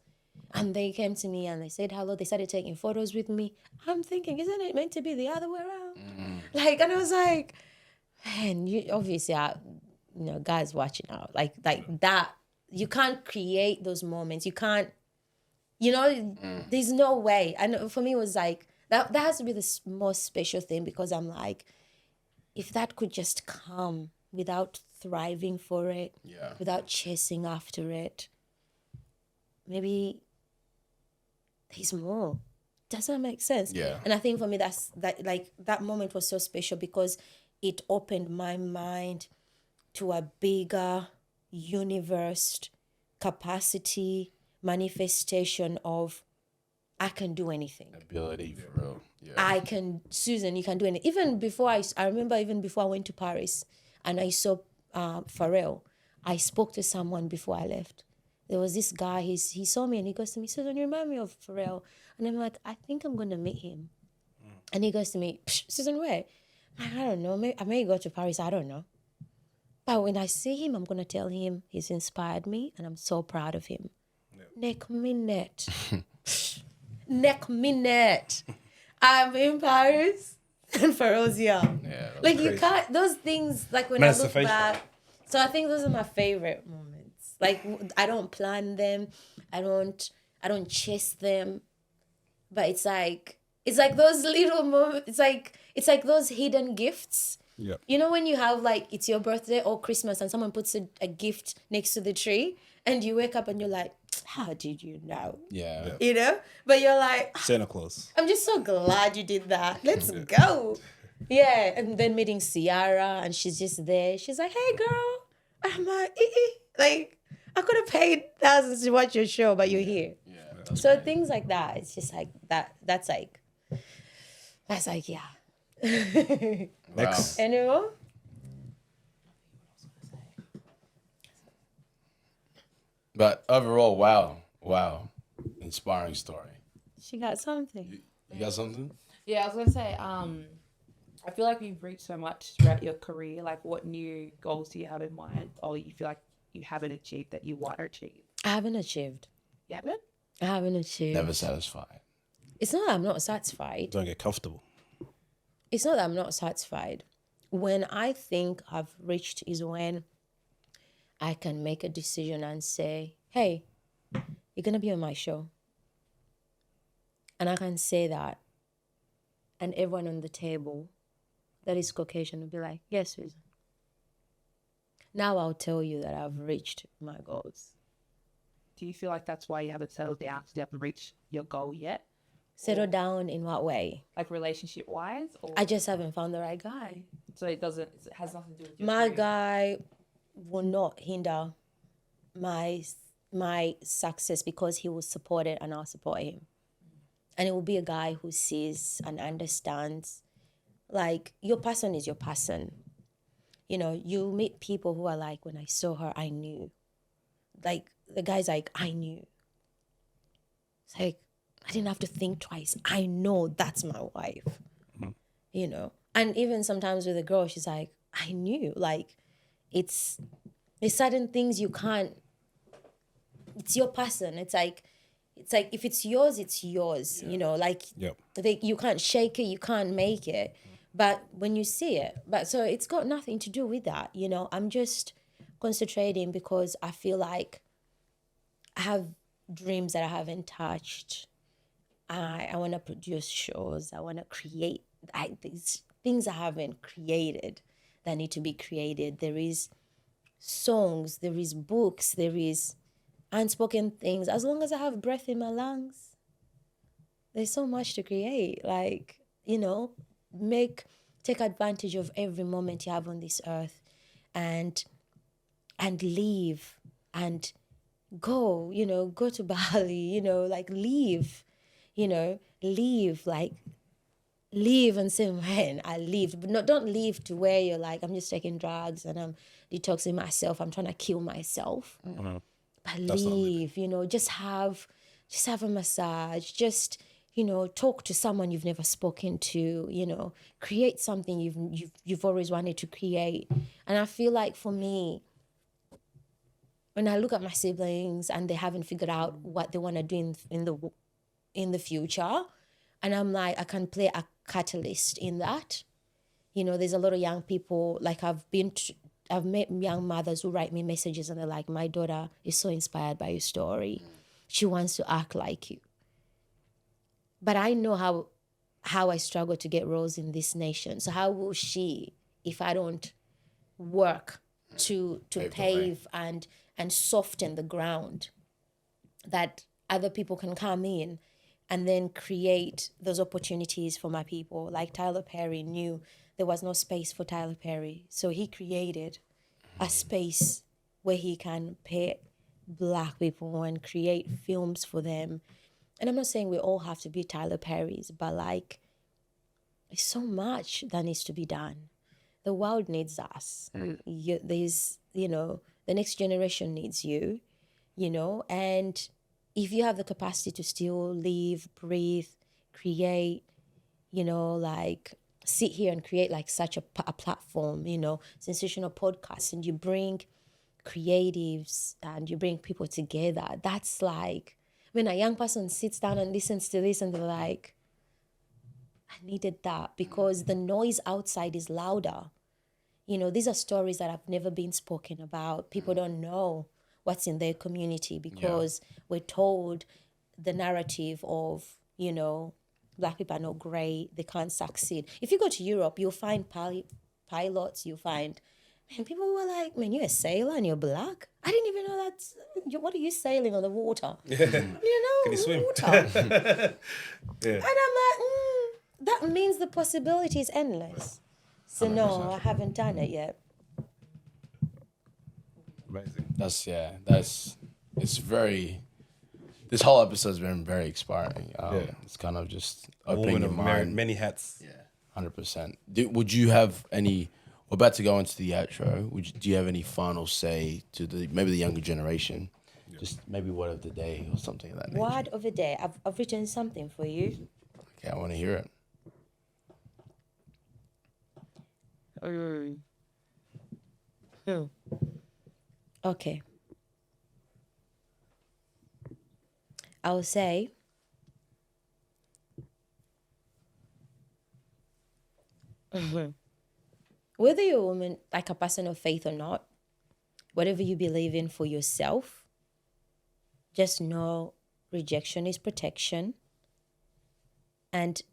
C: And they came to me and they said hello. They started taking photos with me. I'm thinking, isn't it meant to be the other way around? Like, and I was like, man, you obviously are, guys watching out. Like that, you can't create those moments. You can't, there's no way. And for me, it was like, that has to be the most special thing, because I'm like, if that could just come without thriving for it, without chasing after it, maybe there's more. Does that make sense?
A: Yeah.
C: And I think for me, that moment was so special because it opened my mind to a bigger universe, capacity, manifestation of I can do anything.
A: Ability, for real. Yeah.
C: I can, Suzan, you can do anything. Even before I remember even before I went to Paris, and I saw Pharrell. I spoke to someone before I left. There was this guy, he saw me and he goes to me, Susan, you remind me of Pharrell. And I'm like, I think I'm going to meet him. And he goes to me, Susan, where? I don't know. I may go to Paris. I don't know. But when I see him, I'm going to tell him he's inspired me and I'm so proud of him. Neck minute. Neck minute. I'm in Paris and Pharrell's young.
A: Yeah, that's
C: Like, you
B: crazy.
C: can't, those things, like when I look
B: Masturbation.
C: back. So I think those are my favorite moments. Like, I don't plan them. I don't chase them. But it's like those little moments. It's like those hidden gifts.
B: Yep.
C: You know when you have like it's your birthday or Christmas and someone puts a gift next to the tree and you wake up and you're like, how did you know?
A: Yeah.
C: You know? But you're like,
B: Santa Claus.
C: I'm just so glad you did that. Let's go. Yeah. And then meeting Ciara and she's just there. She's like, hey girl. And I'm like, like, I could have paid thousands to watch your show, but you're here.
A: Yeah.
C: So things like that, it's just like that. That's like, yeah.
B: Next.
C: Anyone?
A: But overall, wow, inspiring story.
C: She got something.
A: You got something?
F: Yeah, I was gonna say, I feel like you've reached so much throughout your career. Like, what new goals do you have in mind, or you feel like you haven't achieved that you want to achieve?
C: I haven't achieved.
F: You haven't?
C: I haven't achieved.
A: Never satisfied.
C: It's not that I'm not satisfied.
B: Don't get comfortable.
C: It's not that I'm not satisfied. When I think I've reached is when I can make a decision and say, hey, you're going to be on my show. And I can say that. And everyone on the table that is Caucasian will be like, yes, Susan. Now I'll tell you that I've reached my goals.
F: Do you feel like that's why you haven't settled down, so you haven't reached your goal yet?
C: Settle down in what way?
F: Like relationship wise, or
C: I just haven't found the right guy.
F: so it has nothing to do with your
C: My
F: career?
C: guy will not hinder my success because he will support it and I'll support him. And it will be a guy who sees and understands. Like, your person is your person. You know, you meet people who are like, when I saw her, I knew. Like, the guy's like, I knew. It's like, I didn't have to think twice. I know that's my wife. You know? And even sometimes with a girl, she's like, I knew. Like, there's certain things you can't, it's your person. It's like if it's yours, it's yours. You know, like,
B: Yep.
C: you can't shake it, you can't make it. But when you see it, so it's got nothing to do with that. You know, I'm just concentrating because I feel like I have dreams that I haven't touched. I want to produce shows. I want to create these things I haven't created that need to be created. There is songs, there is books, there is unspoken things. As long as I have breath in my lungs, there's so much to create. Like, you know, take advantage of every moment you have on this earth and leave and go, you know, go to Bali, you know, like leave. You know, leave and say, man, I leave. But don't leave to where you're like, I'm just taking drugs and I'm detoxing myself. I'm trying to kill myself. But
B: That's not
C: leave, you know, just have a massage. Just, you know, talk to someone you've never spoken to, you know, create something you've always wanted to create. And I feel like for me, when I look at my siblings and they haven't figured out what they want to do in the future, and I'm like, I can play a catalyst in that. You know, there's a lot of young people, like I've met young mothers who write me messages and they're like, my daughter is so inspired by your story. She wants to act like you. But I know how I struggle to get roles in this nation. So how will she, if I don't work to pave and soften the ground that other people can come in and then create those opportunities for my people? Like Tyler Perry knew there was no space for Tyler Perry. So he created a space where he can pay Black people and create films for them. And I'm not saying we all have to be Tyler Perry's, but like, there's so much that needs to be done. the world needs us. There's, the next generation needs you, and if you have the capacity to still live, breathe, create, like sit here and create like such a platform, sensational podcasts, and you bring creatives and you bring people together, that's like when a young person sits down and listens to this and they're like, I needed that, because the noise outside is louder. These are stories that have never been spoken about. People don't know what's in their community because we're told the narrative of, Black people are not great, they can't succeed. If you go to Europe, you'll find pilots, you'll find, and people were like, man, you're a sailor and you're Black? I didn't even know that. What are you sailing on the water?
B: Can you swim?
C: Water.
B: Yeah.
C: And I'm like, that means the possibility is endless. So no, I haven't done it yet.
B: Amazing.
A: This whole episode has been very inspiring. It's kind of just
B: A
A: opening
B: woman
A: your
B: of
A: mind.
B: many hats.
A: Yeah, 100%. Would you have any? We're about to go into the outro. Do you have any final say to maybe the younger generation? Just maybe word of the day or something like that nature.
C: Word of the day. I've written something for you.
A: Okay, I want to hear it.
C: Okay. I'll say, whether you're a woman, like a person of faith or not, whatever you believe in for yourself, just know rejection is protection, and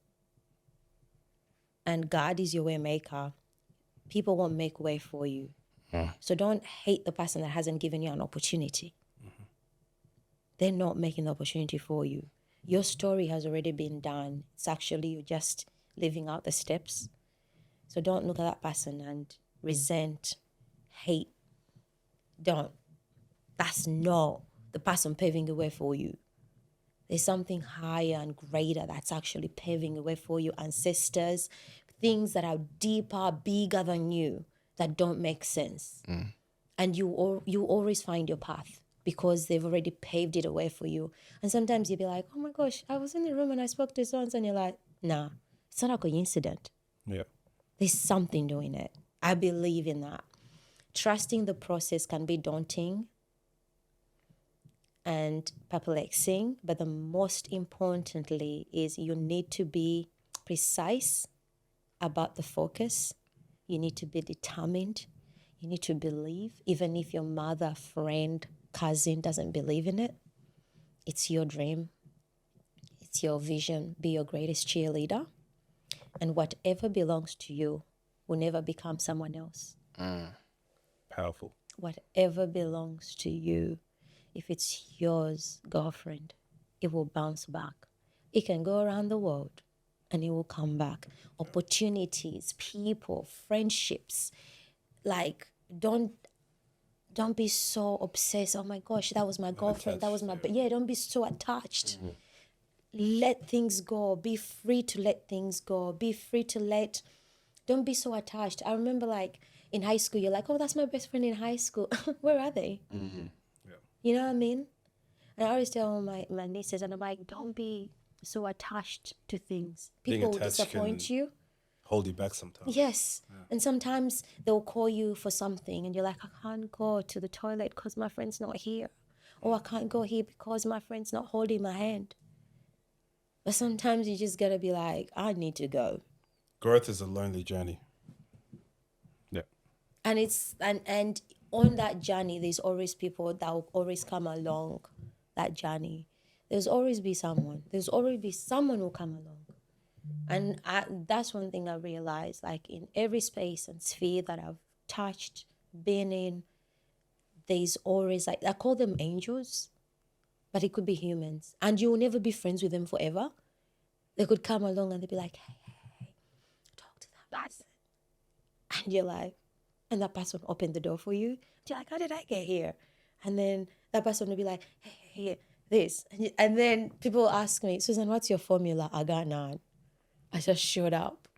C: God is your way maker. People won't make way for you. So don't hate the person that hasn't given you an opportunity. They're not making the opportunity for you. Your story has already been done. It's actually you just living out the steps. So don't look at that person and resent, hate. Don't. That's not the person paving the way for you. There's something higher and greater that's actually paving the way for you. Ancestors, things that are deeper, bigger than you, that don't make sense. And you always find your path because they've already paved it away for you. And sometimes you'll be like, oh my gosh, I was in the room and I spoke to someone, and you're like, nah, it's not a coincidence.
B: Yeah.
C: There's something doing it. I believe in that. Trusting the process can be daunting and perplexing, but the most importantly is you need to be precise about the focus. You need to be determined. You need to believe, even if your mother, friend, cousin doesn't believe in it. It's your dream. It's your vision. Be your greatest cheerleader. And whatever belongs to you will never become someone else.
B: Powerful.
C: Whatever belongs to you, if it's yours, girlfriend, it will bounce back. It can go around the world and it will come back. Opportunities, people, friendships. Like, don't be so obsessed. Oh my gosh, that was my girlfriend. That was my... Yeah, don't be so attached. Let things go. Be free to let things go. Be free to let... Don't be so attached. I remember like in high school, you're like, oh, that's my best friend in high school. Where are they? You know what I mean? And I always tell my nieces, and I'm like, don't be so attached to things.
B: Being
C: People will
B: attached
C: disappoint
B: can
C: you.
B: Hold you back sometimes.
C: Yes. And sometimes they'll call you for something and you're like, I can't go to the toilet because my friend's not here. Or I can't go here because my friend's not holding my hand. But sometimes you just gotta be like, I need to go.
B: Growth is a lonely journey. Yeah.
C: And it's and on that journey, there's always people that will always come along that journey. There's always be someone. There's always be someone who come along. And that's one thing I realized, like in every space and sphere that I've touched, been in, there's always like, I call them angels, but it could be humans. And you will never be friends with them forever. They could come along and they'd be like, hey, talk to that person. And you're like, and that person opened the door for you. You're like, how did I get here? And then that person will be like, hey, this. And then people ask me, Suzan, what's your formula? I got none. I just showed up.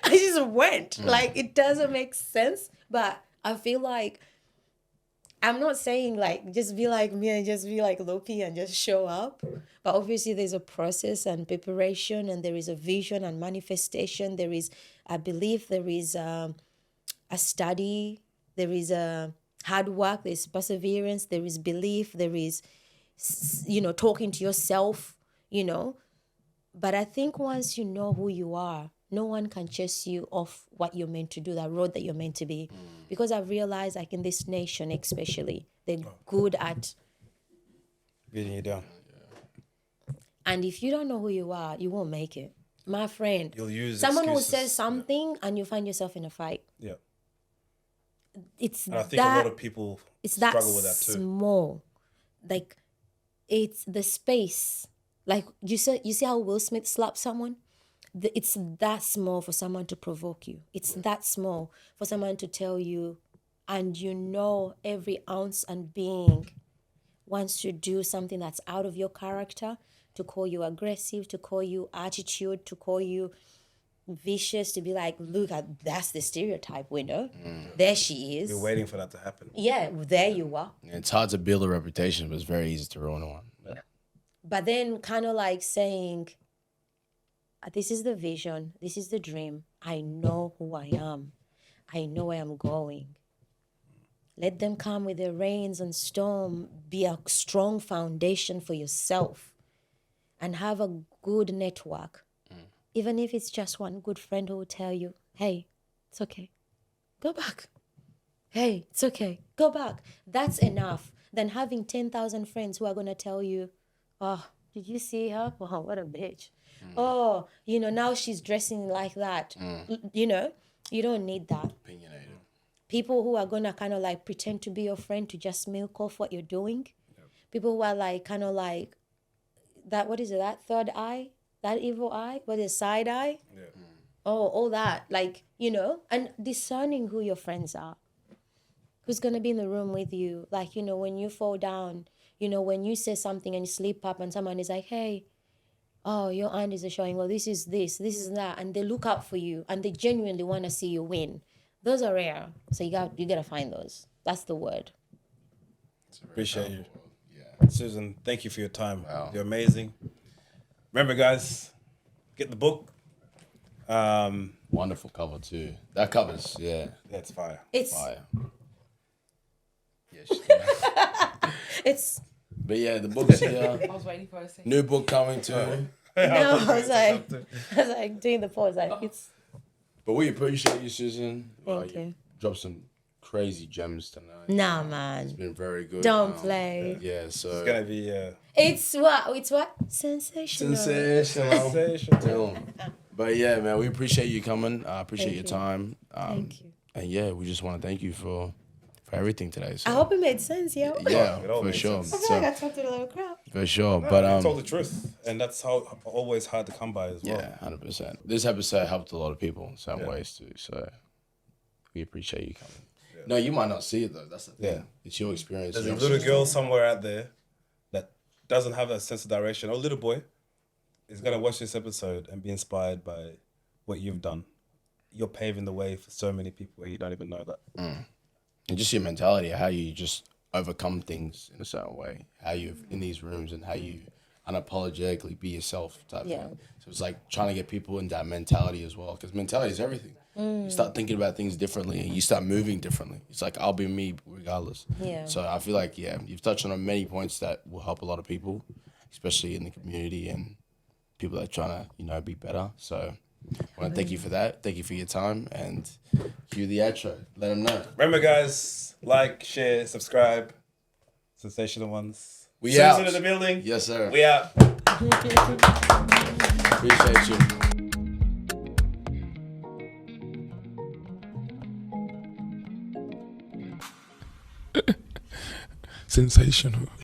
C: I just went. Like, it doesn't make sense. But I feel like, I'm not saying like just be like me and just be like Lopi and just show up. But obviously there's a process and preparation, and there is a vision and manifestation. There is, I believe there is a study, there is a hard work, there's perseverance, there is belief, there is, talking to yourself, But I think once you know who you are, no one can chase you off what you're meant to do, that road that you're meant to be. Because I've realized, like in this nation especially, they're good at,
B: Beating you down.
C: and if you don't know who you are, you won't make it. My friend,
B: You'll use
C: someone will
B: excuses.
C: say something and you find yourself in a fight.
B: Yeah.
C: It's
B: And I think a lot of people
C: it's that
B: struggle with that too.
C: small, like it's the space. Like you see how Will Smith slapped someone. It's that small for someone to provoke you. It's that small for someone to tell you, and every ounce and being wants to do something that's out of your character, to call you aggressive, to call you attitude, to call you vicious, to be like, look, that's the stereotype winner. There she is.
B: You're waiting for that to happen.
C: Yeah, there you are.
A: It's hard to build a reputation, but it's very easy to ruin one.
C: But then kind of like saying, this is the vision, this is the dream. I know who I am. I know where I'm going. Let them come with their rains and storm. Be a strong foundation for yourself and have a good network. Even if it's just one good friend who will tell you, hey, it's okay. Go back. Hey, it's okay. Go back. That's enough than having 10,000 friends who are going to tell you, oh, did you see her? Oh, what a bitch. Oh, now she's dressing like that. You don't need that.
A: Opinionated.
C: People who are going to kind of like pretend to be your friend to just milk off what you're doing. Yep. People who are like kind of like that, what is it, that third eye? That evil eye? What is it, side eye? Yeah. Oh, all that. Like, and discerning who your friends are. Who's going to be in the room with you. Like, when you fall down, when you say something and you sleep up and someone is like, hey, oh, your aunt is showing, well, this is that. And they look out for you and they genuinely want to see you win. Those are rare. So you got to find those. That's the word.
B: Appreciate you. Yeah. Susan, thank you for your time. Wow. You're amazing. Remember, guys, get the book.
A: Wonderful cover too. That covers, yeah.
B: That's fire.
C: It's
A: fire. Yeah,
C: it's.
A: But yeah, the book's here.
F: I was waiting for a second.
A: New book coming too.
C: I was like doing the pause. Like it's.
A: But we appreciate you, Susan.
C: Thank you.
A: Dropped some crazy gems tonight.
C: Nah, man.
A: It's been very good.
C: Don't play.
A: Yeah, so
B: it's gonna be.
C: It's what? Sensational.
A: Sensational. But yeah, man, we appreciate you coming. I appreciate your time.
C: Thank you.
A: And yeah, we just want to thank you for everything today. So.
C: I hope it made sense, yo.
A: Yeah, for sure.
C: I feel like I talked to the little crowd.
A: For sure,
B: No,
A: but
B: you told the truth, and that's how always hard to come by as well.
A: Yeah, 100%. This episode helped a lot of people in some ways too. So we appreciate you coming. Yeah. No, you might not see it though. That's the thing. Yeah. It's your experience.
B: There's a little girl somewhere out there that doesn't have that sense of direction, or a little boy is gonna watch this episode and be inspired by what you've done. You're paving the way for so many people where you don't even know that.
A: And just your mentality, how you just overcome things in a certain way, how you in these rooms and how you unapologetically be yourself type thing. So it's like trying to get people in that mentality as well, because mentality is everything. You start thinking about things differently and you start moving differently. It's like, I'll be me regardless. Yeah. So I feel like, you've touched on many points that will help a lot of people, especially in the community and people that are trying to, be better. So I want to thank you for that. Thank you for your time, and cue the outro. Let them know.
B: Remember, guys, like, share, subscribe. Sensational ones.
A: We
B: Susan
A: out.
B: in the building.
A: Yes, sir.
B: We out.
A: Appreciate you.
G: Sensational.